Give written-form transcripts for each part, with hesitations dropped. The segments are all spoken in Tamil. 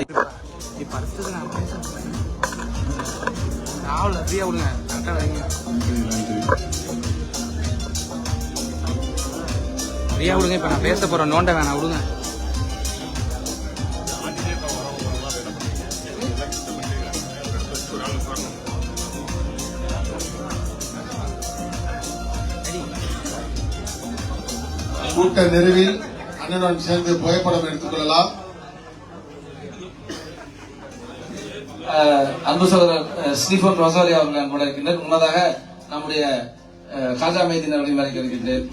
இப்போ அடுத்தது நான் ராகுல் ஃப்ரீயாக விடுங்க, கரெக்டாக வைங்க. ஃப்ரீயாக விடுங்க, இப்போ நான் பேச போகிறேன், நோண்ட வேணாம், விடுங்க. கூட்ட நிறைவில் அண்ணனுடன் சேர்ந்து புகைப்படம் எடுத்துக் கொள்ளலாம். அன்பு சகோதரர் ஸ்டீபன் ரோசாரி அவர்கள் அன்போடு இருக்கின்றனர். முன்னதாக நம்முடைய காஜா மைதீன் அவர்களையும் அழைக்க இருக்கின்றேன்.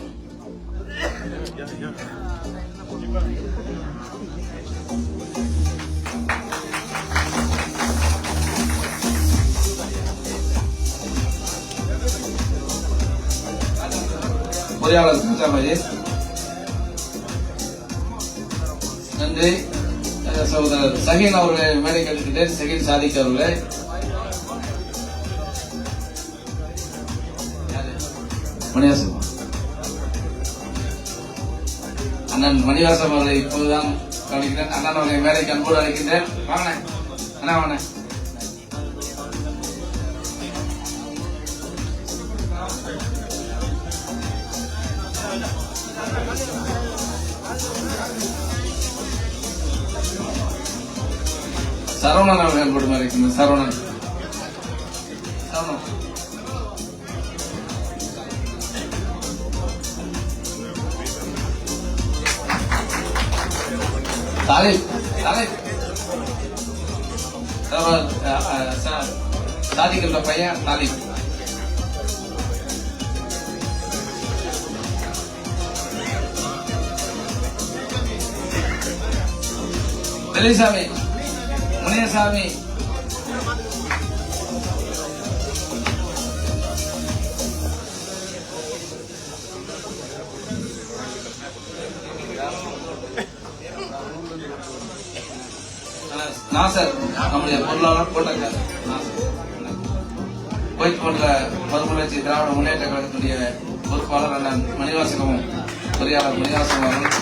பொறியாளர் காஜா மைதீன், நன்றி. சகோதரர் சஹீன் அவர்களை மேடை கேட்டுக்கிட்டேன். சஹீன் சாதிக் அவர்களை, மணிவாசம் அண்ணன் மணிவாசம் அவர்களை இப்போதுதான் கவனிக்கிறேன். அண்ணன் அவர்களை மேடைக்கு அன்போடு அழைக்கின்றேன். வாங்க அண்ணா, வாங்க. சரவணன் அவர்கள் அன்போடு அழைக்கின்றேன். சரவணன், சாதிக்கின்ற பையன் தாலிப், வெள்ளிசாமி, முனியசாமி, நாசர், நம்முடைய பொருளாளர் கோட்டக்கார் குவைத் போன்ற மறுமலர்ச்சி திராவிட முன்னேற்ற கழகத்துடைய பொறுப்பாளர் அண்ணன் மணிவாசகமும் பொறியாளர் மணிவாசகம் அவர்கள்.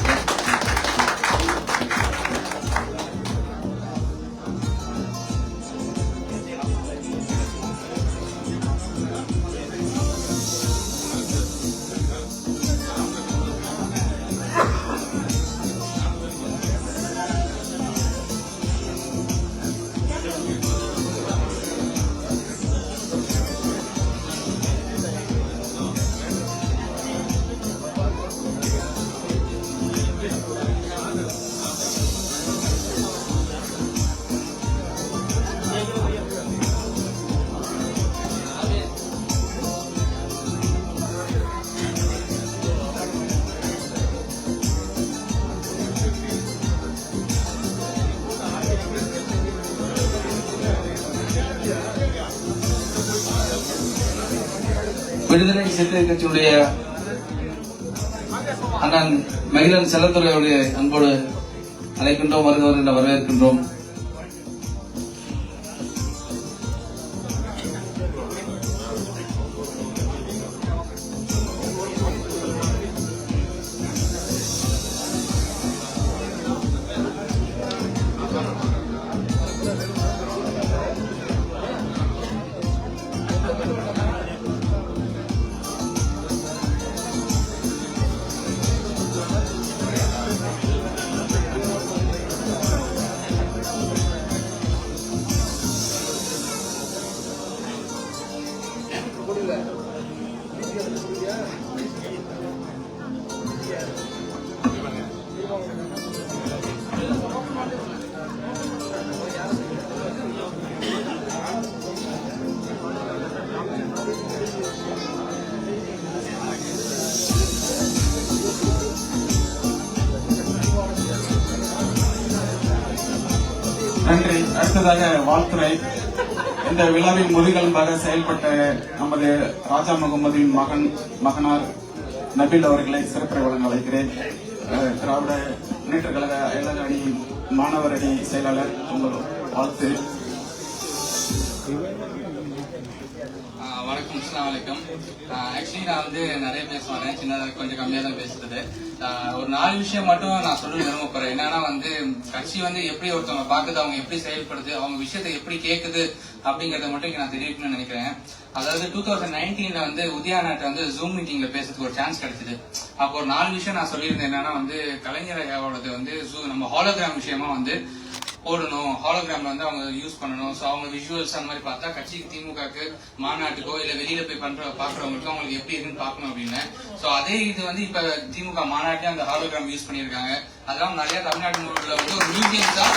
விடுதலை சிறுத்தை கட்சியுடைய அண்ணன் மகிழன் செல்லத்துறை அவருடைய அன்போடு அழைக்கின்றோம். வருகிறவர் என்ற வரவேற்கின்றோம். நன்றி. அடுத்ததாக வாழ்த்துறை. இந்த விழாவில் முதுகெலும்பாக செயல்பட்ட நமது ராஜா முகமதின் மகனார் நபில் அவர்களை சிறப்புரை வழங்க அழைக்கிறேன். திராவிட முன்னேற்ற கழக அயலக அணி மாணவர் அணி செயலாளர், உங்கள் வாழ்த்து. வணக்கம், அஸ்ஸலாமு அலைக்கும். ஆக்சுவலி நான் வந்து நிறைய பேச வரேன், சின்னதாக கொஞ்சம் கம்மியாக தான் பேசுறது. ஒரு 4 விஷயம் மட்டும் நான் சொல்ல விரும்பப்படுறேன். என்னன்னா வந்து கட்சி வந்து எப்படி ஒருத்தவங்க பாக்குது, அவங்க எப்படி செயல்படுது, அவங்க விஷயத்தை எப்படி கேட்குது அப்படிங்கறத மட்டும் இங்க நான் தெரிவிக்கணும்னு நினைக்கிறேன். அதாவது 2019 வந்து உதயாநாட்டை வந்து ஜூம் மீட்டிங்ல பேசுறதுக்கு ஒரு சான்ஸ் கிடைச்சது. அப்போ ஒரு 4 விஷயம் நான் சொல்லியிருந்தேன். என்னன்னா வந்து கலைஞர் ஐயாவோடது வந்து நம்ம ஹாலோகிராம் விஷயமா வந்து போடணும், ஹாலோகிராம்ல வந்து அவங்க யூஸ் பண்ணணும். ஸோ அவங்க விஷுவல்ஸ் அந்த மாதிரி பார்த்தா கட்சிக்கு, திமுகக்கு, மாநாட்டுக்கோ இல்ல வெளியில போய் பாக்குறவங்களுக்கும் அவங்களுக்கு எப்படி இருக்குன்னு பாக்கணும் அப்படின்னு. ஸோ அதே இது வந்து இப்ப திமுக மாநாட்டிலே அந்த ஹாலோகிராம் யூஸ் பண்ணியிருக்காங்க. அதெல்லாம் நிறைய தமிழ்நாடு முழுவதுல வந்து ஒரு மியூசியம்ஸா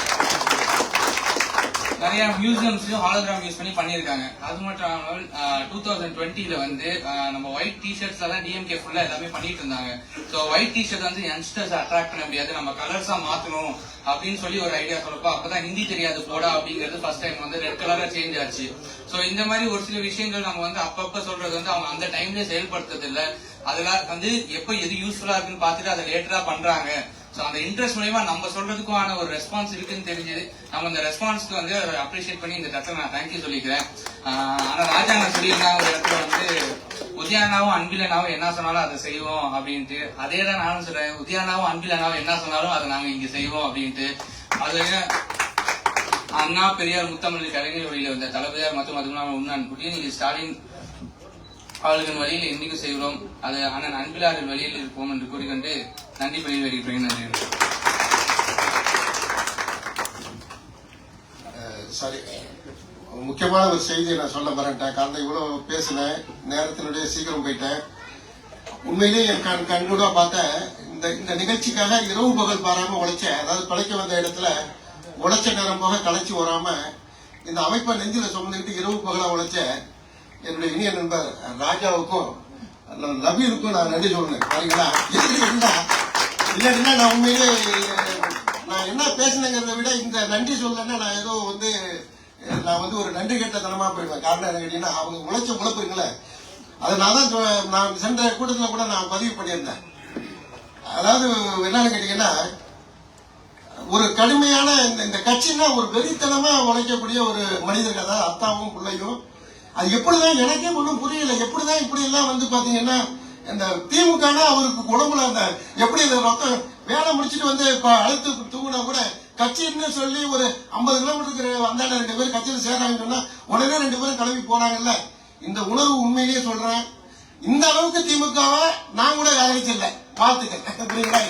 நிறைய மியூசியம்ஸ்லயும் ஹாலோகிராம் யூஸ் பண்ணி பண்ணிருக்காங்க. அது மட்டும் இல்லாமல் 2020 வந்து நம்ம ஒயிட் டிஷர்ட்ஸ்ல தான் டிஎம்கே ஃபுல்லா எல்லாமே பண்ணிட்டு இருந்தாங்க. ஸோ ஒயிட் டிஷர்ட் வந்து யங்ஸ்டர்ஸ் அட்ராக்ட் பண்ண முடியாது, நம்ம கலர்ஸா மாத்தணும் அப்படின்னு சொல்லி ஒரு ஐடியா சொல்லப்போ அப்பதான் ஹிந்தி தெரியாது போடா அப்படிங்கிறது ஃபர்ஸ்ட் டைம் வந்து ரெட் கலரா சேஞ்ச் ஆச்சு. ஸோ இந்த மாதிரி ஒரு சில விஷயங்கள் நம்ம வந்து அப்பப்ப சொல்றது வந்து அவங்க அந்த டைம்லயே செயல்படுத்துறது இல்ல. அதுல வந்து எப்ப எது யூஸ்ஃபுல்லா இருக்குன்னு பார்த்துட்டு அதை லேட்டரா பண்றாங்க. சோ அந்த இன்ட்ரெஸ்ட் மூலமா நம்ம சொல்றதுக்கான ஒரு ரெஸ்பான்ஸ் இருக்குன்னு தெரிஞ்சது. நம்ம அந்த ரெஸ்பான்ஸ்க்கு வந்து அப்ரிஷியேட் பண்ணி இந்த இடத்துல நான் தேங்க்யூ சொல்லிக்கிறேன். ஆனா ராஜா நான் சொல்லியிருந்தேன் ஒரு இடத்துல வந்து உதயானாவும் அன்பிலனாவும் என்ன சொன்னாலும் அதை செய்வோம் அப்படின்ட்டு. அதே தான் நானும் சொல்றேன், உதயானாவும் அன்பிலனாவும் என்ன சொன்னாலும் அதை நாங்க இங்க செய்வோம் அப்படின்ட்டு. அது அண்ணா, பெரியார், முத்தமிழ், கலைஞர் வழியில வந்த தளபதியார் மற்றும் அதுக்கு உண்ணான் உதயநிதி ஸ்டாலின் அவர்களின் வழியில் இன்னைக்கும் செய்கிறோம். அது அண்ணன் அன்பிலாரின் வழியில் இருப்போம் என்று கூறிக்கொண்டு நன்றி பதிவு வருகிறேன். நன்றி. சாரி, முக்கியமான ஒரு செய்தியை நான் சொல்ல மறந்துட்டேன். காரணம் இவ்வளவு பேசினேன், நேரத்தினுடைய சீக்கிரம் போயிட்டேன். உண்மையிலேயே என் கண் கூட பார்த்தேன். இந்த நிகழ்ச்சிக்காக இரவு பகல் பாராம உழைச்சேன். அதாவது பழைக்க வந்த இடத்துல உழைச்ச நேரம் போக களைச்சி வராம இந்த அமைப்பை நெஞ்சில சுமந்துக்கிட்டு இரவு பகலா உழைச்ச என்னுடைய இனிய நண்பர் ராஜாவுக்கும் நபீருக்கும் நான் நன்றி சொல்றேன். சரிங்களா? இல்லைன்னா நான் உண்மையிலே நான் என்ன பேசினேங்கிறத விட இந்த நன்றி சொல்லலைன்னா நான் ஏதோ வந்து நான் வந்து ஒரு நன்றி கேட்ட தனமா போயிடுவேன். காரணம் என்ன கேட்டீங்கன்னா, அவங்க உழைச்ச உழைப்புங்களே, அதை நான் சென்ற கூட்டத்தில் கூட நான் பதிவு பண்ணியிருந்தேன். அதாவது என்னன்னு கேட்டீங்கன்னா, ஒரு கடுமையான இந்த கட்சின்னா ஒரு வெறித்தனமா உழைக்கக்கூடிய ஒரு மனிதர்கள், அதாவது அத்தாவும் பிள்ளையும். அது எப்படிதான் எனக்கே ஒன்றும் புரியல. எப்படிதான் இப்படி எல்லாம் வந்து பாத்தீங்கன்னா இந்த திமுக அவருக்கு உடம்புல அந்த எப்படி அந்த ரொக்கம் வேலை முடிச்சுட்டு வந்து அழுத்து தூங்கினா கூட கட்சின்னு சொல்லி ஒரு 50 கிலோமீட்டருக்கு வந்தாங்க 2 பேர் கட்சியில் சேர்றாங்கன்னு சொன்னா உடனே 2 பேரும் கிளம்பி போனாங்கல்ல. இந்த உணர்வு உண்மையிலேயே சொல்றேன், இந்த அளவுக்கு திமுகவை நான் கூட ஆதரிச்சில்ல. வாழ்த்துக்கள். புரியுங்களா?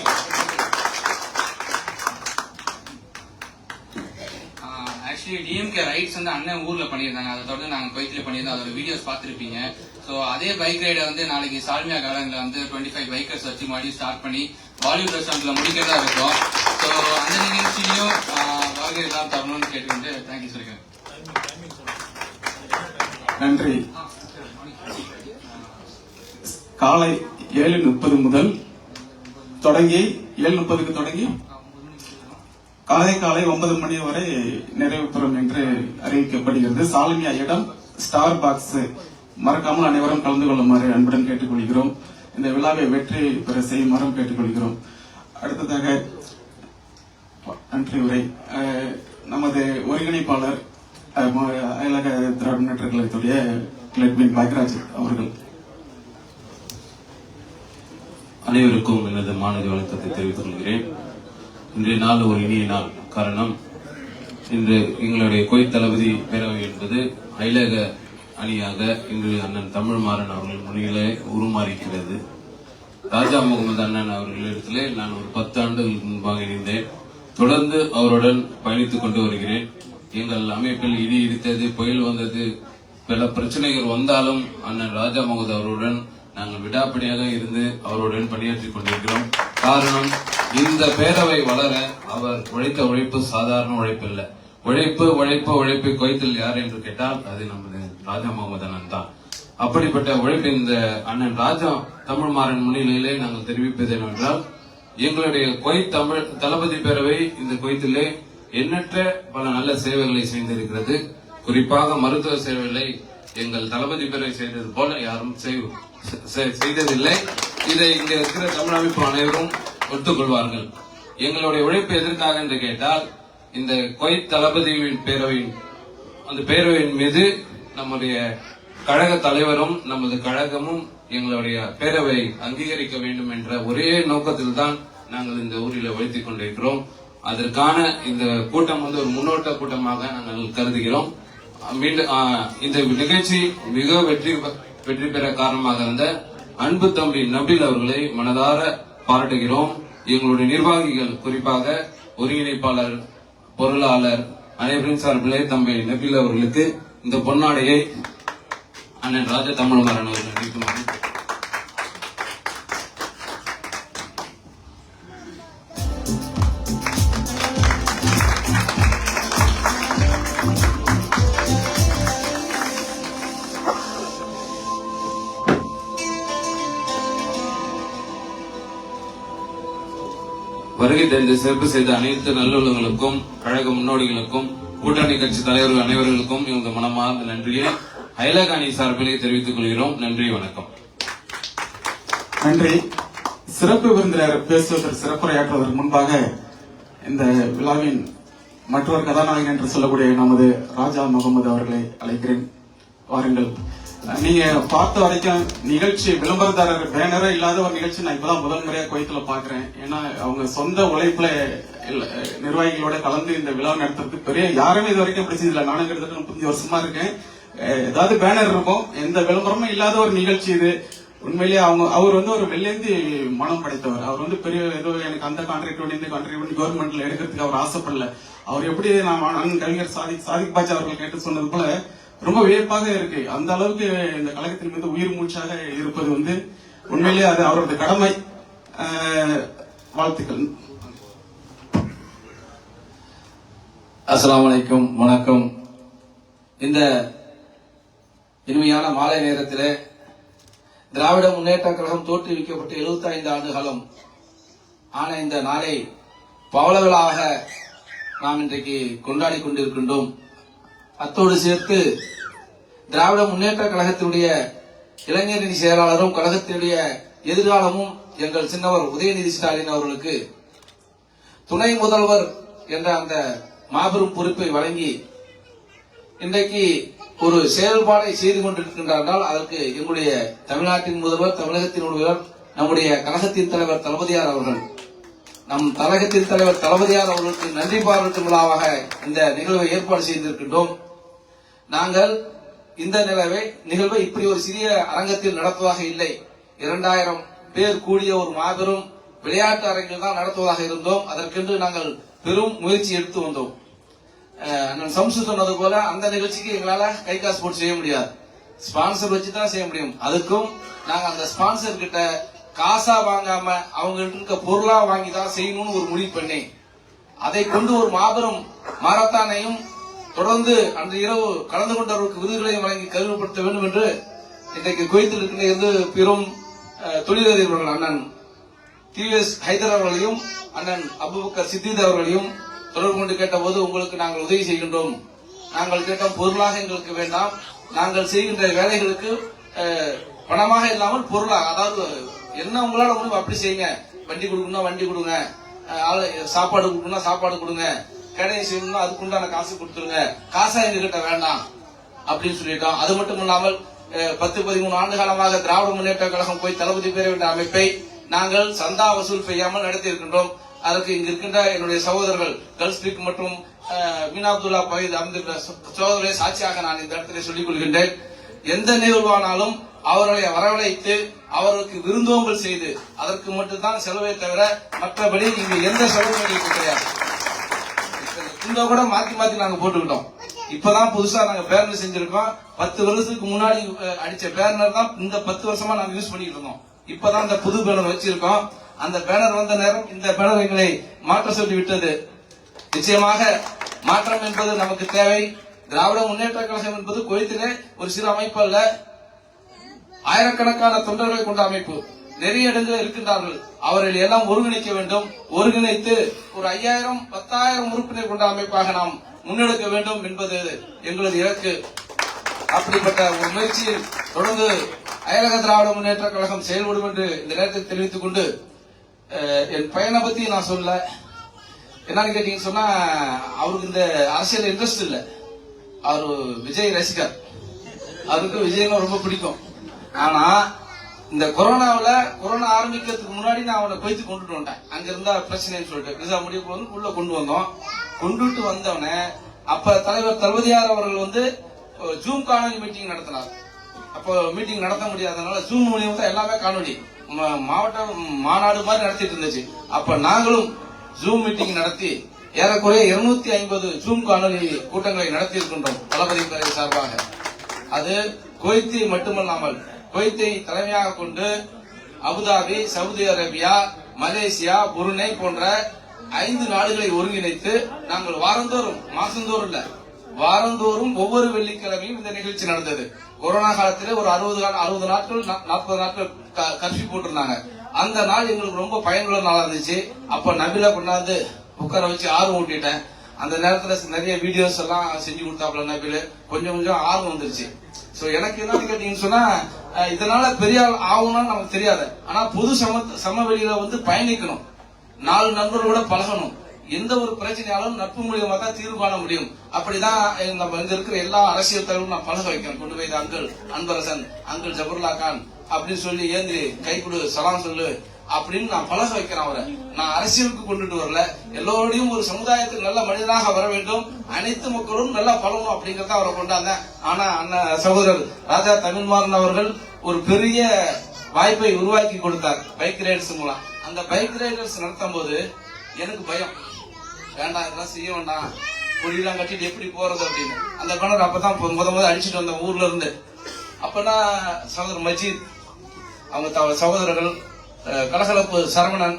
ஆக்சுவலி டிஎம்கே ரைட்ஸ் வந்து அண்ணன் ஊர்ல பண்ணியிருந்தாங்க. அதை தொடர்ந்து நாங்க குவைத்தில பண்ணியிருந்தோம். அதோட வீடியோஸ் பார்த்திருப்பீங்க. சோ அதே பைக் ரைடை வந்து நாளைக்கு சால்மியா கார்டன்ல வந்து 25 பைக்கர்ஸ் வச்சு மறுபடியும் ஸ்டார்ட் பண்ணி பாலிவுட் ரெஸ்டாரண்ட்ல முடிக்கிறதா இருக்கும். சோ அந்த நிகழ்ச்சியிலையும் வாழ்க்கை எல்லாம் தரணும்னு கேட்டுக்கிட்டு தேங்க்யூ சொல்லிக்கிறேன். நன்றி. காலை 7:30 முதல் தொடங்கி 7:30க்கு தொடங்கி காலை 9 மணி வரை நிறைவு பெறும் என்று அறிவிக்கப்படுகிறது. சால்மியா இடம் ஸ்டார் பாக்ஸ். மறக்காமல் அனைவரும் கலந்து கொள்ளுமாறு அன்புடன் கேட்டுக்கொள்கிறோம். இந்த விழாவை வெற்றி பெற செய்யுமாறு கேட்டுக்கொள்கிறோம். அடுத்ததாக நன்றி உரை நமது ஒருங்கிணைப்பாளர் அயலக திராவிட முன்னேற்ற கழகத்துடைய கிளட்வின் பாக்யராஜ் அவர்கள். அனைவருக்கும் எனது மாணவி வணக்கத்தை தெரிவித்துக் கொள்கிறேன். இன்றைய நாள் ஒரு இனிய நாள். காரணம், இன்று எங்களுடைய கோயில் தளபதி பேரவை என்பது அயலக அணியாக இன்று அண்ணன் தமிழ்மாறன் அவர்கள் முன்னிலே உருமாறிக்கிறது. ராஜா முகமது அண்ணன் அவர்களிடத்திலே நான் ஒரு 10 ஆண்டுகளுக்கு முன்பாக இணைந்தேன். தொடர்ந்து அவருடன் பயணித்துக் கொண்டு வருகிறேன். எங்கள் அமைப்பில் இடி இடித்தது, புயல் வந்தது, பல பிரச்சனைகள் வந்தாலும் அண்ணன் ராஜா முகமது அவருடன் நாங்கள் விடாப்பிடியாக இருந்து அவருடன் பணியாற்றிக் கொண்டிருக்கிறோம். காரணம், இந்த பேரவை வளர அவர் உழைத்த உழைப்பு சாதாரண உழைப்பு இல்லை. உழைப்பை குவைத்தில் யார் என்று கேட்டால் அது நமது ராஜா முகமது அண்ணன் தான். அப்படிப்பட்ட உழைப்பு இந்த அண்ணன் ராஜா தமிழ்மாறன் முன்னிலையிலே நாங்கள் தெரிவிப்பது என்னவென்றால், எங்களுடைய குவைத் தமிழ் தளபதி பேரவை இந்த குவைத்திலே எண்ணற்ற பல நல்ல சேவைகளை செய்திருக்கிறது. குறிப்பாக மருத்துவ சேவைகளை எங்கள் தளபதி பேரவை செய்தது போல யாரும் செய்ததில்லை. இதை இங்க இருக்கிற தமிழ் அமைப்பு அனைவரும் ஒத்துக்கொள்வார்கள். எங்களுடைய உழைப்பு எதற்காக என்று கேட்டால், இந்த குவைத் தளபதி பேரவையின் அந்த பேரவையின் மீது நம்முடைய கழக தலைவரும் நமது கழகமும் எங்களுடைய பேரவை அங்கீகரிக்க வேண்டும் என்ற ஒரே நோக்கத்தில் தான் நாங்கள் இந்த ஊரில் வைத்துக் கொண்டிருக்கிறோம். அதற்கான இந்த கூட்டம் ஒரு முன்னோட்ட கூட்டமாக நாங்கள் கருதுகிறோம். மீண்டும் இந்த நிகழ்ச்சி மிக வெற்றி பெற காரணமாக இருந்த அன்பு தம்பி நபில் அவர்களை மனதார பாராட்டுகிறோம். எங்களுடைய நிர்வாகிகள், குறிப்பாக ஒருங்கிணைப்பாளர், பொருளாளர் அனைவரின் சார்பிலே தம்பி நபில் அவர்களுக்கு இந்த பொன்னாடையை அண்ணன் ராஜ தமிழ்மாறன் அவர்கள் அளிக்குமாறு வருகை தந்து சிறப்பு செய்த அனைத்து நல்லுள்ளங்களுக்கும், கழக முன்னோடிகளுக்கும், கூட்டணி கட்சி தலைவர்கள் அனைவர்களுக்கும் இவங்க மனமார்ந்த நன்றியை ஐலக அணி சார்பிலே தெரிவித்துக் கொள்கிறோம். நன்றி, வணக்கம். நன்றி. சிறப்பு விருந்தினர் பேசுவதற்கு, சிறப்புரையாற்றுவதற்கு முன்பாக இந்த விழாவின் மற்றொரு கதாநாயகன் என்று சொல்லக்கூடிய நமது ராஜா முகமது அவர்களை அழைக்கிறேன். வாருங்கள். நீங்க பார்த்த வரைக்கும் நிகழ்ச்சி விளம்பரதாரர் பேனரே இல்லாத ஒரு நிகழ்ச்சி நான் இப்பதான் முதல் முறையா கோயத்துல பாக்குறேன். ஏன்னா அவங்க சொந்த உழைப்புல நிர்வாகிகளோட கலந்து இந்த விழா நடத்துறதுக்கு பெரிய யாருமே இது வரைக்கும் பிரச்சனை இல்லை. நானும் கிட்டத்தட்ட 30 வருஷமா இருக்கேன். ஏதாவது பேனர் இருக்கும், எந்த விளம்பரமும் இல்லாத ஒரு நிகழ்ச்சி இது. உண்மையிலேயே அவர் ஒரு வெள்ளேந்தி மனம் படைத்தவர். அவர் பெரிய ஏதோ எனக்கு அந்த கான்ட்ராக்ட் இந்த கான்ட்ராக்ட் கவர்மெண்ட்ல எடுக்கிறதுக்கு அவர் ஆசைப்படல. அவர் எப்படி நான் கவிஞர் சாதிக் பாட்சா அவர்கள் கேட்டு சொன்னது போல ரொம்ப வியப்பாக இருக்கு. அந்த அளவுக்கு இந்த கழகத்தின் மீது உயிர் மூச்சாக இருப்பது உண்மையிலேயே அது அவருடைய கடமை. வாழ்த்துக்கள். அஸ்ஸலாமு அலைக்கும், வணக்கம். இந்த இனிமையான மாலை நேரத்திலே திராவிட முன்னேற்ற கழகம் தோற்றுவிக்கப்பட்டு 75 ஆண்டு காலம் ஆன இந்த நாளை பவள விழாவாக நாம் இன்றைக்கு கொண்டாடி கொண்டிருக்கின்றோம். அத்தோடு சேர்த்து திராவிட முன்னேற்ற கழகத்தினுடைய இளைஞரணி செயலாளரும் கழகத்தினுடைய எதிர்காலமும் எங்கள் சின்னவர் உதயநிதி ஸ்டாலின் அவர்களுக்கு துணை முதல்வர் என்ற அந்த மாபெரும் பொறுப்பை வழங்கி இன்றைக்கு ஒரு செயல்பாடை செய்து கொண்டிருக்கின்றார்கள். அதற்கு எங்களுடைய தமிழ்நாட்டின் முதல்வர், தமிழகத்தின் முதல்வர், நம்முடைய கழகத்தின் தலைவர் தளபதியார் அவர்கள், நம் கழகத்தின் தலைவர் தளபதியார் அவர்களுக்கு நன்றி பாராட்டும் விழாவாக இந்த நிகழ்வை ஏற்பாடு செய்திருக்கின்றோம். நாங்கள் இந்த நிகழ்வை இப்படி ஒரு சிறிய அரங்கத்தில் நடத்துவதாக இல்லை. 2000 பேர் கூடிய ஒரு மாபெரும் விளையாட்டு அரங்கில் தான் நடத்துவதாக இருந்தோம். அதற்கென்று நாங்கள் பெரும் முயற்சி எடுத்து வந்தோம். நான் சம்சு சொன்னது போல அந்த நிகழ்ச்சிக்கு எங்களால கை காசு போட்டு செய்ய முடியாது, ஸ்பான்சர் வச்சு தான் செய்ய முடியும். அதுக்கும் நாங்க அந்த ஸ்பான்சர் கிட்ட காசா வாங்காம அவங்க இருக்க பொருளா வாங்கி தான் செய்யணும்னு ஒரு முடிவு பண்ணி அதை கொண்டு ஒரு மாபெரும் மாரத்தானையும் தொடர்ந்து அன்று இரவு கலந்து கொண்டவர்களுக்கு விருதுகளையும் வழங்கி கௌரவப்படுத்த வேண்டும் என்று இன்றைக்கு குவைத்தில் இருக்கின்ற பெரும் தொழிலதிபர்கள் அண்ணன் டிவிஎஸ் ஹைதர் அவர்களையும் அண்ணன் அபுபக்கர் சித்தித் அவர்களையும் தொடர்பு கொண்டு கேட்டபோது, உங்களுக்கு நாங்கள் உதவி செய்கின்றோம், நாங்கள் கேட்டோம் பொருளாக எங்களுக்கு வேண்டாம், நாங்கள் செய்கின்ற வேலைகளுக்கு பணமாக இல்லாமல் பொருளாக, அதாவது என்ன உங்களால முடியும் அப்படி செய்யுங்க, வண்டி கொடுக்கணும்னா வண்டி கொடுங்க, சாப்பாடு கொடுக்கணும்னா சாப்பாடு கொடுங்க, கடையை செய்யணும்னா அதுக்குண்டான காசு கொடுத்துருங்க, காசா எங்க கிட்ட வேண்டாம் அப்படின்னு சொல்லிட்டோம். அது மட்டும் இல்லாமல் 10-13 ஆண்டு காலமாக திராவிட முன்னேற்ற கழகம் போய் தளபதி பேரவை என்ற அமைப்பை நாங்கள் சந்தா வசூல் செய்யாமல் நடத்தி இருக்கின்றோம். அதற்கு இங்கு இருக்கின்ற என்னுடைய சகோதரர்கள் கல்ஸ்பிக் மற்றும் மீனா அப்துல்லா பயிர் அமைந்திருக்கிற சகோதரரை சாட்சியாக நான் இந்த இடத்திலே சொல்லிக் கொள்கின்றேன். எந்த நிகழ்வானாலும் அவர்களை வரவழைத்து அவர்களுக்கு விருந்தோம்பல் செய்து அதற்கு மட்டும்தான் செலவை தவிர மற்றபடி இங்கு எந்த செலவும் எங்களுக்கு கிடையாது. இந்த கூட மாத்தி மாத்தி நாங்க போட்டுக்கிட்டோம். இப்பதான் புதுசா நாங்க பேனர் செஞ்சிருக்கோம். 10 வருஷத்துக்கு முன்னாடி அடிச்ச பேனர் தான் இந்த 10 வருஷமா நாங்க யூஸ் பண்ணிட்டு இருந்தோம். இப்பதான் இந்த புது பேனர் வச்சிருக்கோம். அந்த பேனர் வந்த நேரம் இந்த பேனர் எங்களை மாற்ற சொல்லி விட்டது. நிச்சயமாக மாற்றம் என்பது நமக்கு தேவை. திராவிட முன்னேற்ற கழகம் என்பது குவைத்திலே ஒரு சிறு அமைப்பு அல்ல, ஆயிரக்கணக்கான தொண்டர்களை கொண்ட அமைப்பு. நிறைய இடங்களில் இருக்கின்றார்கள். அவர்கள் எல்லாம் ஒருங்கிணைக்க வேண்டும். ஒருங்கிணைத்து ஒரு 5000-10,000 உறுப்பினர் கொண்ட அமைப்பாக நாம் முன்னெடுக்க வேண்டும் என்பது எங்களது இலக்கு. அப்படிப்பட்ட ஒரு முயற்சியில் தொடர்ந்து அயலக திராவிட முன்னேற்ற கழகம் செயல்படும் என்று இந்த நேரத்தில் தெரிவித்துக் கொண்டு, என் பையனை பத்தி நான் சொல்ல என்னன்னு கேட்டீங்கன்னு சொன்னா, அவருக்கு இந்த அரசியல் இன்ட்ரெஸ்ட் இல்ல. அவரு விஜய் ரசிகர், அவருக்கு விஜய்னா ரொம்ப பிடிக்கும். ஆனா இந்த கொரோனா ஆரம்பிக்கிறதுக்கு முன்னாடி நான் அவனை குவைத்து கொண்டுட்டு வந்தேன். அங்க இருந்தா பிரச்சனைன்னு சொல்லிட்டு விசா முடிவு போது உள்ள கொண்டு வந்தோம். கொண்டுட்டு வந்தவனே அப்ப தலைவர் தளபதியார் அவர்கள் வந்து ஜூம் காணொலி மீட்டிங் நடத்தினார். அப்போ மீட்டிங் நடத்த முடியாதனால ஜூம் மூலியமா தான் எல்லாமே காணொலி மாவட்ட மாநாடு மாதிரி நடத்திட்டு இருந்துச்சு. அப்ப நாங்களும் ஜூம் மீட்டிங் நடத்தி ஏறக்குறைய 250 ஜூம் காணொலி கூட்டங்களை நடத்தி இருக்கின்றோம் தளபதி துறை சார்பாக. அது குவைத்தை மட்டுமல்லாமல் குவைத்தை தலைமையாக கொண்டு Abu Dhabi, Saudi Arabia, Malaysia, Brunei போன்ற 5 நாடுகளை ஒருங்கிணைத்து நாங்கள் வாரந்தோறும், மாசந்தோறும் இல்ல, வாரந்தோறும் ஒவ்வொரு வெள்ளிக்கிழமையும் இந்த நிகழ்ச்சி நடந்தது. கொரோனா காலத்திலே ஒரு 60 நாட்கள் 40 நாட்கள் கர்ஃபியூ போட்டிருந்தாங்க. அந்த நாள் எங்களுக்கு ரொம்ப பயனுள்ள நாளா இருந்துச்சு. அப்ப நபில கொண்டாந்து உட்கார வச்சு ஆர்வம் ஊட்டிட்டேன். அந்த நேரத்துல நிறைய வீடியோஸ் எல்லாம் செஞ்சு கொடுத்தாப்புல நபில, கொஞ்சம் ஆர்வம் வந்துருச்சு. சோ எனக்கு என்னன்னு கேட்டீங்கன்னு சொன்னா, இதனால பெரிய ஆகும்னா நமக்கு தெரியாது. ஆனா பொது சமவெளியில வந்து பயணிக்கணும், 4 நண்பர்களோட பழகணும். எந்த ஒரு பிரச்சனையாலும் நட்பு மூலியமா தான் தீர்வு காண முடியும். அப்படிதான் நம்ம இங்க இருக்கிற எல்லா அரசியல் தலைவரும் நான் பழக வைக்கிறேன். கொண்டு போய் அங்கிள் அன்பரசன், அங்கிள் ஜபர்லா கான் அப்படின்னு சொல்லி ஏந்திரி கை கொடு, சலாம் சொல்லு அப்படின்னு நான் பழக வைக்கிறேன். அவரை நான் அரசியலுக்கு கொண்டுட்டு வரல, எல்லோரையும் ஒரு சமுதாயத்துக்கு நல்ல மனிதனாக வர வேண்டும், அனைத்து மக்களும் நல்லா பழகணும் அப்படிங்கறத அவரை கொண்டாந்தேன். ஆனா அண்ணன் சகோதரர் ராஜா தமிழ்மாறன் அவர்கள் ஒரு பெரிய வாய்ப்பை உருவாக்கி கொடுத்தார் பைக் ரைடர்ஸ் மூலம். அந்த பைக் ரைடர்ஸ் நடத்தும் போது எனக்கு பயம், வேண்டாம் இதெல்லாம் செய்ய வேண்டாம், கொடியெல்லாம் கட்டிட்டு எப்படி போறது அப்படின்னு. அந்த பேனர் அப்பதான் முத அடிச்சுட்டு வந்த ஊர்ல இருந்து. அப்பனா சகோதரர் மஜீத், அவங்க சகோதரர்கள் கலகலப்பு சரவணன்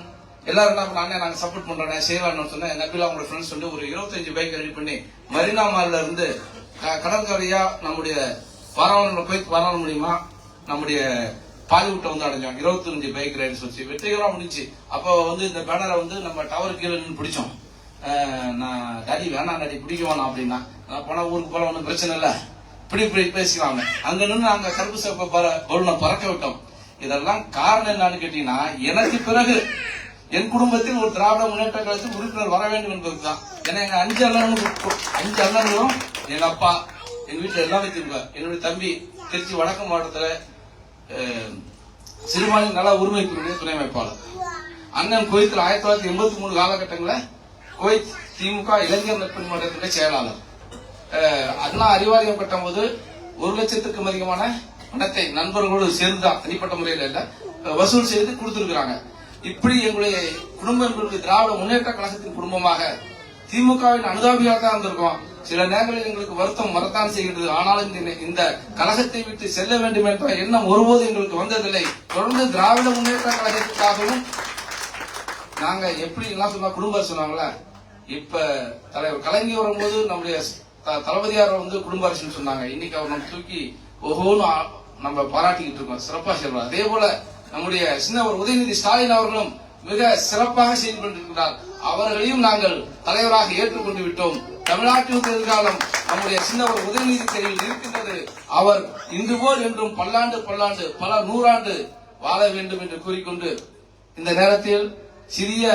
எல்லாரும் என்ன பண்ணாங்க, நாங்க சப்போர்ட் பண்றோம் செய்வான்னு சொன்னேன். நபிலா அவங்களோட ஃப்ரெண்ட்ஸ் சொல்லி ஒரு 25 பைக் ரெடி பண்ணி மரீனா மால்ல இருந்து கடற்கரையா நம்முடைய பாராளுமன்ற போய் பாராள முடியுமா நம்முடைய பாலிவுட்டை வந்து அடைஞ்சோம். 25 பைக் ரைட்ஸ் வச்சு வெற்றிகரமா முடிஞ்சு. அப்போ வந்து இந்த பேனரை வந்து நம்ம டவர் கீழே நின்று பிடிச்சோம். நான் டாடி வேணாம் டாடி பிடிக்க வேணாம் அப்படின்னா, போனா ஊருக்கு போல ஒன்றும் பிரச்சனை இல்லை, இப்படி பேசிக்கலாங்க. அங்க நின்று நாங்க கருப்பு சேப்ப பலூனை பறக்க விட்டோம். இதெல்லாம் காரணம் என்னன்னு கேட்டீங்கன்னா, எனக்கு பிறகு என் குடும்பத்தில் ஒரு திராவிட முன்னேற்ற கழகத்தில் உறுப்பினர் வர வேண்டும் என்பதுதான். ஏன்னா எங்க 5 அண்ணன்களும் எங்க அப்பா, எங்க வீட்டுல எல்லாமே திரும்ப, என்னுடைய தம்பி திருச்சி வடக்கு மாவட்டத்துல சிறுபான்மை நல உரிமை குழுவின் துணை அமைப்பாளர். அண்ணன் குவைத்தில் 1983 காலகட்டங்களில் குவைத் திமுக இளைஞர் நட்பு மன்றத்தினுடைய செயலாளர். அண்ணா அறிவாலயம் கட்டும் போது 1 லட்சத்துக்கும் அதிகமான பணத்தை நண்பர்களோடு சேர்ந்துதான், தனிப்பட்ட முறையில் இல்ல, வசூல் செய்து கொடுத்திருக்கிறாங்க. இப்படி எங்களுடைய குடும்பம் எங்களுக்கு திராவிட முன்னேற்ற கழகத்தின் குடும்பமாக திமுகவின் அனுதாபியாக தான் இருந்திருக்கோம். சில நேரங்களில் எங்களுக்கு வருத்தம் வரத்தான் செய்கிறது. ஆனாலும் இந்த கழகத்தை விட்டு செல்ல வேண்டும் என்ற எண்ணம் ஒருபோது எங்களுக்கு வந்ததில்லை. தொடர்ந்து திராவிட முன்னேற்ற கழகத்திற்காகவும் நாங்க எப்படி எல்லாம் சொன்னா, குடும்ப சொன்னாங்களா, இப்ப தலைவர் கலைஞர் வரும்போது நம்முடைய தளபதியார் வந்து குடும்ப அரசுன்னு சொன்னாங்க. இன்னைக்கு அவர் நம்ம தூக்கி ஒவ்வொன்னு நம்ம பாராட்டிக்கிட்டு இருக்கோம், சிறப்பா செய்வார். அதே போல நம்முடைய சின்னவர் உதயநிதி ஸ்டாலின் அவர்களும் மிக சிறப்பாக செய்து கொண்டிருக்கிறார். அவர்களையும் நாங்கள் தலைவராக ஏற்றுக்கொண்டு விட்டோம். தமிழ்நாட்டிற்கு எதிர்காலம் நம்முடைய சின்னவர் உதயநிதி கையில் இருக்கின்றது. அவர் இன்று போல் என்றும் பல்லாண்டு பல 100 ஆண்டு வாழ வேண்டும் என்று கூறிக்கொண்டு இந்த நேரத்தில் சிறிய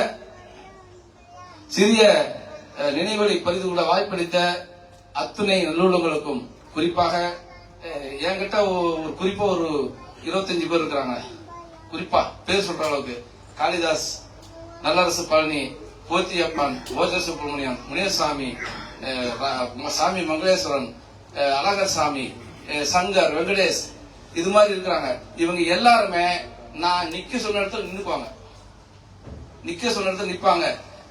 நினைவுகளை பறிந்து கொள்ள வாய்ப்பளித்த அத்துணை நல்லுள்ளங்களுக்கும், குறிப்பாக என்கிட்ட குறிப்பா ஒரு 25 பேர் இருக்கிறாங்க. குறிப்பா பேர் சொல்ற அளவுக்கு காளிதாஸ், நல்லரசு பழனி, போத்தியப்பன், ஓஜர் சுப்பிரமணியம், முனியசாமி, சாமி மங்களேஸ்வரன், அழகர் சாமி, சங்கர், வெங்கடேஷ், இது மாதிரி இருக்கிறாங்க. இவங்க எல்லாருமே நான் நிக்க சொன்ன இடத்துல நிப்பாங்க.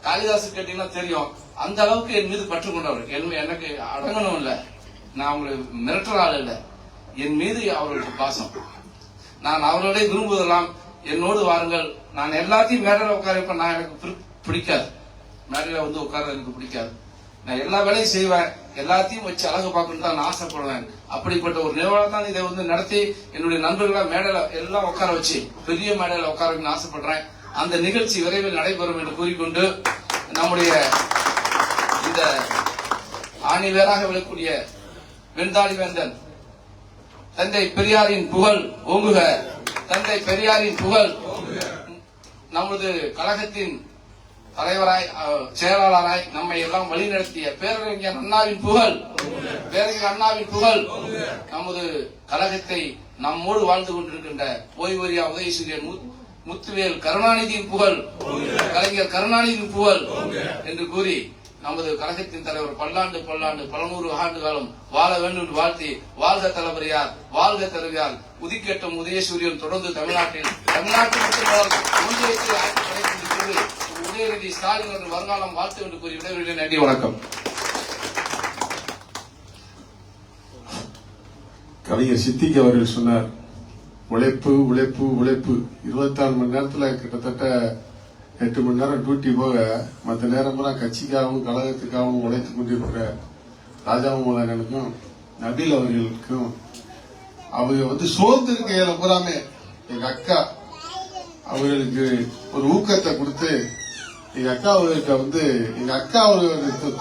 காளிதாஸ் கேட்டீங்கன்னா தெரியும், அந்த அளவுக்கு என் மீது பற்று கொண்டவர். எனக்கு அடங்கணும் இல்ல, நான் அவங்களுக்கு மிரட்டுற ஆள் இல்ல, என் மீது அவர்களுக்கு பாசம். நான் அவர்களோட விரும்புவதெல்லாம் என்னோடு வாருங்கள், நான் எல்லாத்தையும் மேடையில உட்கார வைப்பேன். நான் எனக்கு பிடிக்காது, மேடையில வந்து உட்கார எனக்கு பிடிக்காது. நான் எல்லா வேலையும் செய்வேன், எல்லாத்தையும் வச்சு அழகு பார்க்கணும் தான் நான் ஆசைப்படுவேன். அப்படிப்பட்ட ஒரு நிறுவனம் தான் இதை வந்து நடத்தி என்னுடைய நண்பர்களா மேடையில எல்லாம் உட்கார வச்சு பெரிய மேடையில உட்கார வைக்கணும்னு ஆசைப்படுறேன். அந்த நிகழ்ச்சி விரைவில் நடைபெறும் என்று கூறிக்கொண்டு, நம்முடைய இந்த ஆணி வேறாக விழக்கூடிய வெண்தாளி வேந்தன் தந்தை பெரியாரின் புகழ் ஓங்குக, தந்தை பெரியாரின் புகழ், நமது கழகத்தின் தலைவராய் செயலாளராய் நம்மை எல்லாம் வழிநடத்திய பேரறிஞர் அண்ணாவின் புகழ் பேரறிஞர் அண்ணாவின் புகழ். நமது கழகத்தை நம்மோடு வாழ்ந்து கொண்டிருக்கின்ற ஓய்வறியா உதயசூரியன் முத்துவேல் கருணாநிதியின் புகழ், கலைஞர் கருணாநிதியின் புகழ் என்று கூறி நமது கழகத்தின் தலைவர் பல்லாண்டு பல்லாண்டு பல நூறு ஆண்டு காலம் வாழ வேண்டும் என்று வாழ்த்தி, வாழ்க தளபதியார், வாழ்க தலைவியார், உதிக்கட்டும் உதயசூரியன் தொடர்ந்து தமிழ்நாட்டில் ஒன்றியத்தை ஆட்சி படைக்கின்றது உதயநிதி ஸ்டாலின் என்று வருங்காலம் வாழ்த்து என்று கூறி விடைபெறுகிறேன். நன்றி, வணக்கம். கவிஞர் சித்திக் அவர்கள் சொன்னார், உழைப்பு உழைப்பு உழைப்பு. 24 மணி நேரத்துல கிட்டத்தட்ட 8 மணி நேரம் டியூட்டி போக மற்ற நேரமெல்லாம் கட்சிக்காகவும் கழகத்துக்காகவும் உழைத்துக் கொண்டிருக்கிற ராஜாமோகனுக்கும் நபீல் அவர்களுக்கும் அவங்க சோர்ந்து இருக்கையில பூராமே எங்க அக்கா அவர்களுக்கு ஒரு ஊக்கத்தை கொடுத்து எங்க அக்கா அவர்களுக்கு எங்க அக்கா ஒரு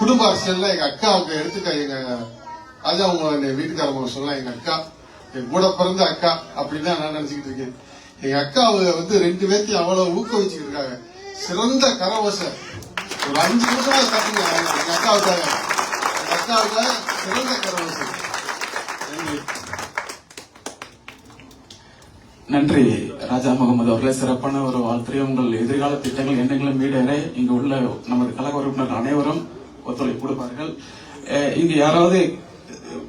குடும்ப அரசியல்ல எங்க அக்கா அவங்க எடுத்துக்க எங்க ராஜாமோகன் வீட்டுக்காரங்க சொல்லலாம், எங்க அக்கா என் கூட பிறந்த அக்கா அப்படின்னு தான் நான் நினைச்சுக்கிட்டு இருக்கேன். எங்க அக்கா அவங்க 2 பேர்த்தையும் அவ்வளவு ஊக்குவிச்சுட்டு இருக்காங்க. சிறந்த கரவச ஒரு 5 நிமிஷமா கட்டுங்க எங்க அக்காவுக்காக, எங்க அக்காவுக்காக சிறந்த கரவசம். நன்றி ராஜா முகமது அவர்களே, சிறப்பான ஒரு வாழ்த்துறை. உங்கள் எதிர்கால திட்டங்கள் எண்ணங்களும் மீடேற இங்கு உள்ள நமது கழக உறுப்பினர் அனைவரும் ஒத்துழைப்பு கொடுப்பார்கள். இங்கு யாராவது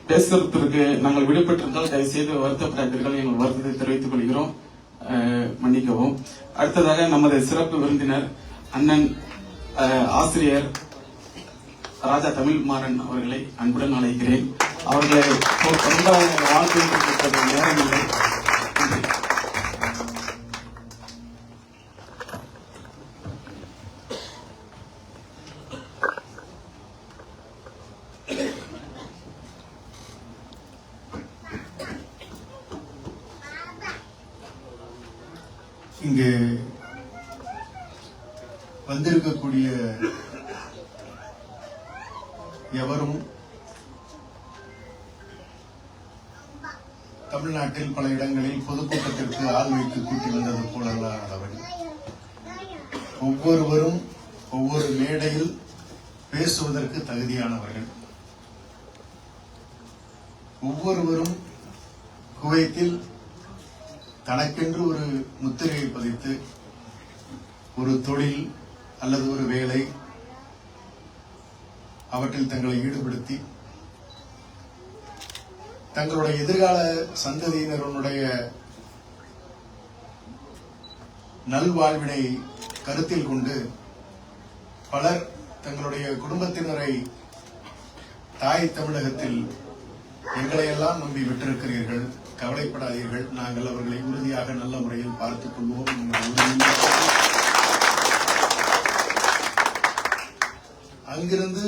பேசுறதுக்கு நாங்கள் விடுபட்டிருந்தால் தயவு செய்து வருத்தப்படாதீர்கள், எங்கள் வருத்தத்தை தெரிவித்துக் கொள்கிறோம், மன்னிக்கவும். அடுத்ததாக நமது சிறப்பு விருந்தினர் அண்ணன் ஆசிரியர் ராஜா தமிழ்மாறன் அவர்களை அன்புடன் அழைக்கிறேன். அவர்களை வாழ்த்து நேரமில்லை. இங்கு வந்திருக்கக்கூடிய எவரும் தமிழ்நாட்டில் பல இடங்களில் பொதுக்கூட்டத்திற்கு ஆள் வைத்து கூட்டி வந்தது போலல்லாதவர்கள். ஒவ்வொருவரும் ஒவ்வொரு மேடையில் பேசுவதற்கு தகுதியானவர்கள். ஒவ்வொருவரும் குவைத்தில் தனக்கென்று ஒரு முத்திரையை பதித்து ஒரு தொழில் அல்லது ஒரு வேலை அவற்றில் தங்களை ஈடுபடுத்தி தங்களுடைய எதிர்கால சந்ததியினருடைய நல்வாழ்வினை கருத்தில் கொண்டு பலர் தங்களுடைய குடும்பத்தினரை தாய் தமிழகத்தில் எங்களையெல்லாம் நம்பி விட்டிருக்கிறீர்கள், கவலைப்படாதீர்கள், நாங்கள் அவர்களை உறுதியாக நல்ல முறையில் பார்த்துக் கொள்வோம். அங்கிருந்து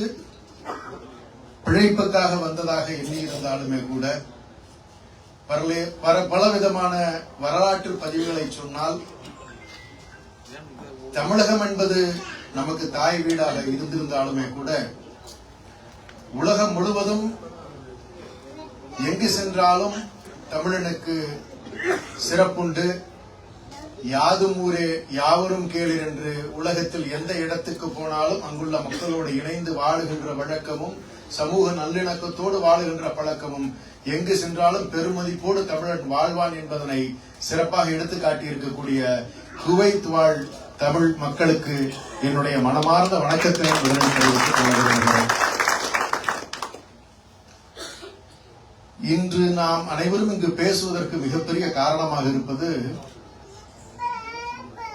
பிழைப்புக்காக வந்ததாக எண்ணியிருந்தாலுமே கூட பலவிதமான வரலாற்று பதிவுகளை சொன்னால் தமிழகம் என்பது நமக்கு தாய் வீடாக இருந்திருந்தாலுமே கூட உலகம் முழுவதும் எங்கு சென்றாலும் தமிழனுக்கு சிறப்புண்டு. யாதும் ஊரே யாவரும் கேளீர் என்று உலகத்தில் எந்த இடத்துக்கு போனாலும் அங்குள்ள மக்களோடு இணைந்து வாழுகின்ற வழக்கமும் சமூக நல்லிணக்கத்தோடு வாழுகின்ற பழக்கமும் எங்கு சென்றாலும் பெருமதிப்போடு தமிழன் வாழ்வான் என்பதனை சிறப்பாக எடுத்து காட்டியிருக்கக்கூடிய குவைத் வாழ் தமிழ் மக்களுக்கு என்னுடைய மனமார்ந்த வணக்கத்தினை முதலில் தெரிவித்துக் கொள்ள விரும்புகிறேன். இன்று நாம் அனைவரும் இங்கு பேசுவதற்கு மிகப்பெரிய காரணமாக இருப்பது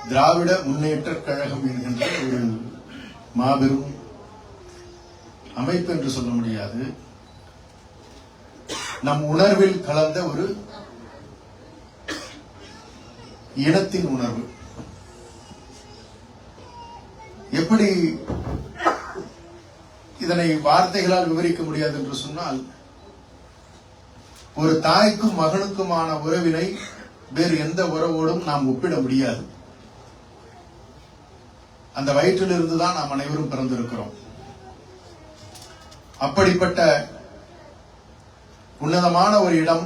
திராவிட முன்னேற்ற கழகம் என்கின்ற ஒரு மாபெரும் அமைப்பு என்று சொல்ல முடியாது, நம் உணர்வில் கலந்த ஒரு இனத்தின் உணர்வு. எப்படி இதனை வார்த்தைகளால் விவரிக்க முடியாது என்று சொன்னால், ஒரு தாய்க்கும் மகனுக்குமான உறவினை வேறு எந்த உறவோடும் நாம் ஒப்பிட முடியாது. அந்த வயிற்றிலிருந்து தான் நாம் அனைவரும் பிறந்திருக்கிறோம். அப்படிப்பட்ட உன்னதமான ஒரு இடம்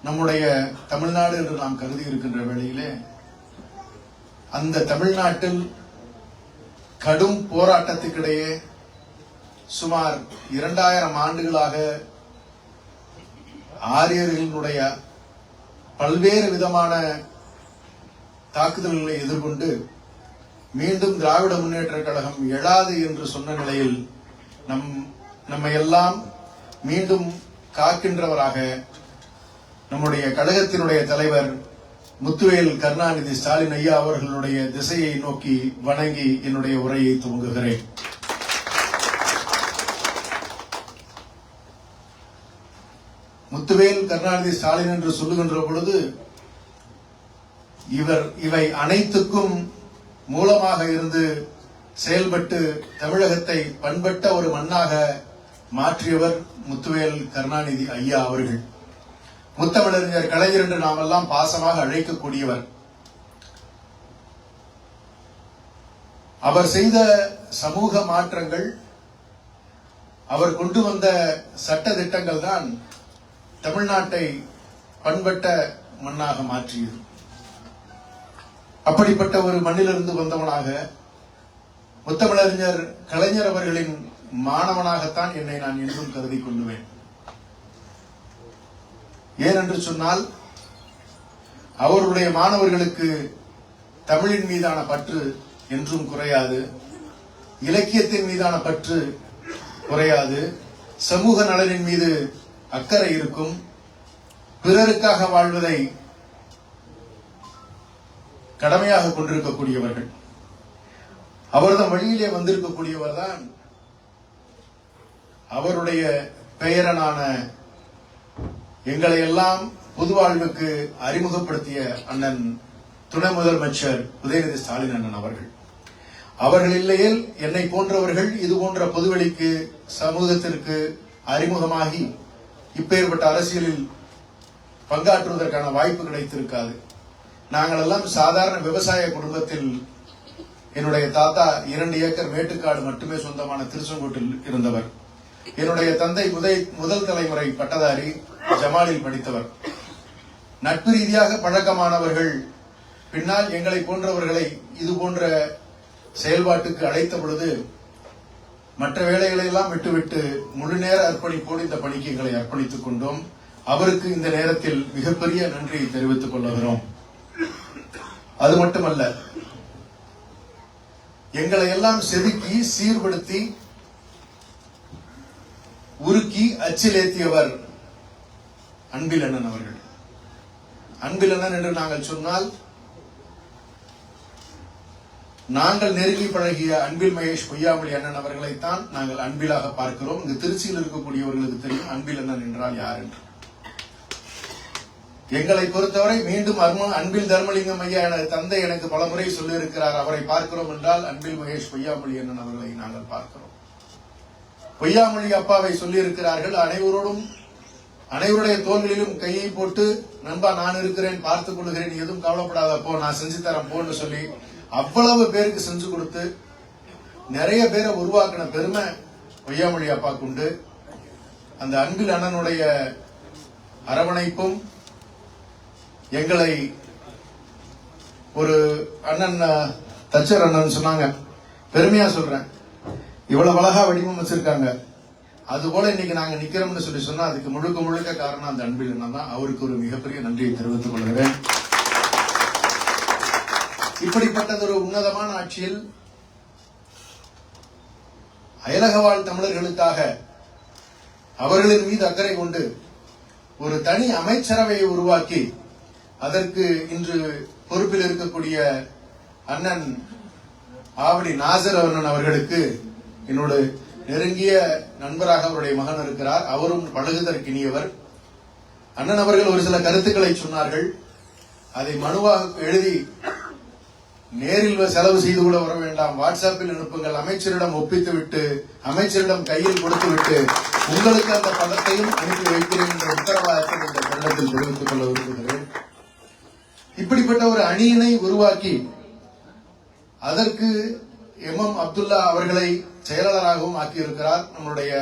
நம்முடைய தமிழ்நாடு என்று நாம் கருதி இருக்கின்ற வேளையிலே, அந்த தமிழ்நாட்டில் கடும் போராட்டத்துக்கிடையே சுமார் 2000 ஆண்டுகளாக ஆரியர்களினுடைய பல்வேறு விதமான தாக்குதல்களை எதிர்கொண்டு மீண்டும் திராவிட முன்னேற்ற கழகம் எழாது என்று சொன்ன நிலையில் நம்மை எல்லாம் மீண்டும் காக்கின்றவராக நம்முடைய கழகத்தினுடைய தலைவர் முத்துவேல் கருணாநிதி ஸ்டாலின் ஐயா அவர்களுடைய திசையை நோக்கி வணங்கி என்னுடைய உரையை துவங்குகிறேன். முத்துவேல் கருணாநிதி ஸ்டாலின் என்று சொல்லுகின்ற பொழுது இவை அனைத்துக்கும் மூலமாக இருந்து செயல்பட்டு தமிழகத்தை பண்பட்ட ஒரு மண்ணாக மாற்றியவர் முத்துவேல் கருணாநிதி ஐயா அவர்கள். முத்தமிழறிஞர் கலைஞர் என்று நாம் எல்லாம் பாசமாக அழைக்கக்கூடியவர். அவர் செய்த சமூக மாற்றங்கள், அவர் கொண்டு வந்த சட்ட திட்டங்கள் தான் தமிழ்நாட்டை பண்பட்ட மண்ணாக மாற்றியது. அப்படிப்பட்ட ஒரு மண்ணிலிருந்து வந்தவனாக முத்தமிழறிஞர் கலைஞர் அவர்களின் மாணவனாகத்தான் என்னை நான் என்றும் கருதி கொள்ளுவேன். ஏனென்று சொன்னால் அவருடைய மாணவர்களுக்கு தமிழின் மீதான பற்று என்றும் குறையாது, இலக்கியத்தின் மீதான பற்று குறையாது, சமூக நலனின் மீது அக்கறை இருக்கும், பிறருக்காக வாழ்வதை கடமையாக கொண்டிருக்கக்கூடியவர்கள். அவர்தம் வழியிலே வந்திருக்கக்கூடியவர் தான் அவருடைய பெயரனான எங்களை எல்லாம் பொது வாழ்வுக்கு அறிமுகப்படுத்திய அண்ணன் துணை முதலமைச்சர் உதயநிதி ஸ்டாலின் அண்ணன் அவர்கள். அவர்கள் இல்லையில் என்னை போன்றவர்கள் இது போன்ற பொதுவெளிக்கு சமூகத்திற்கு அறிமுகமாகி இப்பேற்பட்ட அரசியலில் பங்காற்றுவதற்கான வாய்ப்பு கிடைத்திருக்காது. நாங்கள் எல்லாம் சாதாரண விவசாய குடும்பத்தில், என்னுடைய தாத்தா 2 ஏக்கர் மேட்டுக்காடு மட்டுமே சொந்தமான திருச்செங்கோட்டில் இருந்தவர். என்னுடைய தந்தை முதல் தலைமுறை பட்டதாரி, ஜமாலில் படித்தவர். நட்பு ரீதியாக பழக்கமானவர்கள் பின்னால் எங்களை போன்றவர்களை இது போன்ற செயல்பாட்டுக்கு அழைத்த பொழுது மற்ற வேலைகளை எல்லாம் விட்டுவிட்டு முழு நேர அர்ப்பணிப்போடு இந்த பணிக்கு எங்களை அர்ப்பணித்துக் கொண்டோம். அவருக்கு இந்த நேரத்தில் மிகப்பெரிய நன்றியை தெரிவித்துக் கொள்ளுகிறோம். அது மட்டுமல்ல, எங்களை எல்லாம் செதுக்கி சீர்படுத்தி உருக்கி அச்சிலேத்தியவர் அன்பில் அண்ணன் அவர்கள். அன்பில் அண்ணன் என்று நாங்கள் சொன்னால் நாங்கள் நெருங்கி பழகிய அன்பில் மகேஷ் பொய்யாமொழி அண்ணன் அவர்களைத்தான் நாங்கள் அன்பிலாக பார்க்கிறோம். இங்கு திருச்சியில் இருக்கக்கூடியவர்களுக்கு தெரியும் அன்பில் அண்ணன் என்றால் யார் என்று. எங்களை பொறுத்தவரை மீண்டும் அன்பில் தர்மலிங்கம் ஐயா எனது தந்தை எனக்கு பல முறை சொல்லியிருக்கிறார், அவரை பார்க்கிறோம் என்றால் அன்பில் மகேஷ் பொய்யாமொழி அண்ணன் அவர்களை நாங்கள் பார்க்கிறோம். பொய்யாமொழி அப்பாவை சொல்லியிருக்கிறார்கள், அனைவருடைய தோள்களிலும் கையை போட்டு நண்பா நான் இருக்கிறேன், பார்த்துக் கொள்கிறேன், எதுவும் கவலைப்படாத போ, நான் செஞ்சு தரேன் போன்னு சொல்லி அவ்வளவு பேருக்கு செஞ்சு கொடுத்து நிறைய பேரை உருவாக்கின பெருமை பொய்யாமொழி அப்பாக்கு உண்டு. அந்த அன்பில் அண்ணனுடைய அரவணைப்பும் எங்களை ஒரு அண்ணன் தச்சர் அண்ணன் சொன்னாங்க, பெருமையா சொல்றேன், இவ்வளவு அழகா வடிவமைச்சிருக்காங்க, அது போல இன்னைக்கு நாங்க நிக்கிறோம்னு சொல்லி சொன்னா அதுக்கு முழுக்க முழுக்க காரணம் அந்த அன்பில் அண்ணன் தான். அவருக்கு ஒரு மிகப்பெரிய நன்றியை தெரிவித்துக் கொள்கிறேன். இப்படிப்பட்டதொரு உன்னதமான ஆட்சியில் அயலக வாழ் தமிழர்களுக்காக அவர்களின் மீது அக்கறை கொண்டு ஒரு தனி அமைச்சரவையை உருவாக்கி அதற்கு இன்று பொறுப்பில் இருக்கக்கூடிய அண்ணன் ஆவடி நாசர் அண்ணன் அவர்களுக்கு என்னோட நெருங்கிய நண்பராக அவருடைய மகன் இருக்கிறார். அவரும் பழகுதற்கினியவர். அண்ணன் அவர்கள் ஒரு சில கருத்துக்களை சொன்னார்கள். அதை மனுவாக எழுதி நேரில் செலவு செய்து கூட வர வேண்டாம், வாட்ஸ்அப்பில் அனுப்புங்கள், அமைச்சரிடம் ஒப்பித்து விட்டு அமைச்சரிடம் கையில் கொடுத்து விட்டு உங்களுக்கு அந்த பணத்தையும் அனுப்பி வைக்கிறேன் என்ற உத்தரவாதத்தை இந்த கண்டத்தில் தெரிவித்துக் கொள்ள விரும்புகிறேன். இப்படிப்பட்ட ஒரு அணியினை உருவாக்கி அதற்கு எம் அப்துல்லா அவர்களை செயலாளராகவும் ஆக்கியிருக்கிறார் நம்முடைய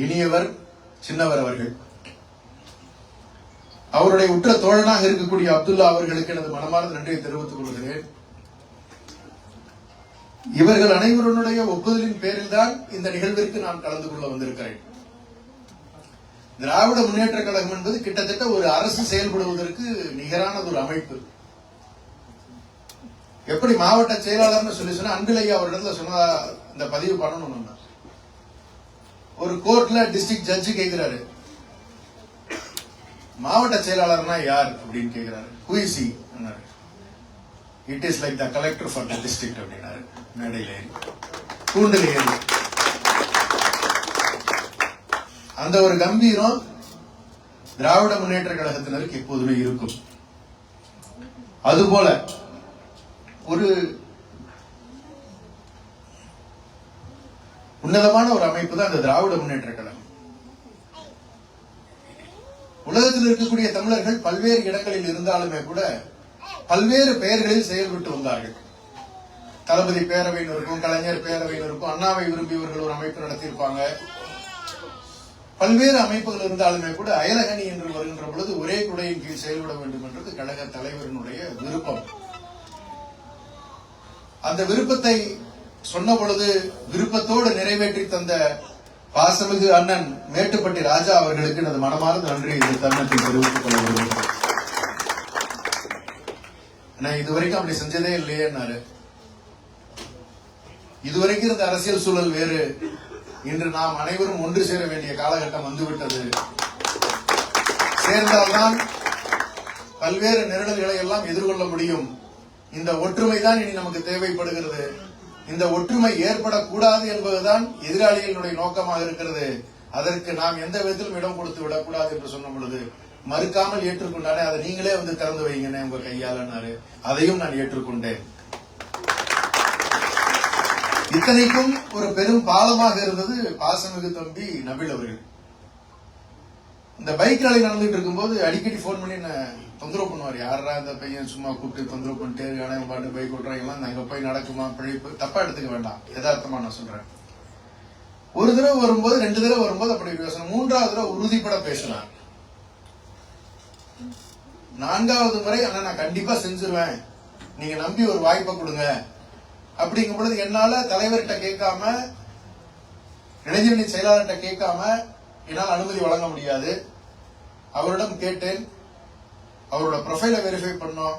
இனியவர் சின்னவர் அவர்கள். அவருடைய உற்ற தோழனாக இருக்கக்கூடிய அப்துல்லா அவர்களுக்கு எனது மனமார்ந்த நன்றியை தெரிவித்துக் கொள்கிறேன். இவர்கள் அனைவருடைய ஒப்புதலின் பேரில் தான் இந்த நிகழ்விற்கு நான் கலந்து கொள்ள வந்திருக்கிறேன். திராவிட முன்னேற்ற கழகம் என்பது கிட்டத்தட்ட ஒரு அரசு செயல்படுவதற்கு நிகரான ஒரு அமைப்பு. எப்படி மாவட்ட செயலாளர்னு சொல்லி சொன்னா அன்பிலையா ஒரு இடத்துல சொன்னா இந்த பதிவு பண்ணணும். ஒரு கோர்ட்ல டிஸ்ட்ரிக்ட் ஜட்ஜி கேட்கிறாரு, மாவட்ட செயலாளர்னா யார் அப்படின்னு கேட்கிறாரு. Who is he? It is like the collector for the district அப்படின்னாரு. மேடையில ஏறி கூண்டில் ஏறி அந்த ஒரு கம்பீரம் திராவிட முன்னேற்ற கழகத்தினருக்கு எப்போதுமே இருக்கும். அதுபோல ஒரு உன்னதமான ஒரு அமைப்பு தான் இந்த திராவிட முன்னேற்ற கழகம். உலகத்தில் இருக்கக்கூடிய தமிழர்கள் பல்வேறு இடங்களில் இருந்தாலுமே கூட பல்வேறு பெயர்களில் செயல்பட்டு வந்தார்கள். தளபதி பேரவைன்னு இருக்கும், கலைஞர் பேரவைன்னு இருக்கும், அண்ணாவை விரும்பியவர்கள் ஒரு அமைப்பு நடத்தியிருப்பாங்க. பல்வேறு அமைப்புகள் இருந்தாலுமே கூட அயலகணி என்று வருகின்ற பொழுது ஒரே குடையின் கீழ் செயல்பட வேண்டும் என்றது கழக தலைவரினுடைய விருப்பம். அந்த விருப்பத்தை சொன்ன பொழுது விருப்பத்தோடு நிறைவேற்றி தந்த பாசமிகு அண்ணன் மேட்டுப்பட்டி ராஜா அவர்களுக்கு எனது மனமார்ந்த நன்றி இந்த தருணத்தில் தெரிவித்துக் கொள்ள விரும்புகிறேன். நான் இதுவரைக்கும் அப்படி செஞ்சதே இல்லையேன்னாரு. இதுவரைக்கும் இருந்த அரசியல் சூழல் வேறு, இன்று நாம் அனைவரும் ஒன்று சேர வேண்டிய காலகட்டம் வந்துவிட்டது. சேர்ந்தால்தான் பல்வேறு நெருடல்களை எல்லாம் எதிர்கொள்ள முடியும். இந்த ஒற்றுமை தான் இனி நமக்கு தேவைப்படுகிறது. இந்த ஒற்றுமை ஏற்படக்கூடாது என்பதுதான் எதிராளிகளுடைய நோக்கமாக இருக்கிறது. அதற்கு நாம் எந்த விதத்திலும் இடம் கொடுத்து விடக்கூடாது என்று சொன்ன பொழுது மறுக்காமல் ஏற்றுக்கொண்டானே, அதை நீங்களே வந்து திறந்து வைங்கன்னு உங்க கையாளனாரு. அதையும் நான் ஏற்றுக்கொண்டேன். இத்தனைக்கும் ஒரு பெரும் பாலமாக இருந்தது பாசமிகு தம்பி நபில் அவர்கள். இந்த பைக் ராலி நடந்துட்டு இருக்கும்போது அடிக்கடி போன் பண்ணி தொந்தரவு பண்ணுவார். யாரா இந்த பையன் சும்மா கூப்பிட்டு தொந்தரவு பண்ணிட்டே இருக்கானே, பாட்டு பைக் ஓட்டுறாங்கலாம், அங்க போய் நடக்குமா பிழைப்பு, தப்பா எடுத்துக்க வேண்டாம், யதார்த்தமா நான் சொல்றேன். ஒரு தடவை வரும்போது, 2 தடவை வரும்போது அப்படி பேசணும். 3வது தடவை உறுதிப்பட பேசினார். 4வது முறை அண்ணா நான் கண்டிப்பா செஞ்சிருவேன், நீங்க நம்பி ஒரு வாய்ப்பை கொடுங்க அப்படிங்கும் பொழுது என்னால தலைவர்கிட்ட கேட்காம, இளைஞரணி செயலாளர்கிட்ட கேட்காம என்னால் அனுமதி வழங்க முடியாது. அவரிடம் கேட்டேன். அவரோட ப்ரொஃபைலை வெரிஃபை பண்ணோம்.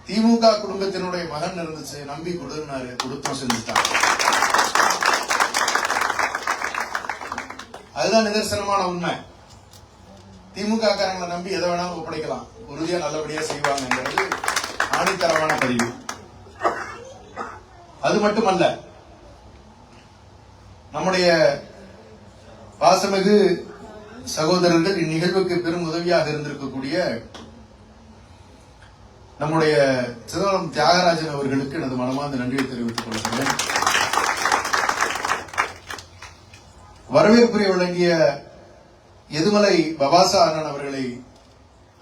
திமுக குடும்பத்தினுடைய மகன் இருந்துச்சு, நம்பி கொடுன்னாரு, கொடுத்தோம், செஞ்சுட்டாங்க. அதுதான் நிதர்சனமான உண்மை. திமுக காரங்களை நம்பி எதை வேணாலும் ஒப்படைக்கலாம், உறுதியா நல்லபடியா செய்வாங்கிறது ஆணித்தரமான பதிவு. அது மட்டுமல்ல, நம்முடைய பாசமிகு சகோதரர்கள் இந்நிகழ்வுக்கு பெரும் உதவியாக இருந்திருக்கக்கூடிய நம்முடைய சிதம்பரம் தியாகராஜன் அவர்களுக்கு எனது மனமார்ந்த நன்றியை தெரிவித்துக் கொள்கிறேன். வரவேற்புரை வழங்கிய எதுமலை பபாசா அண்ணன்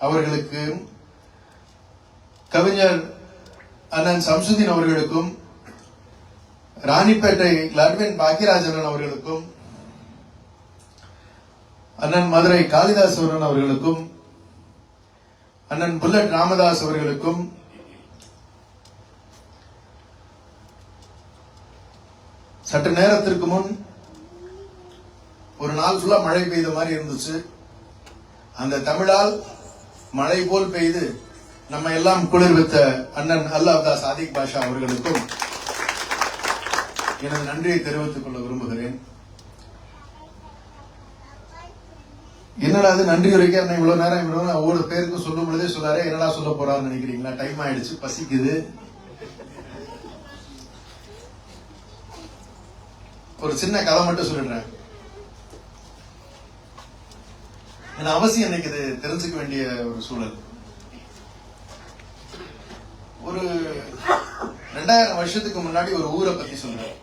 அவர்களுக்கு, கவிஞர் அண்ணன் சம்சுதீன் அவர்களுக்கும், ராணிப்பேட்டை லட்வின் பாக்கியராஜன் அவர்களுக்கும், அண்ணன் மதுரை காளிதாஸ் அவர்களுக்கும், அண்ணன் புல்லட் ராமதாஸ் அவர்களுக்கும், சற்று நேரத்திற்கு முன் ஒரு நாள் ஃபுல்லா மழை பெய்த மாதிரி இருந்துச்சு. அந்த தமிழால் மழை போல் பெய்து நம்ம எல்லாம் குளிர்வித்த அண்ணன் அல்லாஹ் சாதிக் பாஷா அவர்களுக்கும் எனது நன்றியை தெரிவித்துக் கொள்ள விரும்புகிறேன். என்னடா அது நன்றி உரைக்க இவ்வளவு நேரம் ஒவ்வொரு பேருக்கும் சொல்லும் பொழுதே சொல்லாரு, என்னடா சொல்ல போறாருன்னு நினைக்கிறீங்களா? டைம் ஆயிடுச்சு, பசிக்குது. ஒரு சின்ன கதை மட்டும் சொல்லிடுறேன். அவசியம் இன்னைக்கு இது தெரிஞ்சுக்க வேண்டிய ஒரு சூழல். ஒரு 2000 வருஷத்துக்கு முன்னாடி ஒரு ஊரை பத்தி சொல்றேன்.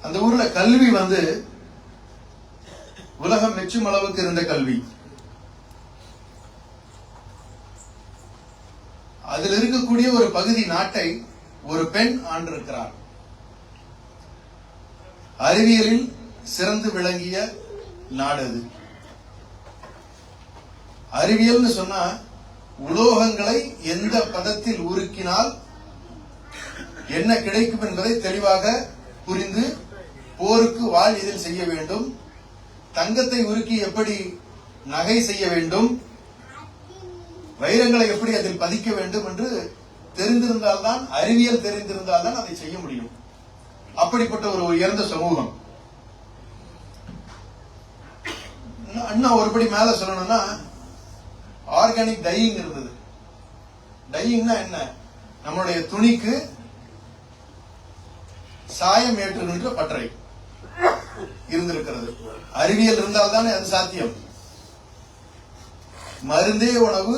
அந்த ஊர்ல கல்வி உலகம் மெச்சும் அளவுக்கு இருந்த கல்வி. அதில் இருக்கக்கூடிய ஒரு பகுதி நாட்டை ஒரு பெண் ஆண்டிருக்கிறார். அறிவியலில் சிறந்து விளங்கிய நாடு அது. அறிவியல்னு சொன்னா உலோகங்களை எந்த பதத்தில் உருக்கினால் என்ன கிடைக்கும் என்பதை தெளிவாக புரிந்து போருக்கு வாள் இதில் செய்ய வேண்டும், தங்கத்தை உருக்கி எப்படி நகை செய்ய வேண்டும், வைரங்களை எப்படி அதில் பதிக்க வேண்டும் என்று தெரிந்திருந்தால்தான், அறிவியல் தெரிந்திருந்தால்தான் அதை செய்ய முடியும். அப்படிப்பட்ட ஒரு உயர்ந்த சமூகம். இன்னும் ஒருபடி மேல சொல்லணும்னா ஆர்கானிக் டையிங் இருந்தது. டையிங்னா என்ன? நம்மளுடைய துணிக்கு சாயம் ஏற்றுகின்ற பட்டறை இருந்திருக்கிறது. அறிவியல் இருந்தால்தானே அது சாத்தியம். மருந்தே உணவு,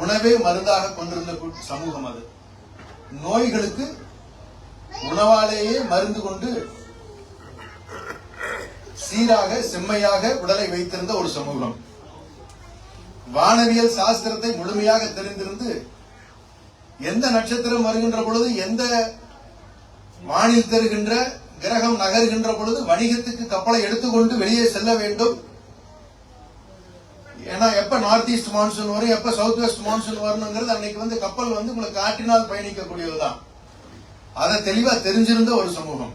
உணவே மருந்தாக கொண்டிருந்த சமூகம் அது. நோய்களுக்கு உணவாலேயே மருந்து கொண்டு சீராக செம்மையாக உடலை வைத்திருந்த ஒரு சமூகம். வானவியல் சாஸ்திரத்தை முழுமையாக தெரிந்திருந்து எந்த நட்சத்திரம் வருகின்ற பொழுது, எந்த வானில் தருகின்ற கிரகம் நகர்கின்ற பொழுது வணிகத்துக்கு கப்பலை எடுத்துக்கொண்டு வெளியே செல்ல வேண்டும். ஏன்னா எப்ப நார்த் ஈஸ்ட் மான்சூன் வரும், எப்ப சவுத் வெஸ்ட் மான்சூன் வரணுங்கிறது அன்னைக்கு கப்பல் உங்களுக்கு காற்றினால் பயணிக்கக்கூடியதுதான். அதை தெளிவா தெரிஞ்சிருந்த ஒரு சமூகம்.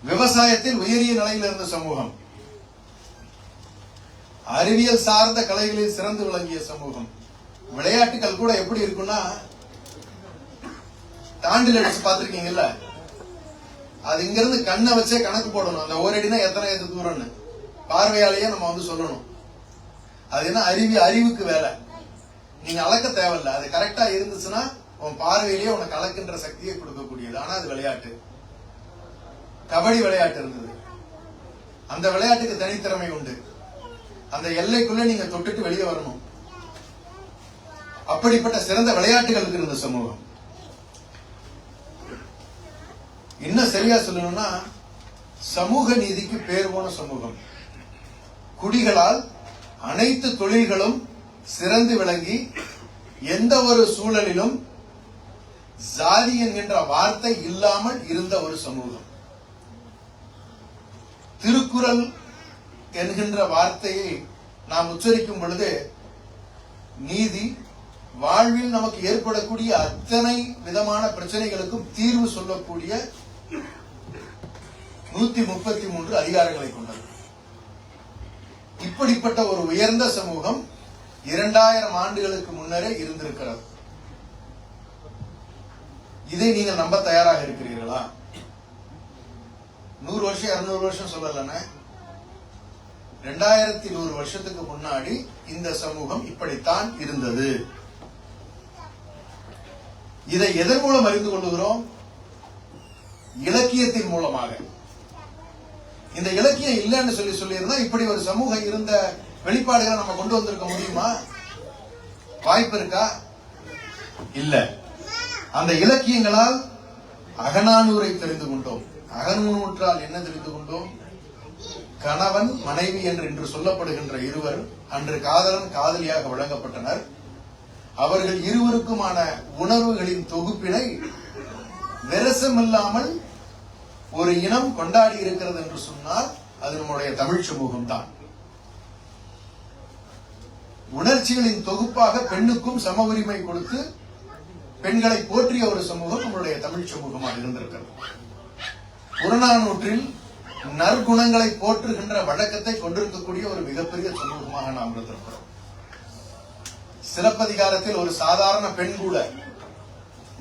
விவசாயத்தில் உயரிய நிலையில் இருந்த சமூகம். அறிவியல் சார்ந்த கலைகளில் சிறந்து விளங்கிய சமூகம். விளையாட்டுகள் கூட எப்படி இருக்குன்னா, தாண்டில் அடிச்சு பார்த்திருக்கீங்கல்ல, அது இங்க இருந்து கண்ணை வச்சே கணக்கு போடணும். அந்த ஓரடினா எத்தனை தூரம்னு பார்வையாலேயே நம்ம சொல்லணும். அது என்ன அறிவுக்கு வேலை. நீங்க அளக்க தேவையில்ல, அது கரெக்டா இருந்துச்சுன்னா உன் பார்வையிலேயே உனக்கு அளக்கின்ற சக்தியை கொடுக்கக்கூடியது. ஆனா அது விளையாட்டு. கபடி விளையாட்டு இருந்தது. அந்த விளையாட்டுக்கு தனித்திறமை உண்டு. அந்த எல்லைக்குள்ள நீங்க தொட்டுட்டு வெளியே வரணும். அப்படிப்பட்ட சிறந்த விளையாட்டுகளுக்கு இருந்த சமூகம். இன்னும் சரியா சொல்லணும்னா சமூக நீதிக்கு பேர் போன சமூகம். குடிகளால் அனைத்து தொழில்களும் சிறந்து விளங்கி எந்த ஒரு சூழலிலும் ஜாதி என்கின்ற வார்த்தை இல்லாமல் இருந்த ஒரு சமூகம். திருக்குறள் என்கின்ற வார்த்தையை நாம் உச்சரிக்கும் பொழுது நீதி, வாழ்வில் நமக்கு ஏற்படக்கூடிய அத்தனை விதமான பிரச்சனைகளுக்கும் தீர்வு சொல்லக்கூடிய 133 அதிகாரங்களை கொண்டது. இப்படிப்பட்ட ஒரு உயர்ந்த சமூகம் 2000 ஆண்டுகளுக்கு முன்னரே இருந்திருக்கிறது. இதை நீங்கள் நம்ப தயாராக இருக்கிறீர்களா? 100 வருஷம் 200 வருஷம் சொல்லலன்னு 2100 வருஷத்துக்கு முன்னாடி இந்த சமூகம் இப்படித்தான் இருந்தது. இதை எதன் மூலம் அறிந்து கொள்ளுகிறோம்? இலக்கியத்தின் மூலமாக. இந்த இலக்கியம் இல்லைன்னு சொல்லி இருந்தா இப்படி ஒரு சமூகம் இருந்த வெளிப்பாடுகளை நம்ம கொண்டு வந்திருக்க முடியுமா? வாய்ப்பு இருக்கா? இல்ல. அந்த இலக்கியங்களால் அகநானூரை தெரிந்து கொண்டோம். அகநூற்றால் என்ன தெரிந்து கொண்டோம்? கணவன் மனைவி என்று சொல்லப்படுகின்ற இருவர் அன்று காதலன் காதலியாக வழங்கப்பட்டனர். அவர்கள் இருவருக்குமான உணர்வுகளின் தொகுப்பினை விரசமில்லாமல் ஒரு இனம் கொண்டாடி இருக்கிறது என்று சொன்னால் அது நம்முடைய தமிழ் சமூகம் தான். உணர்ச்சிகளின் தொகுப்பாக பெண்ணுக்கும் சம உரிமை கொடுத்து பெண்களை போற்றிய ஒரு சமூகம் நம்முடைய தமிழ் சமூகமாக இருந்திருக்கிறது. புறநானூற்றில் நற்குணங்களை போற்றுகின்ற வழக்கத்தை கொண்டிருக்கக்கூடிய ஒரு மிகப்பெரிய சமூகமாக நாம் இருந்திருக்கிறோம். சிலப்பதிகாரத்தில் ஒரு சாதாரண பெண் கூட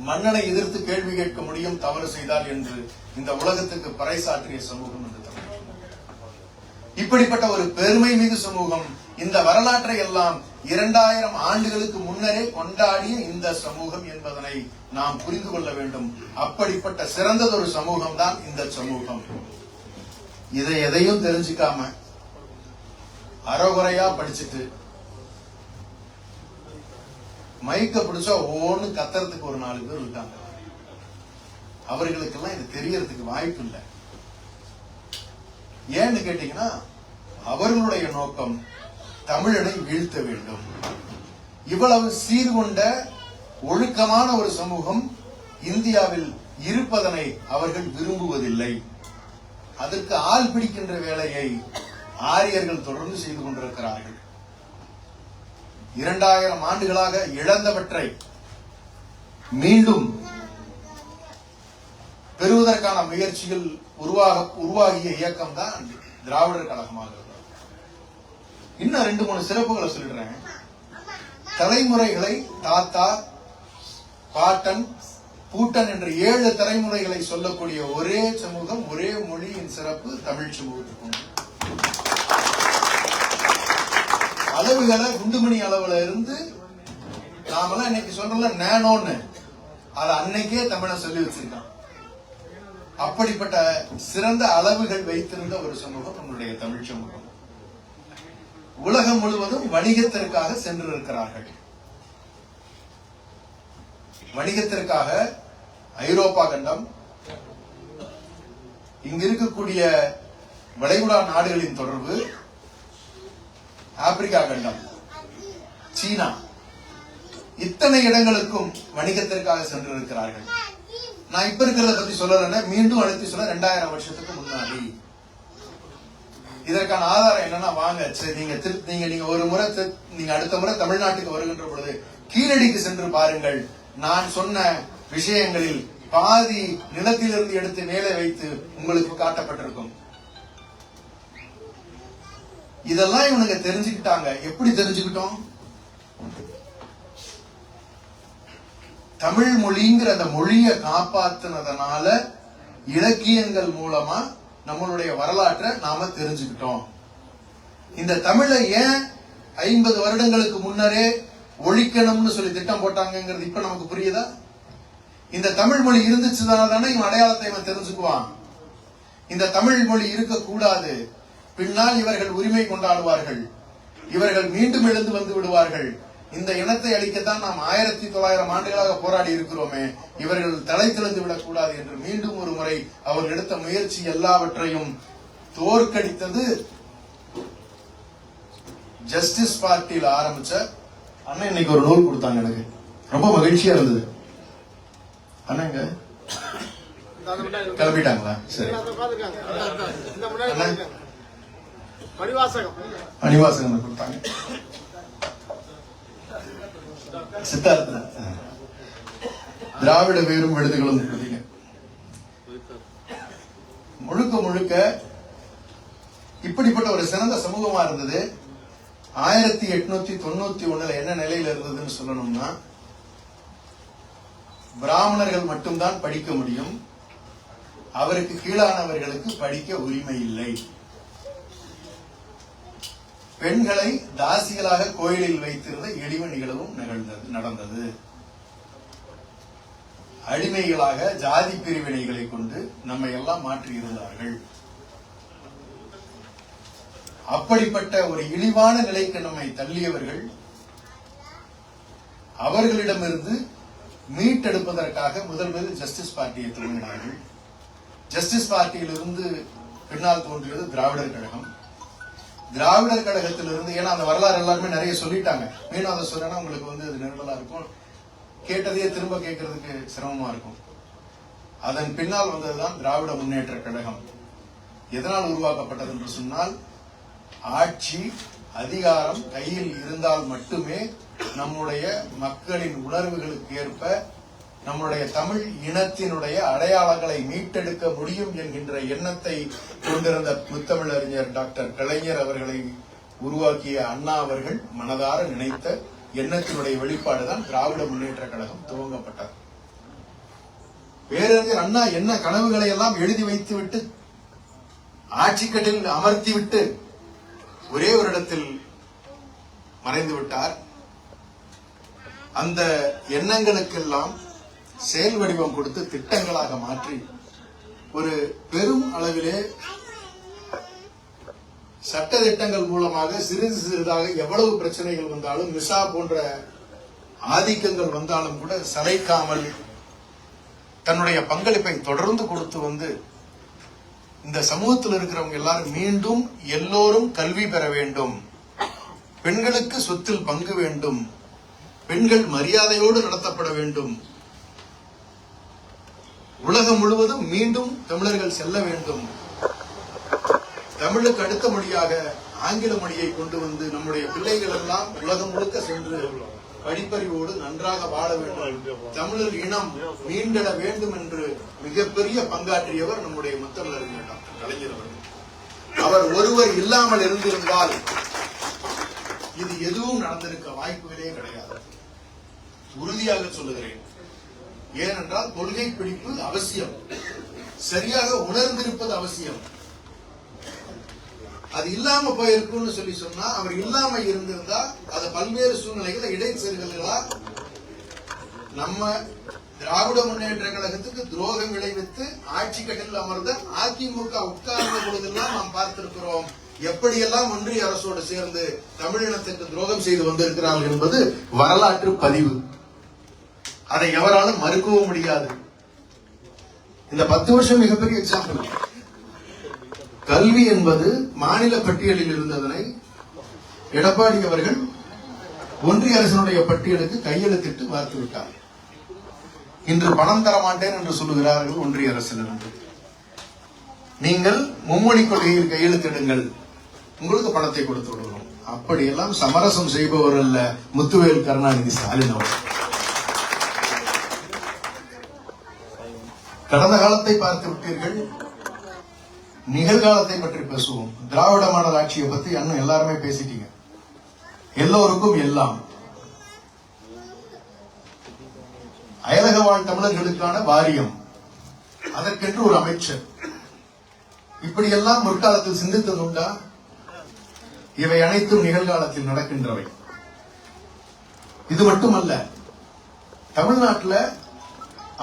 மன்னனை எதிர்த்து கேள்வி கேட்க முடியும் தவறு செய்தால் என்று இந்த உலகத்துக்கு பறைசாற்றிய சமூகம் என்று தமிழ். இப்படிப்பட்ட ஒரு பெருமை மிகு சமூகம். இந்த வரலாற்றை எல்லாம் 2000 ஆண்டுகளுக்கு முன்னரே கொண்டாடிய இந்த சமூகம் என்பதனை நாம் புரிந்து கொள்ள வேண்டும். அப்படிப்பட்ட சிறந்ததொரு சமூகம் தான் இந்த சமூகம். இதை எதையும் தெரிஞ்சுக்காம அறகுறையா படிச்சுட்டு மைக்க பிடிச்சா ஒவ்வொன்னு கத்துறதுக்கு ஒரு 4 பேர் இருக்காங்க. அவர்களுக்கெல்லாம் இது தெரியறதுக்கு வாய்ப்பு இல்லை. ஏன்னு கேட்டீங்கன்னா அவர்களுடைய நோக்கம் தமிழனை வீழ்த்த வேண்டும். இவ்வளவு சீர்கொண்ட ஒழுக்கமான ஒரு சமூகம் இந்தியாவில் இருப்பதனை அவர்கள் விரும்புவதில்லை. அதற்கு ஆள் பிடிக்கின்ற வேலையை ஆரியர்கள் தொடர்ந்து செய்து கொண்டிருக்கிறார்கள். 2000 ஆண்டுகளாக இழந்தவற்றை மீண்டும் பெறுவதற்கான முயற்சிகள் உருவாகிய இயக்கம் தான் திராவிடர் கழகமாக. இன்னும் 2-3 சிறப்புகளை சொல்லிடுறேன். தலைமுறைகளை தாத்தா, பாட்டன், பூட்டன் என்ற 7 தலைமுறைகளை சொல்லக்கூடிய ஒரே சமூகம், ஒரே மொழியின் சிறப்பு தமிழ் சமூகத்துக்கு. அளவுகளை குண்டுமணி அளவுல இருந்து நாமெல்லாம் இன்னைக்கு சொல்றோம்ல நேனோன்னு, அதை அன்னைக்கே தமிழன் சொல்லி வச்சிருக்கான். அப்படிப்பட்ட சிறந்த அளவுகள் வைத்திருந்த ஒரு சமூகம் நம்முடைய தமிழ் சமூகம். உலகம் முழுவதும் வணிகத்திற்காக சென்று இருக்கிறார்கள். வணிகத்திற்காக ஐரோப்பா கண்டம், இங்க இருக்கக்கூடிய வளைகுடா நாடுகளின் தொடர்பு, ஆப்பிரிக்கா கண்டம், சீனா, இத்தனை இடங்களுக்கும் வணிகத்திற்காக சென்று இருக்கிறார்கள். நான் இப்ப இருக்கிறத பத்தி சொல்லலன்னா மீண்டும் அழைத்து சொல்ல 2000 வருஷத்துக்கு முன்னாடி. இதற்கான ஆதாரம் என்னன்னா, வாங்க நீங்க ஒரு முறை நீங்க அடுத்த முறை தமிழ்நாட்டுக்கு வருகின்ற பொழுது கீழடிக்கு சென்று பாருங்கள். நான் சொன்ன விஷயங்களில் பாதி நிலத்திலிருந்து எடுத்து மேலே வைத்து உங்களுக்கு காட்டப்பட்டிருக்கும். இதெல்லாம் இவனுங்க தெரிஞ்சுக்கிட்டாங்க. எப்படி தெரிஞ்சுக்கிட்டோம்? தமிழ் மொழிங்கிற அந்த மொழியை காப்பாத்தினதனால இலக்கியங்கள் மூலமா நம்மளுடைய வரலாற்றை நாம தெரிஞ்சுக்கிட்டோம். இந்த தமிழை ஏன் 50 வருடங்களுக்கு முன்னரே ஒழிக்கணும்னு சொல்லி திட்டம் போட்டாங்கிறது இப்ப நமக்கு புரியுதா? இந்த தமிழ் மொழி இருந்துச்சுதானே தானே இவன் அடையாளத்தை இவன் தெரிஞ்சுக்குவான். இந்த தமிழ் மொழி இருக்கக்கூடாது, பின்னால் இவர்கள் உரிமை கொண்டாடுவார்கள், இவர்கள் மீண்டும் எழுந்து வந்து விடுவார்கள், இந்த இனத்தை அழிக்கத்தான் நாம் 1900 ஆண்டுகளாக போராடி இருக்கிறோமே, இவர்கள் தலை திறந்து விடக்கூடாது என்று மீண்டும் ஒரு முறை அவர் எடுத்த முயற்சி எல்லாவற்றையும் தோற்கடித்தது ஜஸ்டிஸ் பார்ட்டியில் ஆரம்பிச்ச அண்ணன். இன்னைக்கு ஒரு நூல் கொடுத்தாங்க, எனக்கு ரொம்ப மகிழ்ச்சியா இருந்தது. அண்ணங்க கிளம்பிட்டாங்களா? சரி. மணிவாசகம் கொடுத்தாங்க. சித்தார்த்த திராவிட வேரும் விடுதிகளும் கொடுத்தீங்க. முழுக்க முழுக்க இப்படிப்பட்ட ஒரு சிறந்த சமூகமா இருந்தது. 1891 என்ன நிலையில இருந்ததுன்னு சொல்லணும்னா, பிராமணர்கள் மட்டும்தான் படிக்க முடியும், அவருக்கு கீழானவர்களுக்கு படிக்க உரிமை இல்லை. பெண்களை தாசிகளாக கோயிலில் வைத்திருந்த எளிமை நிகழ்வும் நடந்தது. அடிமைகளாக ஜாதி பிரிவினைகளை கொண்டு நம்மை எல்லாம் மாற்றி இருந்தார்கள். அப்படிப்பட்ட ஒரு இழிவான நிலைக்கு நம்மை தள்ளியவர்கள் அவர்களிடமிருந்து மீட்டெடுப்பதற்காக முதலில் ஜஸ்டிஸ் பார்ட்டியை துவங்கினார்கள். ஜஸ்டிஸ் பார்ட்டியிலிருந்து பின்னால் தோன்றியது திராவிடர் கழகம். திராவிடர் கழகத்திலிருந்து, ஏன்னா அந்த வரலாறு எல்லாருமே நிறைய சொல்லிட்டாங்க, மீண்டும் அதை சொன்னா உங்களுக்கு அது நெருடலா இருக்கும், கேட்டதையே திரும்ப கேட்கறதுக்கு சிரமமா இருக்கும். அதன் பின்னால் வந்ததுதான் திராவிட முன்னேற்ற கழகம். எதனால் உருவாக்கப்பட்டது என்று சொன்னால், ஆட்சி அதிகாரம் கையில் இருந்தால் மட்டுமே நம்முடைய மக்களின் உணர்வுகளுக்கு ஏற்ப நம்முடைய தமிழ் இனத்தினுடைய அடையாளங்களை மீட்டெடுக்க முடியும் என்கின்ற எண்ணத்தை கொண்டிருந்த முத்தமிழறிஞர் டாக்டர் கலைஞர் அவர்களை உருவாக்கிய அண்ணா அவர்கள் மனதார நினைத்த எண்ணத்தினுடைய வெளிப்பாடுதான் திராவிட முன்னேற்ற கழகம் துவங்கப்பட்டது. பேரறிஞர் அண்ணா என்ன கனவுகளை எல்லாம் எழுதி வைத்துவிட்டு ஆட்சிக்கட்டில் அமர்த்திவிட்டு ஒரே ஒரு இடத்தில் மறைந்து விட்டார். அந்த எண்ணங்களுக்கெல்லாம் செயல் வடிவம் கொடுத்து திட்டங்களாக மாற்றி ஒரு பெரும் அளவிலே சட்ட திட்டங்கள் மூலமாக சிறிது சிறிதாக எவ்வளவு பிரச்சனைகள் வந்தாலும், மிசா போன்ற ஆதிக்கங்கள் வந்தாலும் கூட சளைக்காமல் தன்னுடைய பங்களிப்பை தொடர்ந்து கொடுத்து வந்து இந்த சமூகத்தில் இருக்கிறவங்க எல்லாரும் மீண்டும் எல்லோரும் கல்வி பெற வேண்டும், பெண்களுக்கு சொத்தில் பங்கு வேண்டும், பெண்கள் மரியாதையோடு நடத்தப்பட வேண்டும், உலகம் முழுவதும் மீண்டும் தமிழர்கள் செல்ல வேண்டும், தமிழுக்கு அடுத்த மொழியாக ஆங்கில மொழியை கொண்டு வந்து நம்முடைய பிள்ளைகள் எல்லாம் உலகம் முழுக்க சென்று படிப்பறிவோடு நன்றாக வாழ வேண்டும், தமிழர் இனம் மீண்டெழ வேண்டும் என்று மிகப்பெரிய பங்காற்றியவர் நம்முடைய முத்தமிழறிஞர் டாக்டர் கலைஞர் அவர்கள். அவர் ஒருவர் இல்லாமல் இருந்திருந்தால் இது எதுவும் நடந்திருக்க வாய்ப்புகளே கிடையாது. உறுதியாக சொல்லுகிறேன். ஏனென்றால் கொள்கை பிடிப்பு அவசியம், சரியாக உணர்ந்திருப்பது அவசியம். அது இல்லாம போயிருக்கும்னு சொல்லி சொன்னா, அவர் இல்லாம இருந்திருந்தா அது பல்வேறு சூழ்நிலைகள் இடைச்செருகலா நம்ம திராவிட முன்னேற்ற கழகத்துக்கு துரோகம் விளைவித்து ஆட்சி கட்டில் அமர்ந்த அதிமுக உட்கார்ந்த பொழுதெல்லாம் நாம் பார்த்திருக்கிறோம் எப்படியெல்லாம் ஒன்றிய அரசோடு சேர்ந்து தமிழினத்துக்கு துரோகம் செய்து வந்திருக்கிறார்கள் என்பது வரலாற்று பதிவு. அதை எவராலும் மறுக்கவும் முடியாது. இந்த 10 வருஷம் மிகப்பெரிய எக்ஸாம்பிள். கல்வி என்பது மாநில பட்டியலில் இருந்ததனை எடப்பாடி அவர்கள் ஒன்றிய அரசினுடைய பட்டியலுக்கு கையெழுத்திட்டு பார்த்து விட்டார். இன்று பணம் தர மாட்டேன் என்று சொல்லுகிறார்கள் ஒன்றிய அரசிலிருந்து. நீங்கள் மும்மொழி கொள்கையில் கையெழுத்திடுங்கள், உங்களுக்கு பணத்தை கொடுத்து விடுகிறோம். அப்படியெல்லாம் சமரசம் செய்பவர் அல்ல முத்துவேல் கருணாநிதி ஸ்டாலின் அவர்கள். கடந்த காலத்தை பார்த்து விட்டீர்கள், நிகழ்காலத்தை பற்றி பேசுவோம். திராவிட மாடல் ஆட்சியை பத்தி அண்ணன் எல்லாருமே பேசிட்டீங்க. எல்லோருக்கும் எல்லாம், அயலக வாழ் தமிழர்களுக்கான வாரியம், அதற்கென்று ஒரு அமைச்சர், இப்படியெல்லாம் முற்காலத்தில் சிந்தித்ததுண்டா? இவை அனைத்தும் நிகழ்காலத்தில் நடக்கின்றவை. இது மட்டுமல்ல, தமிழ்நாட்டில்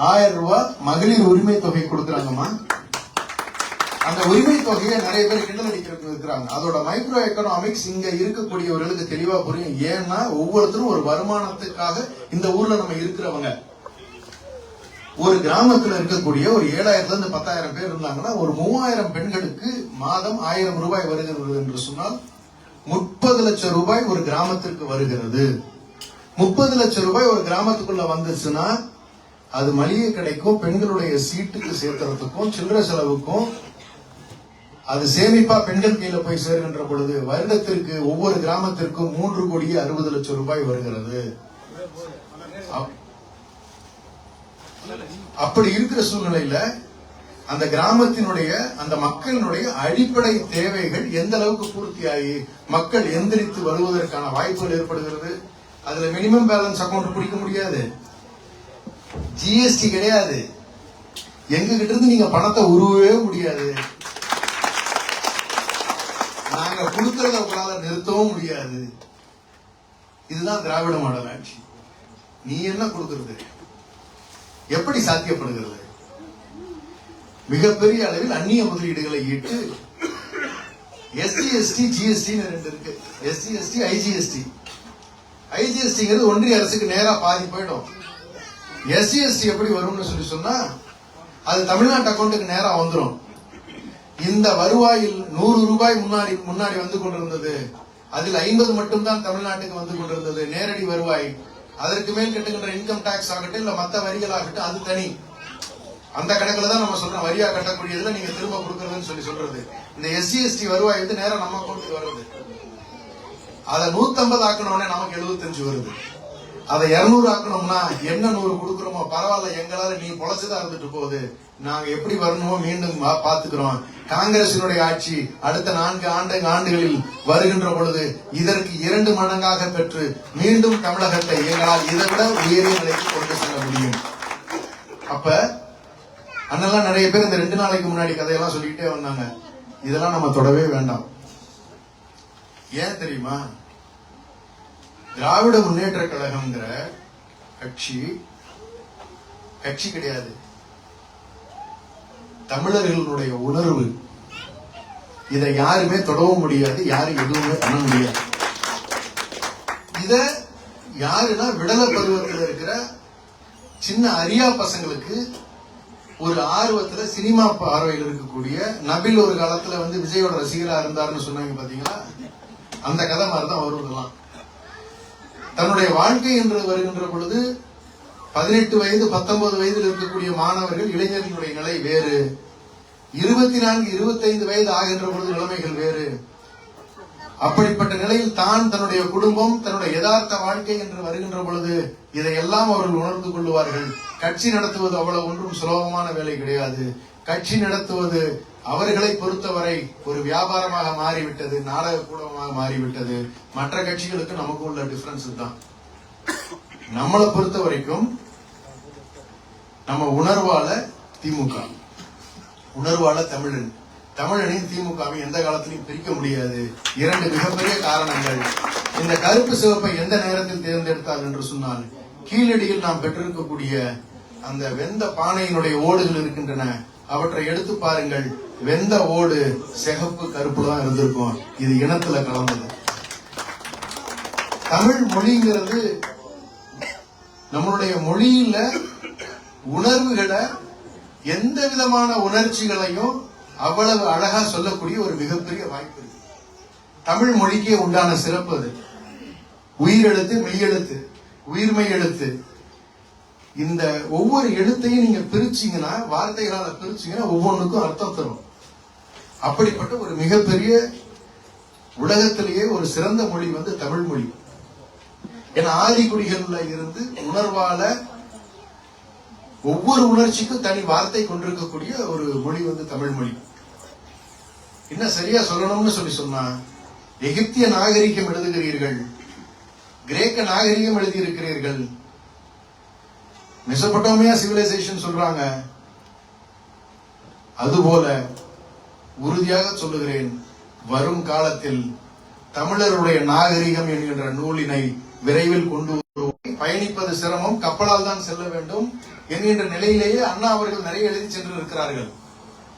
1000 ரூபாய் மகளிர் உரிமை தொகை கொடுக்கறாங்கம்மா. அந்த உரிமை தொகையை நிறைய பேர் கிண்டல் அடிக்கிறது இருக்கிறாங்க. அதோட மைக்ரோ எக்கனாமிக்ஸ் இங்க இருக்கக்கூடியவர்களுக்கு தெளிவா புரியும். ஏன்னா ஒவ்வொருத்தரும் ஒரு வருமானத்துக்காக இந்த ஊர்ல நம்ம இருக்கிறவங்க. ஒரு கிராமத்துல இருக்கக்கூடிய ஒரு 7000 இருந்து 10,000 பேர் இருந்தாங்கன்னா ஒரு 3000 பெண்களுக்கு மாதம் 1000 ரூபாய் வருகிறது என்று சொன்னால் 30 லட்சம் ரூபாய் ஒரு கிராமத்திற்கு வருகிறது. 30 லட்சம் ரூபாய் ஒரு கிராமத்துக்குள்ள வந்துச்சுன்னா அது மளிகை கடைக்கும் பெண்களுடைய சீட்டுக்கு சேர்த்துறதுக்கும் சில்லறை செலவுக்கும் அது சேமிப்பா பெண்கள் கையில போய் சேர்கின்ற பொழுது வருடத்திற்கு ஒவ்வொரு கிராமத்திற்கும் 3,60,00,000 ரூபாய் வருகிறது. அப்படி இருக்கிற சூழ்நிலையில அந்த கிராமத்தினுடைய அந்த மக்களினுடைய அடிப்படை தேவைகள் எந்த அளவுக்கு பூர்த்தியாகி மக்கள் எந்திரித்து வருவதற்கான வாய்ப்புகள் ஏற்படுகிறது. அதுல மினிமம் பேலன்ஸ் அக்கௌண்ட் பிடிக்க முடியாது, ஜிஎஸ்டி கிடையாது, எங்க கிட்ட இருந்து நீங்க பணத்தை உருவவே முடியாது, நாங்க கொடுக்கறத உங்களால நிறுத்தவும் முடியாது. இதுதான் திராவிட மாடல் ஆட்சி. நீ என்ன கொடுக்கிறது? எப்படி சாத்தியப்படுகிறது? மிகப்பெரிய அளவில் அந்நிய முதலீடுகளை ஈட்டு எஸ்டி எஸ்டி ஜிஎஸ்டி ரெண்டு இருக்கு. ST ST IGST. ஐஜிஎஸ்டிங்கிறது ஒன்றிய அரசுக்கு நேரா பாதி போயிடும். எஸ்சிஎஸ்டி எப்படி வரும்னு சொல்லி சொன்னா அது தமிழ்நாட்டு அக்கௌண்ட்டுக்கு நேரா வந்துடும். இந்த வருவாயில் 100 ரூபாய் முன்னாடி வந்து கொண்டிருந்தது, அதில் 50 மட்டும்தான் தமிழ்நாட்டுக்கு வந்து கொண்டிருந்தது நேரடி வருவாய். அதற்கு மேல் கட்டுகின்ற இன்கம் டாக்ஸ் ஆகட்டும் இல்ல மற்ற வரிகள் ஆகட்டும் அது தனி. அந்த கணக்குல தான் நம்ம சொல்றோம் வரியா கட்டக்கூடியதுல நீங்க திரும்ப கொடுக்கறதுன்னு சொல்லி சொல்றது. இந்த எஸ்சிஎஸ்டி வருவாய் வந்து நேரம் நம்ம அக்கௌண்ட்டுக்கு வருது. அதை 150 ஆக்கணும்னே நமக்கு 75 வருது. அதை 200 ஆக்கணும்னா என்ன 100 கொடுக்குறோமோ பரவாயில்ல, எங்களால நீ பொழைச்சுதான் இருந்துட்டு போகுது, நாங்க எப்படி வரணுமோ மீண்டும் பாத்துக்கிறோம். காங்கிரசினுடைய ஆட்சி அடுத்த 4 ஆண்டுகளில் வருகின்ற பொழுது இதற்கு 2 மடங்காக பெற்று மீண்டும் தமிழகத்தை எங்களால் இதை விட உயரிய நிலைக்கு கொண்டு செல்ல முடியும். அப்ப அண்ணெல்லாம் நிறைய பேர் இந்த 2 நாளைக்கு முன்னாடி கதையெல்லாம் சொல்லிக்கிட்டே வந்தாங்க. இதெல்லாம் நம்ம தொடவே வேண்டாம். ஏன் தெரியுமா? திராவிட முன்னேற்ற கழகம்ங்கிற கட்சி கிடையாது, தமிழர்களுடைய உணர்வு. இதை யாருமே தொடவும் முடியாது, யாரும் எதுவுமே பண்ண முடியாது. இத யாருன்னா விடல பருவத்தில் இருக்கிற சின்ன அரியா பசங்களுக்கு ஒரு ஆர்வத்துல சினிமா பார்வையில் இருக்கக்கூடிய நபில் ஒரு காலத்துல வந்து விஜயோட ரசிகரா இருந்தாருன்னு சொன்னாங்க பாத்தீங்களா, அந்த கதை மாதிரிதான் வருவதெல்லாம். தன்னுடைய வாழ்க்கை என்று வருகின்ற பொழுது 18 வயது 19 வயதில் இருக்கக்கூடிய மாணவர்கள் இளைஞர்களுடைய நிலை வேறு, 24 25 வயது ஆகின்ற பொழுது நிலைமைகள் வேறு. அப்படிப்பட்ட நிலையில் தான் தன்னுடைய குடும்பம் தன்னுடைய யதார்த்த வாழ்க்கை என்று வருகின்ற பொழுது இதையெல்லாம் அவர்கள் உணர்ந்து கொள்வார்கள். கட்சி நடத்துவது அவ்வளவு ஒன்றும் சுலபமான வேலை கிடையாது. கட்சி நடத்துவது அவர்களை பொறுத்தவரை ஒரு வியாபாரமாக மாறிவிட்டது, நாடக கூடமாக மாறிவிட்டது. மற்ற கட்சிகளுக்கு நமக்கு உள்ள டிஃபரன்ஸ் தான். நம்மளை பொறுத்த வரைக்கும் நம்ம உணர்வால திமுக, உணர்வால தமிழன், தமிழனின் திமுகவை எந்த காலத்திலையும் பிரிக்க முடியாது. இரண்டு மிகப்பெரிய காரணங்கள். இந்த கருப்பு சிவப்பை எந்த நேரத்தில் தேர்ந்தெடுத்தால் என்று சொன்னால், கீழடியில் நாம் பெற்றிருக்கக்கூடிய அந்த வெந்த பானையினுடைய ஓடுகள் இருக்கின்றன. அவற்றை எடுத்து பாருங்கள். வெந்த ஓடு சிகப்பு கருப்பு தான் இருந்திருக்கும். இது இனத்துல கலந்தது. தமிழ் மொழிங்கிறது நம்மளுடைய மொழியில உணர்வுகளை, எந்த விதமான உணர்ச்சிகளையும் அவ்வளவு அழகா சொல்லக்கூடிய ஒரு மிகப்பெரிய வாய்ப்பு இருக்கு. தமிழ் மொழிக்கே உண்டான சிறப்பு அது. உயிரெழுத்து, மெய்யெழுத்து, உயிர்மெய் எழுத்து. இந்த ஒவ்வொரு எழுத்தையும் நீங்க பிரிச்சீங்கன்னா, வார்த்தைகளால பிரிச்சீங்கன்னா ஒவ்வொன்றுக்கும் அர்த்தம் தரும். அப்படிப்பட்ட ஒரு மிகப்பெரிய உலகத்திலேயே ஒரு சிறந்த மொழி தமிழ் மொழி. ஏன்னா ஆதிக்குடிகள்ல இருந்து உணர்வால ஒவ்வொரு உணர்ச்சிக்கும் தனி வார்த்தை கொண்டிருக்கக்கூடிய ஒரு மொழி தமிழ் மொழி. என்ன சரியா சொல்லணும்னு சொன்னா, எகிப்திய நாகரிகம் எழுதுகிறீர்கள், கிரேக்க நாகரிகம் எழுதியிருக்கிறீர்கள், மெசபடோமியா சிவிலைசேஷன் சொல்றாங்க. அதுபோல உறுதியாக சொல்லுகிறேன், வரும் காலத்தில் தமிழருடைய நாகரிகம் என்கின்ற நூலினை விரைவில் கொண்டு பயணிப்பது சிரமம், கப்பலால் தான் செல்ல வேண்டும் என்கின்ற நிலையிலேயே அண்ணா அவர்கள் நிறைய எழுதி சென்று இருக்கிறார்கள்.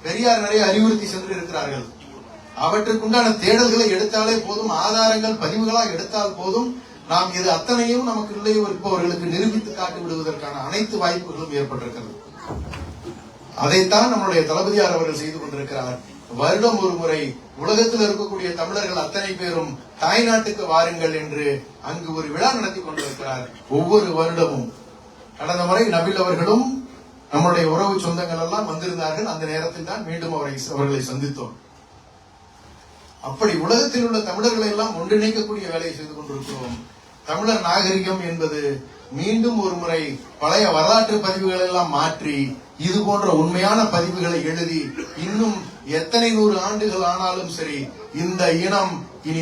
பெரியார் நிறைய அறிவுறுத்தி சென்று இருக்கிறார்கள். அவற்றுக்குண்டான தேடல்களை எடுத்தாலே போதும், ஆதாரங்கள் பதிவுகளாக எடுத்தால் போதும், நாம் இது அத்தனையும் நமக்கு இல்லை இருப்பவர்களுக்கு நிரூபித்து காட்டி விடுவதற்கான அனைத்து வாய்ப்புகளும் ஏற்பட்டிருக்கிறது. அதைத்தான் நம்முடைய தளபதியார் அவர்கள் செய்து கொண்டிருக்கிறார். வருடம் ஒரு முறை உலகத்தில் இருக்கக்கூடிய தமிழர்கள் அத்தனை பேரும் தாய்நாட்டுக்கு வாருங்கள் என்று அங்கு ஒரு விழா நடத்தி கொண்டிருக்கிறார். ஒவ்வொரு வருடமும். கடந்த முறை நபில் அவர்களும் நம்முடைய உறவு சொந்தங்கள் எல்லாம் வந்திருந்தார்கள். அந்த நேரத்தில் தான் மீண்டும் அவர்களை சந்தித்தோம். அப்படி உலகத்தில் உள்ள தமிழர்களை எல்லாம் ஒன்றிணைக்கக்கூடிய வேலையை செய்து கொண்டிருக்கிறோம். தமிழர் நாகரிகம் என்பது மீண்டும் ஒரு முறை பழைய வரலாற்று பதிவுகள் எல்லாம் மாற்றி இது போன்ற உண்மையான பதிவுகளை எழுதி, இன்னும் எத்தனை 100 ஆண்டுகள் ஆனாலும் சரி, இந்த இனம் இனி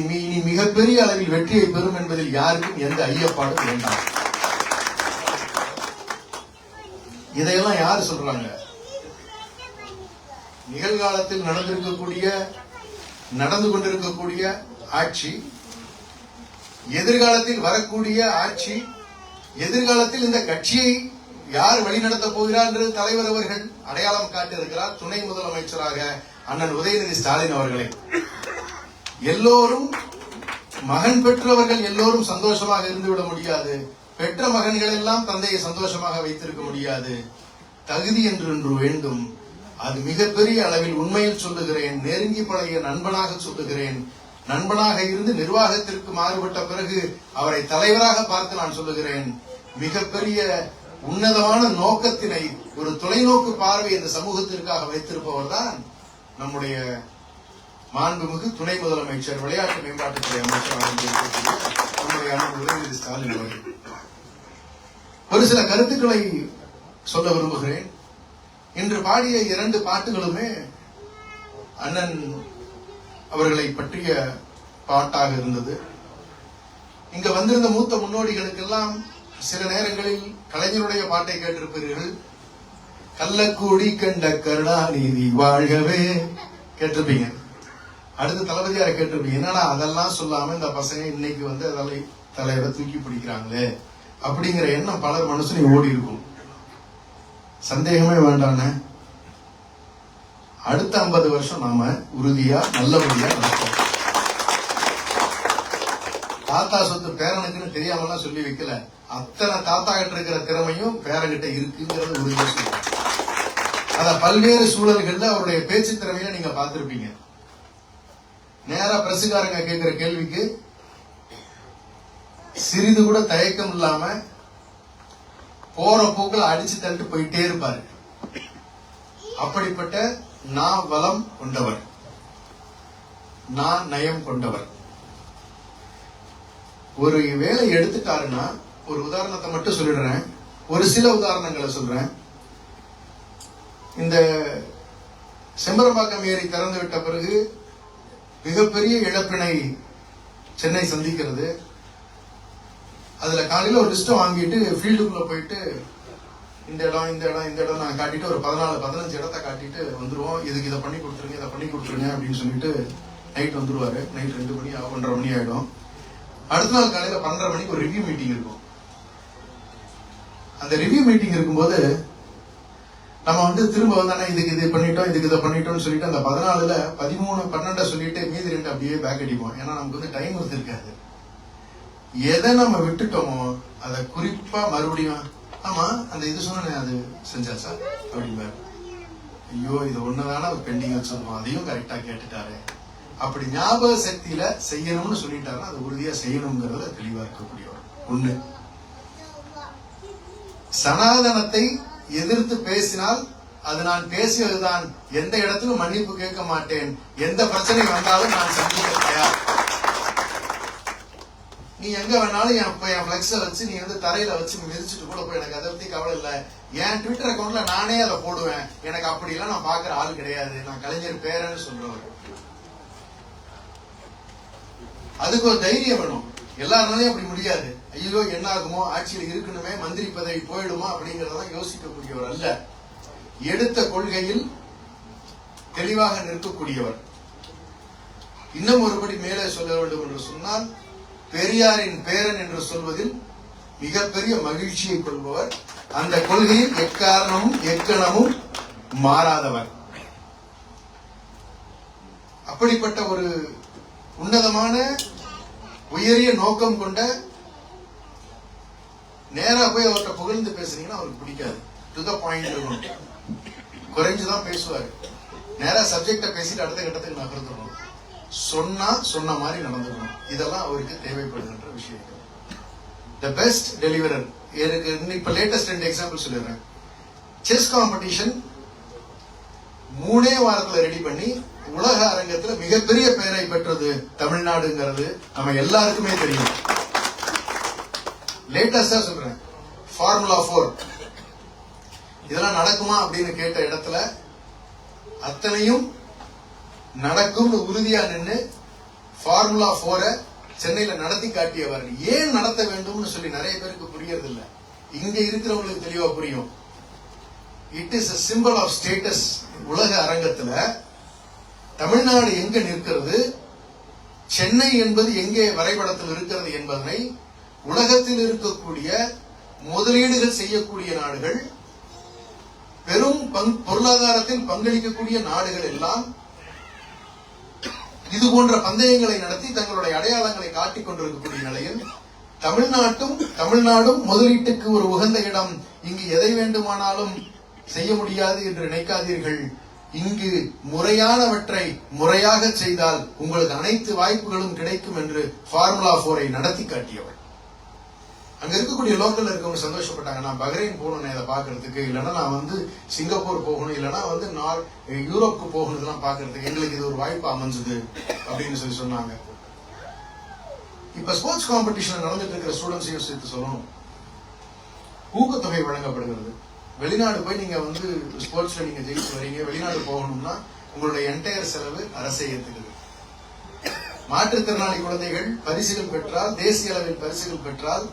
மிகப்பெரிய அளவில் வெற்றியை பெறும் என்பதில் யாருக்கும் எந்த ஐயப்பாடும் வேண்டாம். இதையெல்லாம் யார் சொல்றாங்க? நிகழ்காலத்தில் நடந்து கொண்டிருக்கக்கூடிய ஆட்சி, எதிர்காலத்தில் வரக்கூடிய ஆட்சி, எதிர்காலத்தில் இந்த கட்சியை யார் வழிநடத்த போகிறார் என்று தலைவர் அவர்கள் அடையாளம் காட்டியிருக்கிறார். துணை முதலமைச்சராக அண்ணன் உதயநிதி ஸ்டாலின் அவர்களை. எல்லோரும் மகன் பெற்றவர்கள் எல்லோரும் சந்தோஷமாக இருந்துவிட முடியாது. பெற்ற மகன்கள் எல்லாம் தந்தையை சந்தோஷமாக வைத்திருக்க முடியாது. தகுதி என்று ஒன்று வேண்டும். அது மிகப்பெரிய அளவில் உண்மையில் சொல்லுகிறேன், நெருங்கி பழகிய நண்பனாக சொல்லுகிறேன். நண்பனாக இருந்து நிர்வாகத்திற்கு மாறுபட்ட பிறகு அவரை தலைவராக பார்த்து நான் சொல்லுகிறேன். மிகப்பெரிய உன்னதமான நோக்கத்தினை, ஒரு தொலைநோக்கு பார்வை இந்த சமூகத்திற்காக வைத்திருப்பவர் தான் நம்முடைய மாண்புமிகு துணை முதலமைச்சர், விளையாட்டு மேம்பாட்டுத்துறை அமைச்சர் நம்முடைய அண்ணன் உதயநிதி ஸ்டாலின் அவர்கள். ஒரு சில கருத்துக்களை சொல்ல விரும்புகிறேன். இன்று பாடிய 2 பாட்டுகளுமே அண்ணன் அவர்களை பற்றிய பாட்டாக இருந்தது. இங்க வந்திருந்த மூத்த முன்னோடிகளுக்கெல்லாம் சில நேரங்களில் கலைஞருடைய பாட்டை கேட்டிருப்பீர்கள். கள்ளக்கூடி கண்ட கருணாநிதி வாழ்கவே கேட்டிருப்பீங்க. அடுத்து தளபதியாரை கேட்டிருப்பீங்க. என்னன்னா அதெல்லாம் சொல்லாம இந்த பசங்க இன்னைக்கு அதெல்லாம் தலைவரை தூக்கி பிடிக்கிறாங்களே அப்படிங்கிற எண்ணம் பலர் மனசுலையும் ஓடி இருக்கும். சந்தேகமே வேண்டான. அடுத்த 50 வருஷம் நாம உறுதியா நல்லபடியா நடப்போம். தாத்தா சொத்து பேரனுக்குன்னு தெரியாமலாம் சொல்லி வைக்கல. அத்தனை தாத்தா கிட்ட இருக்கிற திறமையும் பேரன்கிட்ட இருக்குங்கிறது உறுதியா சொல்லுவாங்க. அத பல்வேறு சூழல்கள்ல அவருடைய பேச்சு திறமையில நீங்க பார்த்திருப்பீங்க. நேரா பிரசுகாரங்க கேட்கிற கேள்விக்கு சிறிது கூட தயக்கம் இல்லாம போற போக்குல அடிச்சு தள்ளிட்டு போயிட்டே இருப்பாரு. அப்படிப்பட்ட நான் வளம் கொண்டவர், நான் நயம் கொண்டவர். ஒரு வேலை எடுத்துட்டாருன்னா, ஒரு உதாரணத்தை மட்டும் சொல்லிடுறேன், ஒரு சில உதாரணங்களை சொல்றேன். இந்த செம்பரம்பாக்கம் ஏரி திறந்து விட்ட பிறகு மிகப்பெரிய இழப்பினை சென்னை சந்திக்கிறது. அதுல காலையில ஒரு லிஸ்ட் வாங்கிட்டு ஃபீல்டுக்குள்ள போயிட்டு இந்த இடம் இந்த இடம் இந்த இடம் நான் காட்டிட்டு ஒரு 14-15 இடத்தை காட்டிட்டு வந்துருவோம். இதுக்கு இதை பண்ணி கொடுத்துருங்க, இதை பண்ணி கொடுத்துருங்க அப்படின்னு சொல்லிட்டு நைட் வந்துருவாரு. நைட் 2 மணி 1:30 மணி ஆயிடும். அடுத்த நாள் காலையில 12:30 மணிக்கு ஒரு ரிவ்யூ மீட்டிங் இருக்கும். அந்த ரிவ்யூ மீட்டிங் இருக்கும்போது நம்ம வந்து திரும்ப வந்தானே இதுக்கு இது பண்ணிட்டோம், இதுக்கு இதை பண்ணிட்டோம்னு சொல்லிட்டு அந்த 14ல 13, 12 சொல்லிட்டு மீதி 2 அப்படியே பேக் அடிப்போம். ஏன்னா நமக்கு வந்து டைம் இருக்காது. எதை நம்ம விட்டுட்டோமோ அதை குறிப்பா மறுபடியும், ஆமா அந்த இது சொன்ன அது செஞ்சா சார் அப்படிம்பாரு. ஐயோ இது ஒண்ணுதானே பெண்டிங் வச்சிருந்தோம், அதையும் கரெக்டா கேட்டுட்டாரு. அப்படி ஞாபக சக்தியில செய்யணும்னு சொல்லிட்டாருன்னா அது உறுதியா செய்யணுங்கிறத தெளிவா இருக்கக்கூடியவர். ஒண்ணு, சனாதனத்தை எதிர்த்து பேசினால் அது நான் பேசியதுதான், எந்த இடத்திலும் மன்னிப்பு கேட்க மாட்டேன், எந்த பிரச்சனை வந்தாலும் நான் சந்திக்க தயார். நீ எங்க வேணாலும் என் பிளெக்ஸ வச்சு நீ வந்து தரையில வச்சு மிதிச்சுட்டு கூட போய், எனக்கு அதை பத்தி கவலை இல்லை. என் ட்விட்டர் அக்கௌண்ட்ல நானே அதை போடுவேன், எனக்கு அப்படி எல்லாம் நான் பாக்குற ஆள் கிடையாது, நான் கலைஞர் பேரன்னு சொல்றவர். அதுக்கு ஒரு தைரியம் வேணும். எல்லாருனாலையும் அப்படி முடியாது. ஐயோ என்ன ஆகுமோ, ஆட்சியில் இருக்கணுமே, மந்திரி பதவி போயிடுமா அப்படிங்கறதெல்லாம் யோசிக்கக்கூடியவர் அல்ல. எடுத்த கொள்கையில் தெளிவாக நிற்கக்கூடியவர். இன்னும் ஒருபடி மேலே சொல்ல வேண்டும் என்று சொன்னால், பெரியாரின் பேரன் என்று சொல்வதில் மிகப்பெரிய மகிழ்ச்சியை கொள்பவர். அந்த கொள்கையில் எக்காரணமும் எக்கணமும் மாறாதவர். அப்படிப்பட்ட ஒரு உன்னதமான உயரிய நோக்கம் கொண்ட, நேரா போய் அவர்கிட்ட புகழ்ந்து பேசுறீங்கன்னா அவருக்கு பிடிக்காது. டு த பாயிண்ட் இருக்கணும், குறைஞ்சுதான் பேசுவாரு. நேரா சப்ஜெக்ட பேசிட்டு அடுத்த கட்டத்துக்கு நகர்ந்துடணும், சொன்ன மாதிரி நடந்துக்கணும். இதெல்லாம் அவருக்கு தேவைப்படுகின்ற விஷயம். The best deliverer. இப்ப லேட்டஸ்ட் 2 எக்ஸாம்பிள் சொல்லிடுறேன். செஸ் காம்படிஷன் 3 வாரத்துல ரெடி பண்ணி உலக அரங்கத்துல மிகப்பெரிய பெயரை பெற்றது தமிழ்நாடுங்கிறது நம்ம எல்லாருக்குமே தெரியும். லேட்டஸ்டா சொல்றேன், ஃபார்முலா 4 இதெல்லாம் நடக்குமா அப்படின்னு கேட்ட இடத்துல அத்தனையும் நடக்கும் உறுதியா நின்று ஃபார்முலா 4 சென்னையில நடத்தி காட்டியவர். ஏன் நடத்த வேண்டும்னு சொல்லி நிறைய பேருக்கு புரியறது இல்ல. இங்க இருக்கிறவங்களுக்கு தெளிவா புரியும். It is a symbol of status. உலக அரங்கத்துல தமிழ்நாடு எங்க நிற்கிறது, சென்னை என்பது எங்கே வரைபடத்தில் இருக்கிறது என்பதனை உலகத்தில் இருக்கக்கூடிய முதலீடுகள் செய்யக்கூடிய நாடுகள், பெரும் பொருளாதாரத்தில் பங்களிக்கக்கூடிய நாடுகள் எல்லாம் இது போன்ற பந்தயங்களை நடத்தி தங்களுடைய அடையாளங்களை காட்டிக் கொண்டிருக்கக்கூடிய நிலையில் தமிழ்நாடும் முதலீட்டுக்கு ஒரு உகந்த இடம், இங்கு எதை வேண்டுமானாலும் செய்ய முடியாது என்று நினைக்காதீர்கள். இங்கு முறையானவற்றை முறையாக செய்தால் உங்களுக்கு அனைத்து வாய்ப்புகளும் கிடைக்கும் என்று ஃபார்முலா 4 நடத்தி காட்டியவர். அங்க இருக்கக்கூடிய லோக்கல்ல இருக்கவங்க சந்தோஷப்பட்டாங்க. நான் பஹ்ரைன் போகணும் இதை பாக்குறதுக்கு, இல்லைன்னா நான் வந்து சிங்கப்பூர் போகணும், இல்லைன்னா வந்து யூரோப்புக்கு போகணும், இதெல்லாம் பாக்குறதுக்கு எங்களுக்கு இது ஒரு வாய்ப்பு அமைஞ்சது அப்படின்னு சொல்லி சொன்னாங்க. இப்ப ஸ்போர்ட்ஸ் காம்படிஷன் நடந்துட்டு இருக்கிற ஸ்டூடெண்ட்ஸையும் சேர்த்து சொல்லணும். ஊக்கத்தொகை வழங்கப்படுகிறது. வெளிநாடு போய் நீங்க வந்து ஸ்போர்ட்ஸ்ல நீங்க ஜெயிச்சு வரீங்க, வெளிநாடு போகணும்னா உங்களுடைய என்டையர் செலவு அரசே ஏற்றுக்குது. மாற்றுத்திறனாளி குழந்தைகள் பரிசுகள் பெற்றால், தேசிய அளவில் பரிசுகள் பெற்றால்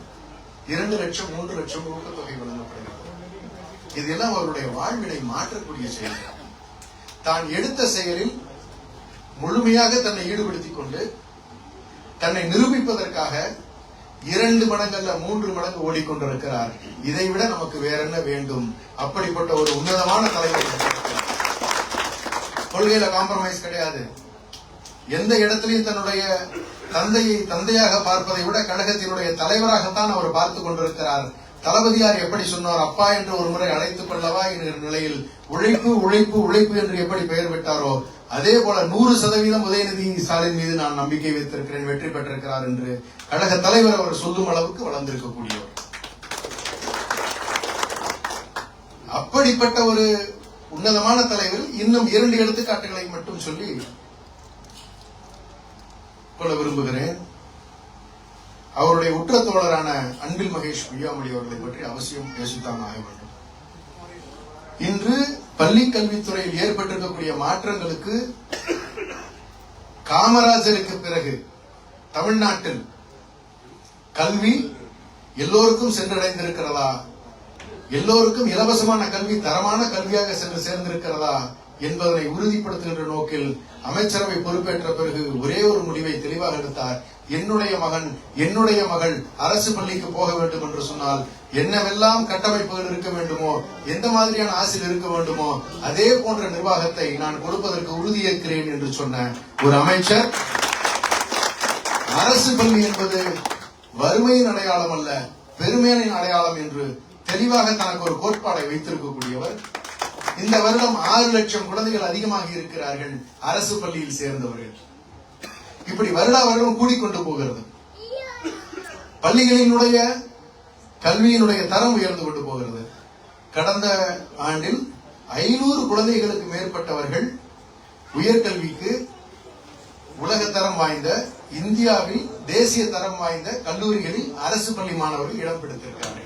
2 லட்சம் 3 லட்சம் ஊக்கத்தொகை வழங்கப்படுகிறது. இதெல்லாம் அவருடைய வாழ்வினை மாற்றக்கூடிய செயல். தான் எடுத்த செயலில் முழுமையாக தன்னை ஈடுபடுத்திக் கொண்டு தன்னை நிரூபிப்பதற்காக 2 மடங்கல்ல 3 மடங்கு ஓடிக்கொண்டிருக்கிறார். இதை விட நமக்கு வேற என்ன வேண்டும்? அப்படிப்பட்ட ஒரு உன்னதமான தலைவர். கொள்கையில காம்ப்ரமைஸ் கிடையாது. எந்த இடத்திலையும் தன்னுடைய தந்தையை தந்தையாக பார்ப்பதை விட கழகத்தினுடைய தலைவராகத்தான் அவர் பார்த்துக் கொண்டிருக்கிறார். தளபதியார் எப்படி சொன்னார், அப்பா என்று ஒரு முறை அழைத்துக் கொள்ளவா என்கிற நிலையில் உழைப்பு உழைப்பு உழைப்பு என்று எப்படி பெயர் விட்டாரோ, அதே போல 100% உதயநிதி ஸ்டாலின் மீது நான் நம்பிக்கை வைத்திருக்கிறேன், வெற்றி பெற்றிருக்கிறார் என்று கழக தலைவர் அவர் சொல்லும் அளவுக்கு வளர்ந்திருக்கக்கூடியவர். அப்படிப்பட்ட ஒரு உன்னதமான தலைவர். இன்னும் 2 எடுத்துக்காட்டுகளை மட்டும் சொல்லி கொள்ள விரும்புகிறேன். அவருடைய உற்ற தோழரான அன்பில் மகேஷ் பொய்யாமொழி அவர்களை பற்றி அவசியம் பேசித்தான் ஆக வேண்டும். இன்று பள்ளி கல்வித்துறையில் ஏற்பட்டிருக்கக்கூடிய மாற்றங்களுக்கு காமராஜருக்கு பிறகு தமிழ்நாட்டில் கல்வி எல்லோருக்கும் சென்றடைந்திருக்கிறதா, எல்லோருக்கும் இலவசமான கல்வி தரமான கல்வியாக சென்று சேர்ந்திருக்கிறதா என்பதனை உறுதிப்படுத்துகின்ற நோக்கில் அமைச்சரவை பொறுப்பேற்ற பிறகு ஒரே ஒரு முடிவை தெளிவாக எடுத்தார். என்னுடைய மகன் என்னுடைய மகள் அரசு பள்ளிக்கு போக வேண்டும் என்று சொன்னால் என்னவெல்லாம் கட்டமைப்புகள் இருக்க வேண்டுமோ, எந்த மாதிரியான ஆசிரியர் இருக்க வேண்டுமோ அதே போன்ற நிர்வாகத்தை நான் கொடுப்பதற்கு உறுதியேற்கிறேன் என்று சொன்ன ஒரு அமைச்சர். அரசு பள்ளி என்பது வறுமையின் அடையாளம் அல்ல, பெருமையின் அடையாளம் என்று தெளிவாக தனக்கு ஒரு கோட்பாடை வைத்திருக்கக்கூடியவர். இந்த வருடம் 6 லட்சம் குழந்தைகள் அதிகமாக இருக்கிறார்கள் அரசு பள்ளியில் சேர்ந்தவர்கள். இப்படி வருடா வருடம் கூடிக்கொண்டு போகிறது. பள்ளிகளினுடைய கல்வியினுடைய தரம் உயர்ந்து கொண்டு போகிறது. கடந்த ஆண்டில் 500 குழந்தைகளுக்கு மேற்பட்டவர்கள் உயர்கல்விக்கு உலகத்தரம் வாய்ந்த, இந்தியாவில் தேசிய தரம் வாய்ந்த கல்லூரிகளில் அரசு பள்ளி மாணவர்கள் இடம் பிடித்திருக்கிறார்கள்.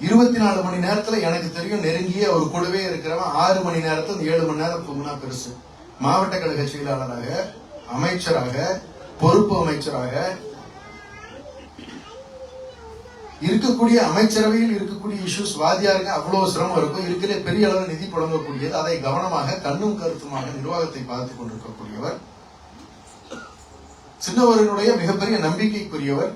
24 மணி நேரத்துல எனக்கு தெரியும் நெருங்கிய ஒரு குழுவே இருக்கிறவன் 6 மணி நேரத்துல 7 மணி நேரம் தூங்கினா பெருசு. மாவட்ட கழக செயலாளராக, அமைச்சராக, பொறுப்பு அமைச்சராக இருக்கக்கூடிய அமைச்சரவையில் இருக்கக்கூடிய இஷ்யூஸ் வாதியாருங்க அவ்வளவு சிரமம் இருக்கும். இருக்கிற பெரிய அளவில் நிதி புழங்கக்கூடியது. அதை கவனமாக கண்ணும் கருத்துமாக நிர்வாகத்தை பார்த்துக் கொண்டிருக்கக்கூடியவர், சின்னவர்களுடைய மிகப்பெரிய நம்பிக்கைக்குரியவர்.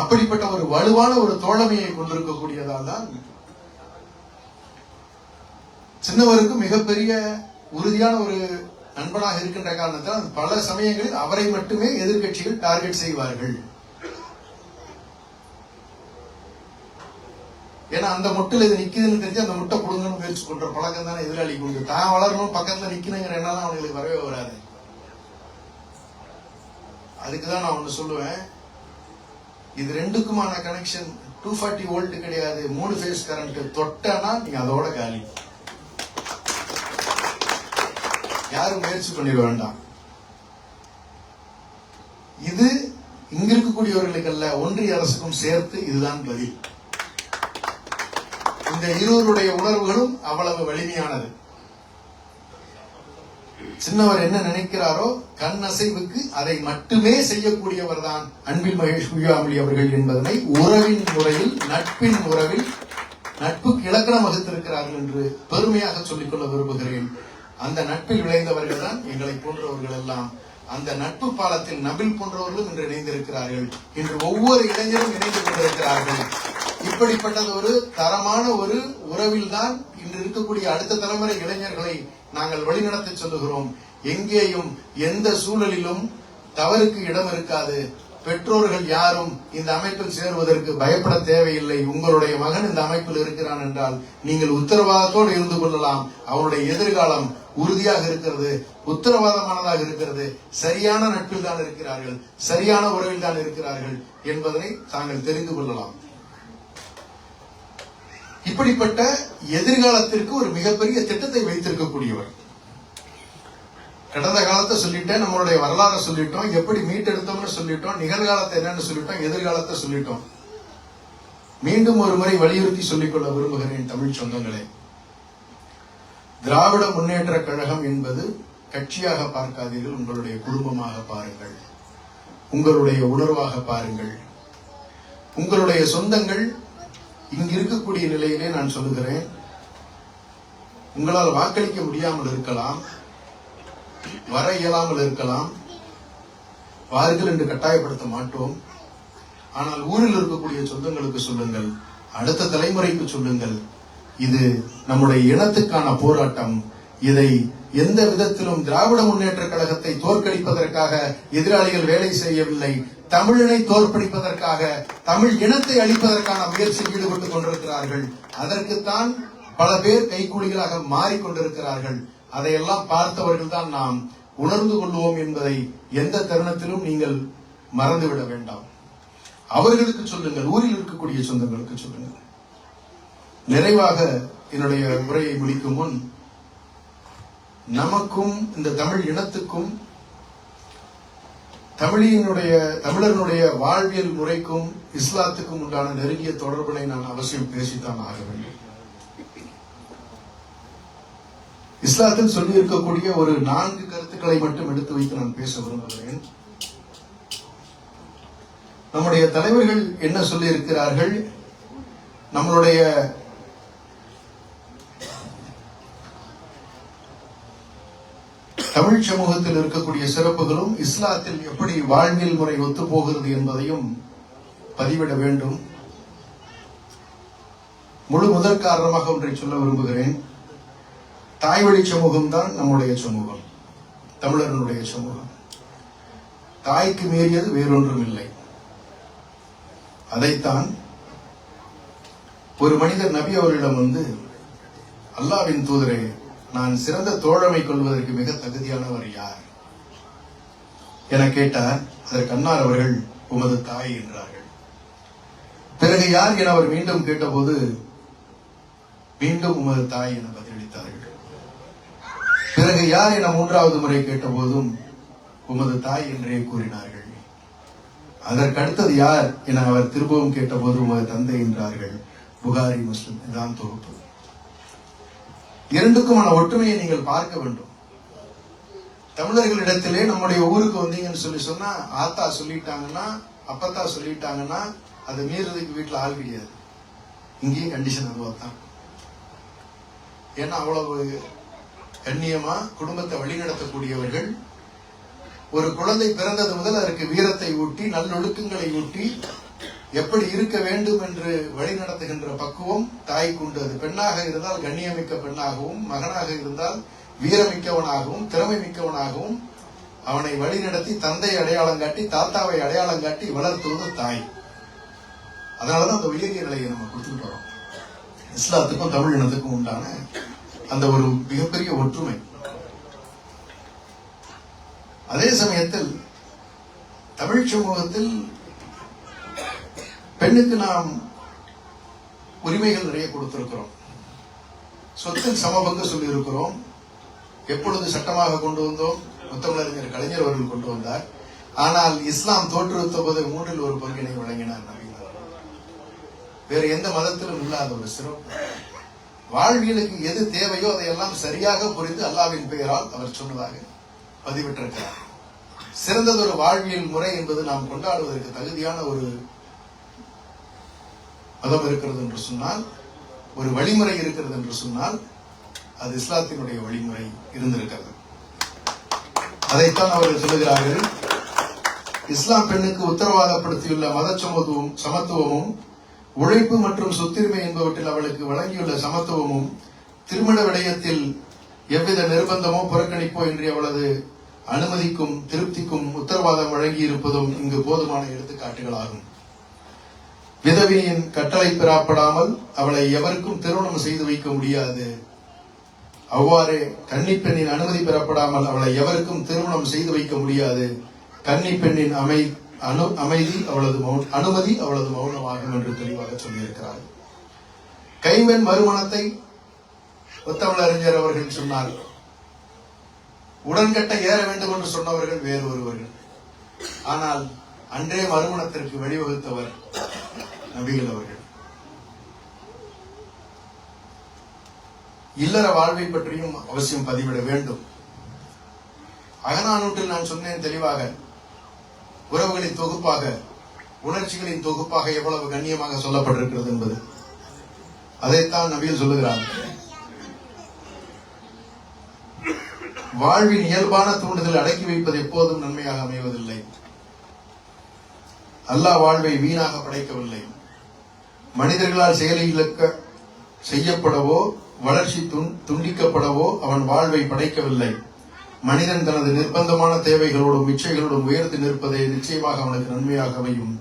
அப்படிப்பட்ட ஒரு வலுவான ஒரு தோழமையை கொண்டிருக்கக்கூடியதால் தான் சின்னவருக்கு மிகப்பெரிய உறுதியான ஒரு நண்பனாக இருக்கின்ற காரணத்தால் பல சமயங்களில் அவரை மட்டுமே எதிர்கட்சிகள் டார்கெட் செய்வார்கள். ஏன்னா அந்த முட்டில் இது நிக்குதுன்னு தெரிஞ்சு அந்த முட்டை புடுங்கன்னு முயற்சி பண்ற பழக்கம் தானே எதிராளிக்கு உண்டு. தான் வளரணும் பக்கத்துல நிக்கணுங்கிற எண்ணம் அவங்களுக்கு வரவே வராது. அதுக்குதான் நான் ஒண்ணு சொல்லுவேன், இது ரெண்டுக்குமான கனெக்ஷன் 240 வோல்ட் கிடையாது, 3 ஃபேஸ் கரண்ட். தொட்டனா நீங்க அதோட காலி. யாரும் முயற்சி பண்ணிட வேண்டாம். இது இங்க இருக்கக்கூடியவர்களுக்கு அல்ல, ஒன்றிய அரசுக்கும் சேர்த்து இதுதான் பதில். இந்த இருவருடைய உணர்வுகளும் அவ்வளவு வலிமையானது. சின்னவர் என்ன நினைக்கிறாரோ கண் அசைவுக்கு அதை மட்டுமே செய்யக்கூடியவர் தான் அன்பில் மகேஷ் பொய்யாமொழி அவர்கள் என்பதனை உறவின் முறையில், நட்பின் உறவில், நட்புக்கு இலக்கணம் வகுத்திருக்கிறார்கள் என்று பெருமையாக சொல்லிக்கொள்ள விரும்புகிறேன். அந்த நட்பில் விளைந்தவர்கள் தான் எங்களை போன்றவர்கள் எல்லாம். அந்த நட்பு பாலத்தில் நபில் போன்றவர்களும் இன்று இணைந்திருக்கிறார்கள். இன்று ஒவ்வொரு இளைஞரும் இணைந்து கொண்டிருக்கிறார்கள். இப்படிப்பட்டது ஒரு தரமான ஒரு உறவில் தான் இன்று இருக்கக்கூடிய அடுத்த தலைமுறை இளைஞர்களை நாங்கள் வழிநடத்தி சொல்லுகிறோம். எங்கேயும் எந்த சூழலிலும் தவறுக்கு இடம் இருக்காது. பெற்றோர்கள் யாரும் இந்த அமைப்பில் சேருவதற்கு பயப்பட தேவையில்லை. உங்களுடைய மகன் இந்த அமைப்பில் இருக்கிறான் என்றால் நீங்கள் உத்தரவாதத்தோடு இருந்து கொள்ளலாம். அவருடைய எதிர்காலம் உறுதியாக இருக்கிறது, உத்தரவாதமானதாக இருக்கிறது. சரியான நட்பில் தான் இருக்கிறார்கள், சரியான உறவில் தான் இருக்கிறார்கள் என்பதனை தாங்கள் தெரிந்து கொள்ளலாம். இப்படிப்பட்ட எதிர்காலத்திற்கு ஒரு மிகப்பெரிய திட்டத்தை வைத்திருக்கக்கூடியவர். கடந்த காலத்தை சொல்லிட்டேன், நம்மளுடைய வரலாறை சொல்லிட்டோம், எப்படி மீட்டெடுத்தோம்னு சொல்லிட்டோம், நிகழ்காலத்தை என்னன்னு சொல்லிட்டோம், எதிர்காலத்தை சொல்லிட்டோம். மீண்டும் ஒரு முறை வலியுறுத்தி சொல்லிக்கொள்ள விரும்புகிறேன் தமிழ் சொந்தங்களே. திராவிட முன்னேற்ற கழகம் என்பது கட்சியாக பார்க்காதீர்கள், உங்களுடைய குடும்பமாக பாருங்கள், உங்களுடைய உணர்வாக பாருங்கள். உங்களுடைய சொந்தங்கள் இங்கு இருக்கக்கூடிய நிலையிலே நான் சொல்லுகிறேன், உங்களால் வாக்களிக்க முடியாமல் இருக்கலாம், வர இயலாமல் இருக்கலாம். வாருங்கள் என்று கட்டாயப்படுத்த மாட்டோம். ஆனால் ஊரில் இருக்கக்கூடிய சொந்தங்களுக்கு சொல்லுங்கள், அடுத்த தலைமுறைக்கு சொல்லுங்கள், இது நம்முடைய இனத்துக்கான போராட்டம். இதை எந்த விதத்திலும் திராவிட முன்னேற்ற கழகத்தை தோற்கடிப்பதற்காக எதிராளிகள் வேலை செய்யவில்லை. தமிழினை தோற்கடிப்பதற்காக, தமிழ் இனத்தை அழிப்பதற்கான முயற்சியில் ஈடுபட்டுக் கொண்டிருக்கிறார்கள். அதற்குத்தான் பல பேர் கைக்கூலிகளாக மாறிக்கொண்டிருக்கிறார்கள். அதையெல்லாம் பார்த்தவர்கள் தான் நாம் உணர்ந்து கொள்வோம் என்பதை எந்த தருணத்திலும் நீங்கள் மறந்துவிட வேண்டாம். அவர்களுக்கு சொல்லுங்கள், ஊரில் இருக்கக்கூடிய சொந்தங்களுக்கு சொல்லுங்கள். நிறைவாக என்னுடைய உரையை முடிக்கும் முன் நமக்கும் இந்த தமிழ் இனத்துக்கும் தமிழர்களுடைய வாழ்வியல் முறைக்கும் இஸ்லாத்துக்கும் உண்டான நெருங்கிய தொடர்பினை நான் அவசியம் பேசித்தான் ஆக வேண்டும். இஸ்லாத்தில் சொல்லி இருக்கக்கூடிய ஒரு 4 கருத்துக்களை மட்டும் எடுத்து வைத்து நான் பேச விரும்புகிறேன். நம்முடைய தலைவர்கள் என்ன சொல்லி இருக்கிறார்கள்? நம்மளுடைய தமிழ் சமூகத்தில் இருக்கக்கூடிய சிறப்புகளும் இஸ்லாத்தில் எப்படி வாழ்வியல் முறை ஒத்துப்போகிறது என்பதையும் பதிவிட வேண்டும். முதற் காரணமாக ஒன்றை சொல்ல விரும்புகிறேன். தாய்வழி சமூகம் தான் நம்முடைய சமூகம், தமிழர்களுடைய சமூகம். தாய்க்கு மீறியது வேறொன்றும் இல்லை. அதைத்தான் ஒரு மனிதர் நபி அவர்களிடம் வந்து, அல்லாஹ்வின் தூதரே, நான் சிறந்த தோழமை கொள்வதற்கு மிக தகுதியானவர் யார் என கேட்டார். அதற்கு அன்னார் அவர்கள், உமது தாய் என்றார்கள். பிறகு யார் என அவர் மீண்டும் கேட்டபோது, மீண்டும் உமது தாய் என பதிலளித்தார்கள். பிறகு யார் என 3வது முறை கேட்டபோதும் உமது தாய் என்றே கூறினார்கள். அதற்கு அடுத்தது யார் என அவர் திரும்பவும் கேட்டபோது உமது தந்தை என்றார்கள். புகாரி, முஸ்லிம், இதான் தொகுப்பு. இரண்டுக்குமான ஒற்றுமையை நீங்கள் பார்க்க வேண்டும். தமிழர்களிடத்திலே நம்முடைய ஊருக்கு வந்தீங்கன்னு சொன்னா, ஆத்தா சொல்லிட்டாங்கன்னா, அப்பத்தா சொல்லிட்டாங்கன்னா அதை மீறதுக்கு வீட்டுல ஆள் கிடையாது. இங்கேயும் கண்டிஷன் அதுவாதான். ஏன்னா அவ்வளவு கண்ணியமா குடும்பத்தை வழிநடத்தக்கூடியவர்கள். ஒரு குழந்தை பிறந்தது முதல் அதற்கு வீரத்தை ஊட்டி, நல்லொழுக்கங்களை ஊட்டி, எப்படி இருக்க வேண்டும் என்று வழிநடத்துகின்ற பக்குவம் தாய்க்கு உண்டு. அது பெண்ணாக இருந்தால் கண்ணியமிக்க பெண்ணாகவும், மகனாக இருந்தால் வீரமிக்கவனாகவும், திறமை மிக்கவனாகவும் அவனை வழிநடத்தி தந்தை அடையாளம் காட்டி, தாத்தாவை அடையாளம் காட்டி வளர்த்துவது தாய். அதனாலதான் அந்த உயரிய நிலையை நம்ம கொடுத்துட்டு வரோம். இஸ்லாத்துக்கும் தமிழ் இனத்துக்கும் உண்டான அந்த ஒரு மிகப்பெரிய ஒற்றுமை. அதே சமயத்தில் தமிழ் சமூகத்தில் பெண்ணுக்கு நாம் உரிமைகள் நிறைய கொடுத்திருக்கிறோம். சொத்தில் சமபங்கு சொல்லி இருக்கிறோம். எப்பொழுது சட்டமாக கொண்டு வந்தோம்? முத்தமிழறிஞர் கலைஞர் அவர்கள் கொண்டு வந்தார். ஆனால் இஸ்லாம் தோற்றுவித்த போது 3 1 பங்கினை வழங்கினார் நபிகள். வேறு எந்த மதத்திலும் இல்லாத ஒரு சிறப்பு. வாழ்வியலுக்கு எது தேவையோ அதையெல்லாம் சரியாக புரிந்து அல்லாஹ்வின் பெயரால் அவர் சொன்னதாக பதிவிட்டிருக்கிறார். சிறந்ததொரு வாழ்வியல் முறை என்பது நாம் கொண்டாடுவதற்கு தகுதியான ஒரு மதம் இருக்கிறது என்று சொன்னால், ஒரு வழிமுறை இருக்கிறது என்று சொன்னால், அது இஸ்லாத்தினுடைய வழிமுறை இருந்திருக்கிறது. அதைத்தான் அவர்கள் சொல்லுகிறார்கள். இஸ்லாம் பெண்ணுக்கு உத்தரவாதப்படுத்தியுள்ள மத சமத்துவமும், உழைப்பு மற்றும் சொத்துரிமை என்பவற்றில் அவளுக்கு வழங்கியுள்ள சமத்துவமும், திருமண விடயத்தில் எவ்வித நிர்பந்தமோ புறக்கணிப்போ இன்றி அவளது அனுமதிக்கும் திருப்திக்கும் உத்தரவாதம் வழங்கி இருப்பதும் இங்கு போதுமான எடுத்துக்காட்டுகளாகும். விதவியின் கட்டளை பெறப்படாமல் அவளை எவருக்கும் திருமணம் செய்து வைக்க முடியாது. அவ்வாறே கன்னிப்பெண்ணின் அனுமதி பெறப்படாமல் அவளை எவருக்கும் திருமணம் செய்து வைக்க முடியாது. கன்னிப்பெண்ணின் அமைதி அவளது அனுமதி அவளது மௌனமாகும் என்று தெளிவாக சொல்லியிருக்கிறார். கைம்பெண் மறுமணத்தை முத்தமிழறிஞர் அவர்கள் சொன்னார். உடன்கட்டை ஏற வேண்டும் என்று சொன்னவர்கள் வேறு ஒருவர்கள். ஆனால் அன்றே மறுமணத்திற்கு வழிவகுத்தவர் நபிகள் அவர்கள். இல்லற வாழ்வை பற்றியும் அவசியம் பதிவிட வேண்டும். அகநானூற்றில் நான் சொன்னேன் தெளிவாக, உறவுகளின் தொகுப்பாக, உணர்ச்சிகளின் தொகுப்பாக எவ்வளவு கண்ணியமாக சொல்லப்பட்டிருக்கிறது என்பது. அதைத்தான் நபிகள் சொல்லுகிறார். வாழ்வின் இயல்பான தூண்டுதல் அடக்கி வைப்பது எப்போதும் நன்மையாக அமைவதில்லை. அல்லாஹ் வாழ்வை வீணாக படைக்கவில்லை. மனிதர்களால் செயலிழக்க செய்யப்படவோ வளர்ச்சி துண்டிக்கப்படவோ அவன் வாழ்வை படைக்கவில்லை. மனிதன் தனது நிர்பந்தமான தேவைகளோடும் இச்சைகளோடும் உயர்ந்து நிற்பதை நிச்சயமாக அவனுக்கு நன்மையாக அமையும்.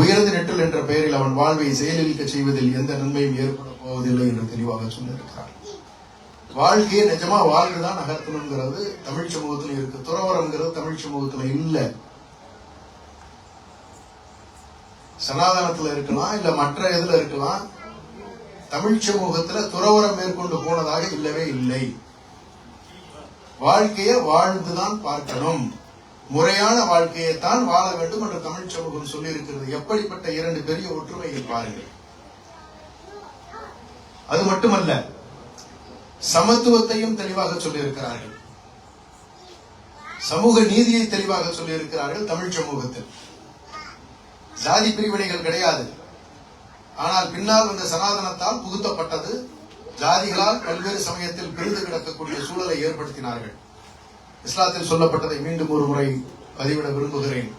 உயர்ந்து நிற்றல் என்ற பெயரில் அவன் வாழ்வை செயலிழக்க செய்வதில் எந்த நன்மையும் ஏற்பட போவதில்லை என்று தெளிவாக சொல்லியிருக்கிறார். வாழ்க்கையை நிஜமா வாழ்ந்துதான் நகர்த்தணுங்கிறது தமிழ் சமூகத்தில் இருக்கு. துறவரம்ங்கிறது தமிழ் சமூகத்துல இல்ல. சனாதனத்துல இருக்கலாம், இல்ல மற்ற இதுல இருக்கலாம். தமிழ் சமூகத்துல துறவரம் மேற்கொண்டு போனதாக இல்லவே இல்லை. வாழ்க்கையை வாழ்ந்துதான் பார்க்கணும், முறையான வாழ்க்கையை தான் வாழ வேண்டும் என்று தமிழ் சமூகம் சொல்லி இருக்கிறது. எப்படிப்பட்ட இரண்டு பெரிய ஒற்றுமையை பாருங்கள். அது மட்டுமல்ல, சமத்துவத்தையும் தெளிவாக சொல்லியிருக்கிறார்கள், சமூக நீதியை தெளிவாக சொல்லியிருக்கிறார்கள். தமிழ் சமூகத்தில் ஜாதி பிரிவினைகள் கிடையாது. ஆனால் பின்னால் வந்த சனாதனத்தால் புகுத்தப்பட்டது. ஜாதிகளால் பல்வேறு சமயத்தில் பிரிந்து கிடக்கக்கூடிய சூழலை ஏற்படுத்தினார்கள். இஸ்லாத்தில் சொல்லப்பட்டதை மீண்டும் ஒரு முறை பதிவிட விரும்புகிறேன்.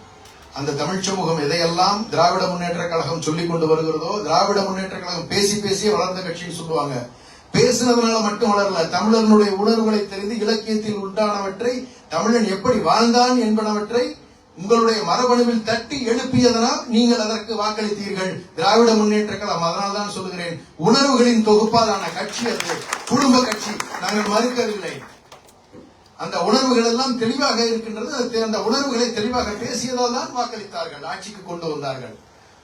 அந்த தமிழ் சமூகம் எதையெல்லாம் திராவிட முன்னேற்ற கழகம் சொல்லிக் கொண்டு வருகிறதோ, திராவிட முன்னேற்ற கழகம் பேசி பேசியே வளர்ந்த கட்சின்னு சொல்லுவாங்க. பேசினதுனால மட்டும் வளரல, தமிழர்களுடைய உணர்வுகளை தெரிந்து இலக்கியத்தில் உண்டானவற்றை, தமிழன் எப்படி வாழ்ந்தான் என்பனவற்றை உங்களுடைய மரபணுவில் தட்டி எழுப்பியதனால் நீங்கள் அதற்கு வாக்களித்தீர்கள். திராவிட முன்னேற்ற கழகம் அதனால்தான் சொல்லுகிறேன், உணர்வுகளின் தொகுப்பாலான கட்சி அது, குடும்ப கட்சி. நாங்கள் மறுக்கவில்லை. அந்த உணர்வுகள் எல்லாம் தெளிவாக இருக்கின்றது. அந்த உணர்வுகளை தெளிவாக பேசியதால் தான் வாக்களித்தார்கள், ஆட்சிக்கு கொண்டு வந்தார்கள்.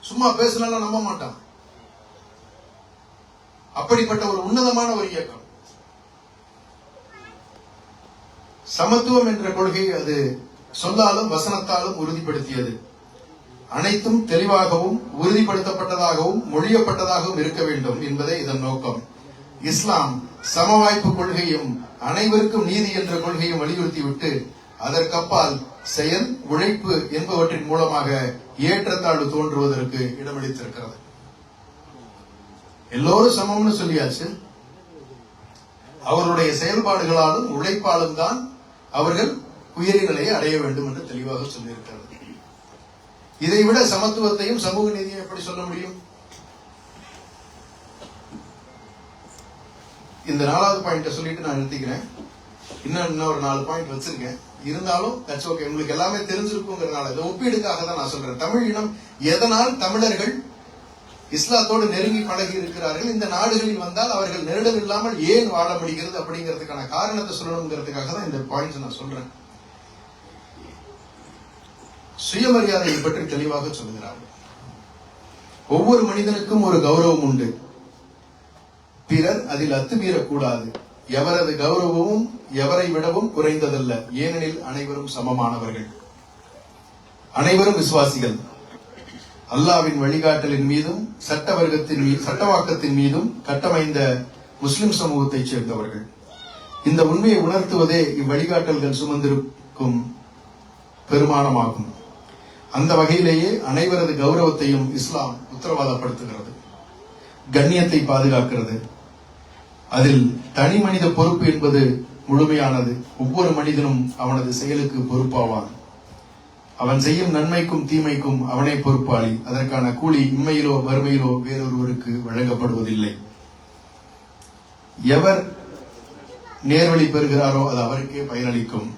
சும்மா பேசினாலும் நம்ப மாட்டான். அப்படிப்பட்ட ஒரு உன்னதமான ஒரு இயக்கம். சமத்துவம் என்ற கொள்கை அது சொல்லாலும் வசனத்தாலும் உறுதிப்படுத்தியது. அனைத்தும் தெளிவாகவும் உறுதிப்படுத்தப்பட்டதாகவும் மொழியப்பட்டதாகவும் இருக்க வேண்டும் என்பதே இதன் நோக்கம். இஸ்லாம் சமவாய்ப்பு கொள்கையும் அனைவருக்கும் நீதி என்ற கொள்கையும் வலியுறுத்திவிட்டு அதற்கப்பால் செயல், உழைப்பு என்பவற்றின் மூலமாக ஏற்றத்தாழ்வு தோன்றுவதற்கு இடமளித்திருக்கிறது. எல்லோரும் சமம்னு சொல்லியாச்சு. அவர்களுடைய செயல்பாடுகளாலும் உழைப்பாலும் தான் அவர்கள் உயரிய நிலையை அடைய வேண்டும் என்று தெளிவாக சொல்லியிருக்கிறது. இதைவிட சமத்துவத்தையும் சமூக நீதியும் எப்படி சொல்ல முடியும்? இந்த 4வது பாயிண்ட சொல்லிட்டு நான் நிறுத்திக்கிறேன். இன்னும் ஒரு 4 பாயிண்ட் வச்சிருக்கேன். இருந்தாலும் தட்ஸ் ஓகே, உங்களுக்கு எல்லாமே தெரிஞ்சிருக்குங்கிறதுனால இந்த ஒப்பீடுக்காக தான் நான் சொல்றேன். தமிழ் இனம் எதனால் தமிழர்கள் இஸ்லாத்தோடு நெருங்கி பழகி இருக்கிறார்கள், இந்த நாடுகளில் வந்தால் அவர்கள் நெருடல் இல்லாமல் ஏன் வாழ முடிகிறது அப்படிங்கிறதுக்கான காரணத்தை சொல்லணுங்கிறதுக்காக தான் இந்த பாயிண்ட்ஸ் நான் சொல்றேன். சுயமரியாதையை பற்றி தெளிவாக சொல்கிறார்கள். ஒவ்வொரு மனிதனுக்கும் ஒரு கௌரவம் உண்டு, பிறர் அதில் அத்துமீறக்கூடாது. எவரது கௌரவமும் எவரை விடவும் குறைந்ததல்ல, ஏனெனில் அனைவரும் சமமானவர்கள், அனைவரும் விசுவாசிகள். அல்லாவின் வழிகாட்டலின் மீதும் சட்டவாக்கத்தின் மீதும் கட்டமைந்த முஸ்லிம் சமூகத்தைச் சேர்ந்தவர்கள். இந்த உண்மையை உணர்த்துவதே இவ்வழிகாட்டல்கள் சுமந்திருக்கும் பெருமானமாகும். அந்த வகையிலேயே அனைவரது கௌரவத்தையும் இஸ்லாம் உத்தரவாதப்படுத்துகிறது, கண்ணியத்தை பாதுகாக்கிறது. அதில் தனி மனித பொறுப்பு என்பது முழுமையானது. ஒவ்வொரு மனிதனும் அவனது செயலுக்கு பொறுப்பாவான். அவன் செய்யும் நன்மைக்கும் தீமைக்கும் அவனே பொறுப்பாளி. அதற்கான கூலி இம்மையிலோ வறுமையிலோ வேறொருவருக்கு வழங்கப்படுவதில்லை. எவர் நேர்வழி பெறுகிறாரோ அது அவருக்கே பயனளிக்கும்,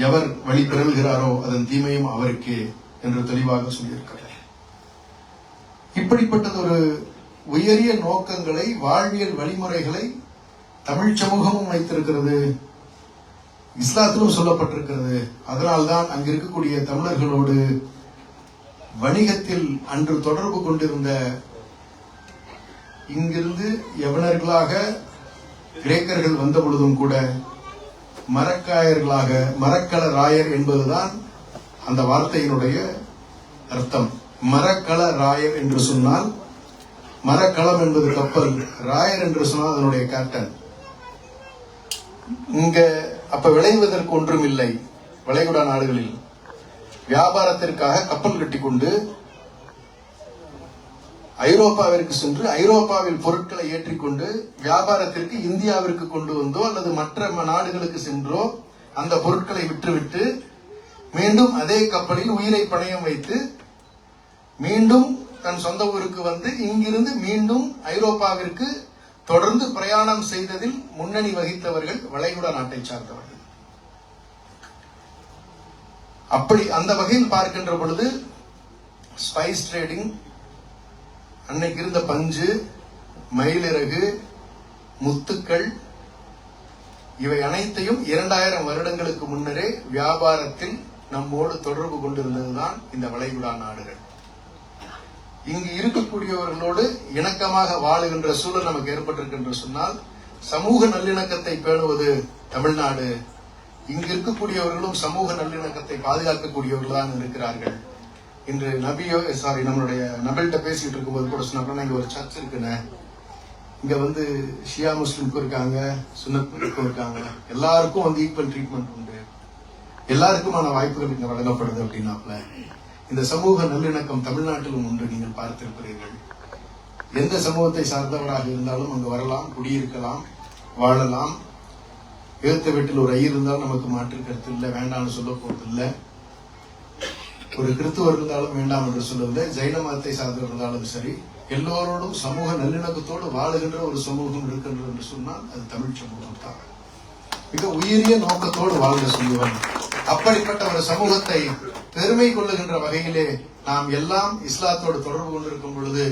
எவர் வழி பெறுகிறாரோ அதன் தீமையும் அவருக்கே என்று தெளிவாக சொல்லியிருக்கிறார். இப்படிப்பட்டதொரு உயரிய நோக்கங்களை, வாழ்வியல் வழிமுறைகளை தமிழ் சமூகமும் வைத்திருக்கிறது, இஸ்லாத்திலும் சொல்லப்பட்டிருக்கிறது. அதனால்தான் அங்கு இருக்கக்கூடிய தமிழர்களோடு வணிகத்தில் அன்று தொடர்பு கொண்டிருந்த இங்கிருந்து யவனர்களாக கிரேக்கர்கள் வந்த பொழுதும் கூட மரக்காயர்களாக, மரக்கல ராயர் என்பதுதான் அந்த வார்த்தையினுடைய அர்த்தம். மரக்கல ராயர் என்று சொன்னால், மரக்களம் என்பது கப்பல், ராயர் என்று சொன்னால் அதனுடைய கேப்டன். இங்க அப்ப விளைவதற்கு ஒன்றும் இல்லை. வளைகுடா நாடுகளில் வியாபாரத்திற்காக கப்பல் கட்டிக்கொண்டு ஐரோப்பாவிற்கு சென்று ஐரோப்பாவில் பொருட்களை ஏற்றிக்கொண்டு வியாபாரத்திற்கு இந்தியாவிற்கு கொண்டு வந்தோ அல்லது மற்ற நாடுகளுக்கு சென்றோ அந்த பொருட்களை விற்றுவிட்டு மீண்டும் அதே கப்பலில் உயிரை பணயம் வைத்து மீண்டும் தன் சொந்த ஊருக்கு வந்து இங்கிருந்து மீண்டும் ஐரோப்பாவிற்கு தொடர்ந்து பிரயாணம் செய்ததில் முன்னணி வகித்தவர்கள் வளைகுடா நாட்டை சார்ந்தவர்கள். அப்படி அந்த வகையில் பார்க்கின்ற பொழுது ஸ்பைஸ் ட்ரேடிங், அன்னைக்கு இருந்த பஞ்சு, மயிலிறகு, முத்துக்கள், இவை அனைத்தையும் 2000 வருடங்களுக்கு முன்னரே வியாபாரத்தில் நம்மோடு தொடர்பு கொண்டிருந்ததுதான் இந்த வளைகுடா நாடுகள். இங்கு இருக்கக்கூடியவர்களோடு இணக்கமாக வாழுகின்ற சூழல் நமக்கு ஏற்பட்டிருக்கின்ற சொன்னால், சமூக நல்லிணக்கத்தை பேணுவது தமிழ்நாடு, இங்கு இருக்கக்கூடியவர்களும் சமூக நல்லிணக்கத்தை பாதுகாக்கக்கூடியவர்கள் தான் இருக்கிறார்கள். இன்று நம்மளுடைய நபல்கிட்ட பேசிட்டு இருக்கும்போது கூட சொன்னா, இங்க ஒரு சர்ச் இருக்குன்னு, இங்க வந்து ஷியா முஸ்லிம்க்கும் இருக்காங்க, சுன்னத்துக்கும் இருக்காங்க, எல்லாருக்கும் வந்து ஈக்குவல் ட்ரீட்மெண்ட் உண்டு, எல்லாருக்குமான வாய்ப்புகள் இங்க வழங்கப்படுது அப்படின்னாப்ல. இந்த சமூக நல்லிணக்கம் தமிழ்நாட்டிலும் உண்டு. நீங்கள் பார்த்திருக்கிறீர்கள். எந்த சமூகத்தை சார்ந்தவராக இருந்தாலும் அங்கு வரலாம், குடியிருக்கலாம், வாழலாம். எழுத்த வீட்டில் ஒரு ஐயர் இருந்தாலும் நமக்கு மாற்று கருத்து இல்லை, வேண்டாம்னு சொல்ல போறது இல்லை. ஒரு கிறிஸ்துவர் இருந்தாலும் வேண்டாம் என்று சொல்லவில்லை. ஜைன மதத்தை சார்ந்தவர் இருந்தாலும் சரி, எல்லோரோடும் சமூக நல்லிணக்கத்தோடு வாழுகின்ற ஒரு சமூகம் இருக்கின்றது என்று சொன்னால் அது தமிழ் சமூகம் தான். மிக உயரிய நோக்கத்தோடு வாழ்ந்த சமூகம். அப்படிப்பட்ட ஒரு சமூகத்தை பெருமை கொள்ளுகின்ற வகையிலே நாம் எல்லாம் இஸ்லாத்தோடு தொடர்பு கொண்டிருக்கும் பொழுது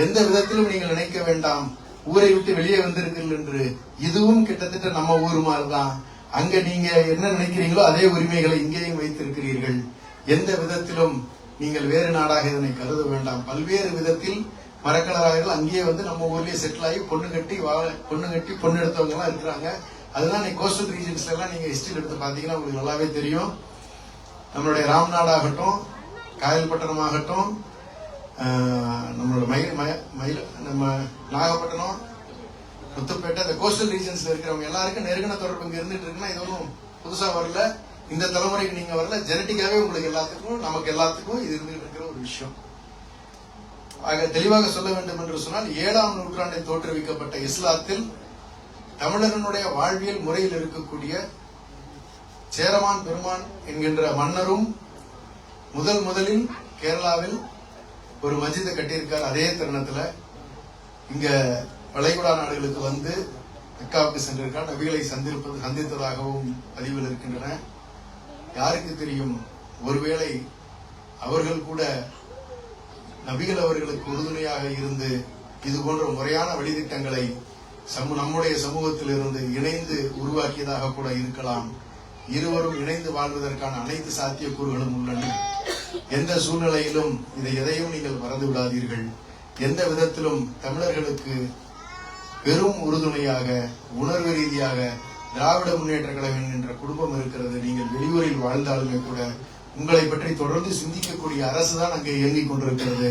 எந்த விதத்திலும் நீங்கள் நினைக்க வேண்டாம் ஊரை விட்டு வெளியே வந்திருக்கீர்கள் என்று. இதுவும் கிட்டத்தட்ட நம்ம ஊர் மாதிரிதான். அங்க நீங்க என்ன நினைக்கிறீங்களோ அதே உரிமைகளை இங்கேயும் வைத்திருக்கிறீர்கள். எந்த விதத்திலும் நீங்கள் வேறு நாடாக இதனை கருத வேண்டாம். பல்வேறு விதத்தில் மரக்கலராயர்கள் அங்கேயே வந்து நம்ம ஊர்லயே செட்டில் ஆகி பொண்ணு கட்டி பொண்ணு எடுத்தவங்க எல்லாம் இருக்கிறாங்க. அதெல்லாம் நீங்க கோஸ்டல் ரீஜன்ஸ்ல எல்லாம் நீங்க ஹிஸ்டரி எடுத்து பாத்தீங்கன்னா உங்களுக்கு நல்லாவே தெரியும். நம்மளுடைய ராம்நாடாகட்டும், காயல்பட்டணம் ஆகட்டும், நம்மளோட நம்ம நாகப்பட்டினம், முத்துப்பேட்டை, இந்த கோஸ்டல் ரீஜன்ஸ்ல இருக்கிறவங்க எல்லாருக்கும் நெருங்கின தொடர்பு இங்க இருந்துட்டு இருக்குன்னா இது ஒன்றும் புதுசா வரல. இந்த தலைமுறைக்கு நீங்க வரல, ஜெனட்டிக்காவே உங்களுக்கு எல்லாத்துக்கும் நமக்கு எல்லாத்துக்கும் இது இருந்துட்டு இருக்கிற ஒரு விஷயம். ஆக தெளிவாக சொல்ல வேண்டும் என்று சொன்னால் 7ஆம் நூற்றாண்டில் தோற்றுவிக்கப்பட்ட இஸ்லாத்தில் தமிழர்களுடைய வாழ்வியல் முறையில் இருக்கக்கூடிய சேரமான் பெருமான் என்கின்ற மன்னரும் முதலில் கேரளாவில் ஒரு மஸ்ஜிதை கட்டியிருக்கார். அதே தருணத்துல இங்க வளைகுடா நாடுகளுக்கு வந்து மெக்காவுக்கு சென்றிருக்கார். நபிகளை சந்தித்ததாகவும் பதிவில் இருக்கின்றன. யாருக்கு தெரியும், ஒருவேளை அவர்கள் கூட நபிகள் அவர்களுக்கு உறுதுணையாக இருந்து இது போன்ற முறையான வழிதிட்டங்களை நம்முடைய சமூகத்தில் இருந்து இணைந்து உருவாக்கியதாக கூட இருக்கலாம். இருவரும் இணைந்து வாழ்வதற்கான அனைத்து சாத்தியக்கூறுகளும் உள்ளன. எந்த சூழ்நிலையிலும் இதை எதையும் நீங்கள் மறந்து விடாதீர்கள். எந்த விதத்திலும் தமிழர்களுக்கு பெரும் உறுதுணையாக உணர்வு ரீதியாக திராவிட முன்னேற்ற கழகம் என்ற குடும்பம் இருக்கிறது. நீங்கள் வெளியூரில் வாழ்ந்தாலுமே கூட உங்களை பற்றி தொடர்ந்து சிந்திக்கக்கூடிய அரசுதான் அங்கே இயங்கிக் கொண்டிருக்கிறது.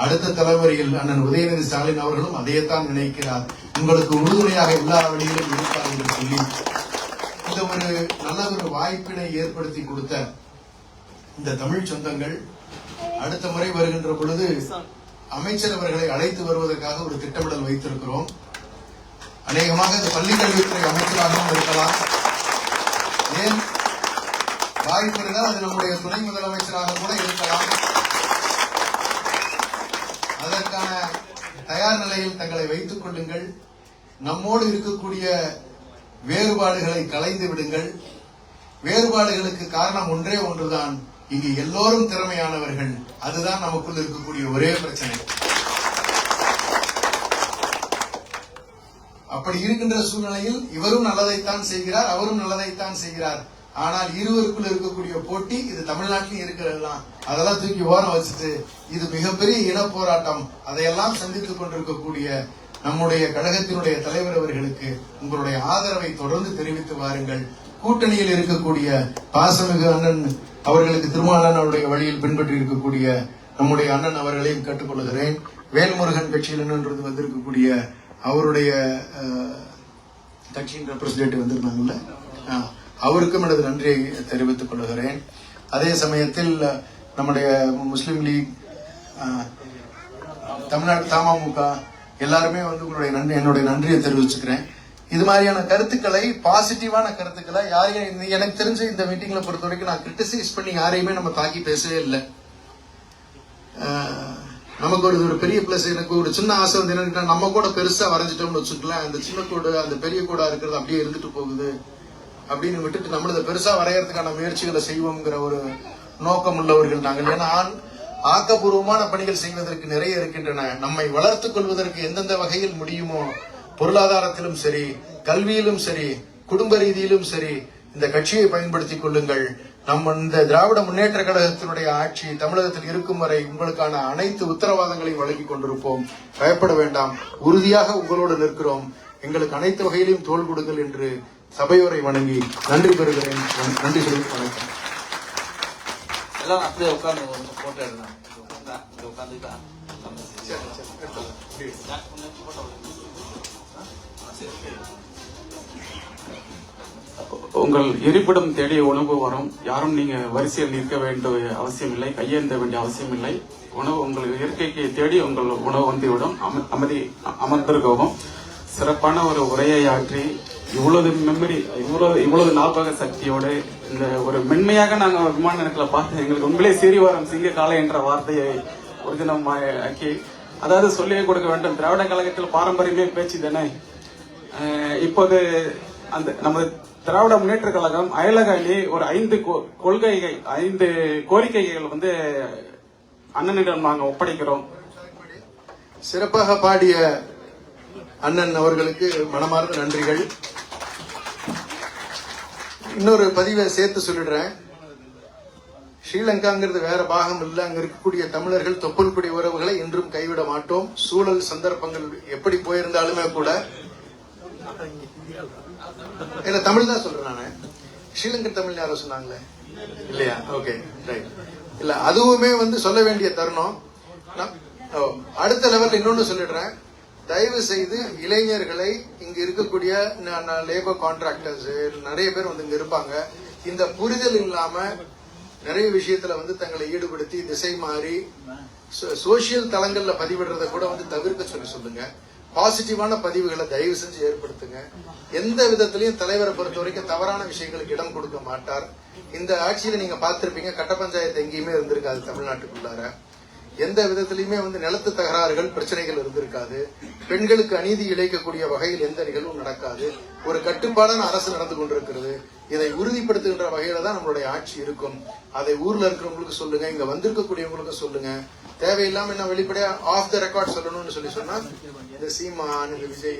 அடுத்த தலைமுறையில் அண்ணன் உதயநிதி ஸ்டாலின் அவர்களும் அதையத்தான் நினைக்கிறார். உங்களுக்கு உறுதுணையாக எல்லா வழியிலும் இருப்பார் என்று சொல்லி இந்த ஒரு நல்ல ஒரு வாய்ப்பினை ஏற்படுத்தி கொடுத்த இந்த தமிழ் சொந்தங்கள் அடுத்த முறை வருகின்ற பொழுது அமைச்சர் அவர்களை அழைத்து வருவதற்காக ஒரு திட்டமிடல் வைத்திருக்கிறோம். அநேகமாக இந்த பள்ளிக்கல்வித்துறை அமைச்சராகவும் இருக்கலாம். ஏன் வாய்ப்பு இருந்தால் அது நம்முடைய துணை முதலமைச்சராக கூட இருக்கலாம். அதற்கான தயார் நிலையில் தங்களை வைத்துக் கொள்ளுங்கள். நம்மோடு இருக்கக்கூடிய வேறுபாடுகளை களைந்து விடுங்கள். வேறுபாடுகளுக்கு காரணம் ஒன்றே ஒன்றுதான், இங்கு எல்லோரும் திறமையானவர்கள். அதுதான் நமக்குள் இருக்கக்கூடிய ஒரே பிரச்சனை. அப்படி இருக்கின்ற சூழ்நிலையில் இவரும் நல்லதைத்தான் செய்கிறார், அவரும் நல்லதைத்தான் செய்கிறார். ஆனால் இருவருக்குள்ள இருக்கக்கூடிய போட்டி இது தமிழ்நாட்டிலும் இருக்கிறது தான். அதெல்லாம் தூக்கி ஓரம் வச்சுட்டு இது மிகப்பெரிய இன போராட்டம். அதையெல்லாம் சந்தித்துக் கொண்டிருக்கக்கூடிய நம்முடைய கழகத்தினுடைய தலைவர் அவர்களுக்கு உங்களுடைய ஆதரவை தொடர்ந்து தெரிவித்து வாருங்கள். கூட்டணியில் இருக்கக்கூடிய பாசமிகு அண்ணன் அவர்களுக்கு திருமாவளவன் அவருடைய வழியில் பின்பற்றி இருக்கக்கூடிய நம்முடைய அண்ணன் அவர்களையும் கேட்டுக்கொள்கிறேன். வேல்முருகன் கட்சியில் என்னன்றது வந்திருக்கக்கூடிய அவருடைய கட்சியின் ரெப்ரசன்டேட்டிவ் வந்திருந்தாங்கல்ல, அவருக்கும் எனது நன்றியை தெரிவித்துக் கொள்கிறேன். அதே சமயத்தில் நம்முடைய முஸ்லிம் லீக், தமிழ்நாடு தமுக எல்லாருமே வந்து என்னுடைய நன்றியை தெரிவிச்சுக்கிறேன். இது மாதிரியான கருத்துக்களை, பாசிட்டிவான கருத்துக்களை யாரையும் எனக்கு தெரிஞ்ச இந்த மீட்டிங்ல பொறுத்த வரைக்கும் நான் கிரிட்டிசைஸ் பண்ணி யாரையுமே நம்ம தாக்கி பேசவே இல்லை. நமக்கு ஒரு பெரிய பிளஸ். எனக்கு ஒரு சின்ன ஆசை வந்து என்னன்னா, நம்ம கூட பெருசா வரைஞ்சிட்டோம்னு வச்சுக்கலாம், அந்த சின்ன கோடு அந்த பெரிய கோடா இருக்கிறது அப்படியே இருந்துட்டு போகுது அப்படின்னு விட்டுட்டு நம்மள பெருசா வரையறதுக்கான முயற்சிகளை செய்வோம்ங்கிற ஒரு நோக்கம் உள்ளவர்கள் நாங்கள். ஏன்னா ஆக்கப்பூர்வமான பணிகள் செய்வதற்கு நிறைய இருக்கின்றன. நம்மை வளர்த்துக் கொள்வதற்கு எந்தெந்த வகையில் முடியுமோ, பொருளாதாரத்திலும் சரி, கல்வியிலும் சரி, குடும்ப ரீதியிலும் சரி, இந்த கட்சியை பயன்படுத்திக் கொள்ளுங்கள். நம்ம இந்த திராவிட முன்னேற்ற கழகத்தினுடைய ஆட்சி தமிழகத்தில் இருக்கும் வரை உங்களுக்கான அனைத்து உத்தரவாதங்களையும் வழங்கிக் கொண்டிருப்போம். பயப்பட வேண்டாம், உறுதியாக உங்களோடு நிற்கிறோம். எங்களுக்கு அனைத்து வகையிலும் தோள் கொடுங்கள் என்று சபையோரை வணங்கி நன்றி பெறுகிறேன். நன்றி சொல்லி வணக்கம். எல்லாரும் அப்படியே உட்காந்து போட்டோ எடுக்கலாம். உட்காந்துட்டா உங்கள் இருப்பிடம் தேடிய உணவு வரும். யாரும் நீங்க வரிசையில் நிற்க வேண்டிய அவசியம் இல்லை, கையேந்த வேண்டிய அவசியம் இல்லை. உணவு உங்கள் இயற்கைக்கு தேடி உங்கள் உணவு வந்துவிடும். அமர்ந்திருக்கவும் சிறப்பான ஒரு உரையை ஆற்றி இவ்வளவு மெமரி, இவ்வளவு ஞாபக சக்தியோடு இந்த ஒரு மென்மையாக நாங்கள் விமான நிலையத்தில் பார்த்து எங்களுக்கு உண்மையிலே சீரிவாரம் சிங்க காலை என்ற வார்த்தையை ஒரு தினம் ஆக்கி, அதாவது சொல்லியே கொடுக்க வேண்டும். திராவிட கழகத்தில் பாரம்பரியமே பேச்சு தானே. இப்போது அந்த நமது திராவிட முன்னேற்ற கழகம் அயலக அணி ஒரு 5 கொள்கைகள் 5 கோரிக்கைகள் வந்து அண்ணனிடம் நாங்கள் ஒப்படைக்கிறோம். சிறப்பாக பாடிய அண்ணன் அவர்களுக்கு மனமார்ந்த நன்றிகள். இன்னொரு பதிவை சேர்த்து சொல்லிடுறேன். ஸ்ரீலங்காங்கிறது வேற பாகம் இல்ல. அங்க இருக்கக்கூடிய தமிழர்கள் தொப்புள்குடி உறவுகளை இன்றும் கைவிட மாட்டோம். சூழல் சந்தர்ப்பங்கள் எப்படி போயிருந்தாலுமே கூட இல்ல தமிழ் தான் சொல்றேன் நானு. ஸ்ரீலங்கன் தமிழ் யாரோ சொன்னாங்களே இல்லையா? Okay right. இல்ல அதுவுமே வந்து சொல்ல வேண்டிய தருணம். அடுத்த லெவல் இன்னொன்னு சொல்லிடுறேன். தயவு செய்து இளைஞர்களை இங்க இருக்கக்கூடிய லேபர் கான்ட்ராக்டர்ஸ் நிறைய பேர் வந்து இங்க இருப்பாங்க. இந்த புரிதல் இல்லாம நிறைய விஷயத்துல வந்து தங்களை ஈடுபடுத்தி திசை மாறி சோசியல் தளங்கள்ல பதிவிடுறத கூட வந்து தவிர்க்க சொல்லுங்க. பாசிட்டிவான பதிவுகளை தயவு செஞ்சு ஏற்படுத்துங்க. எந்த விதத்திலையும் தலைவரை பொறுத்த வரைக்கும் தவறான விஷயங்களுக்கு இடம் கொடுக்க மாட்டார். இந்த ஆட்சியில நீங்க பார்த்திருப்பீங்க, கட்ட பஞ்சாயத்து எங்கேயுமே இருந்திருக்காது தமிழ்நாட்டுக்குள்ளார. எந்த விதத்திலையுமே வந்து நிலத்து தகராறுகள் பிரச்சனைகள் இருந்திருக்காது. பெண்களுக்கு அநீதி இழைக்கக்கூடிய வகையில் எந்த நிகழ்வும் நடக்காது. ஒரு கட்டுப்பாடான அரசு நடந்து கொண்டிருக்கிறது. இதை உறுதிப்படுத்துகின்ற வகையில தான் நம்மளுடைய ஆட்சி இருக்கும். அதை ஊர்ல இருக்கிறவங்களுக்கு சொல்லுங்க, இங்க வந்திருக்கக்கூடியவங்களுக்கு சொல்லுங்க. தேவையில்லாம என்ன வெளிப்படையா ஆஃப் த ரெக்கார்ட் சொல்லணும்னு சொன்னா இந்த சீமான், இந்த விஜய்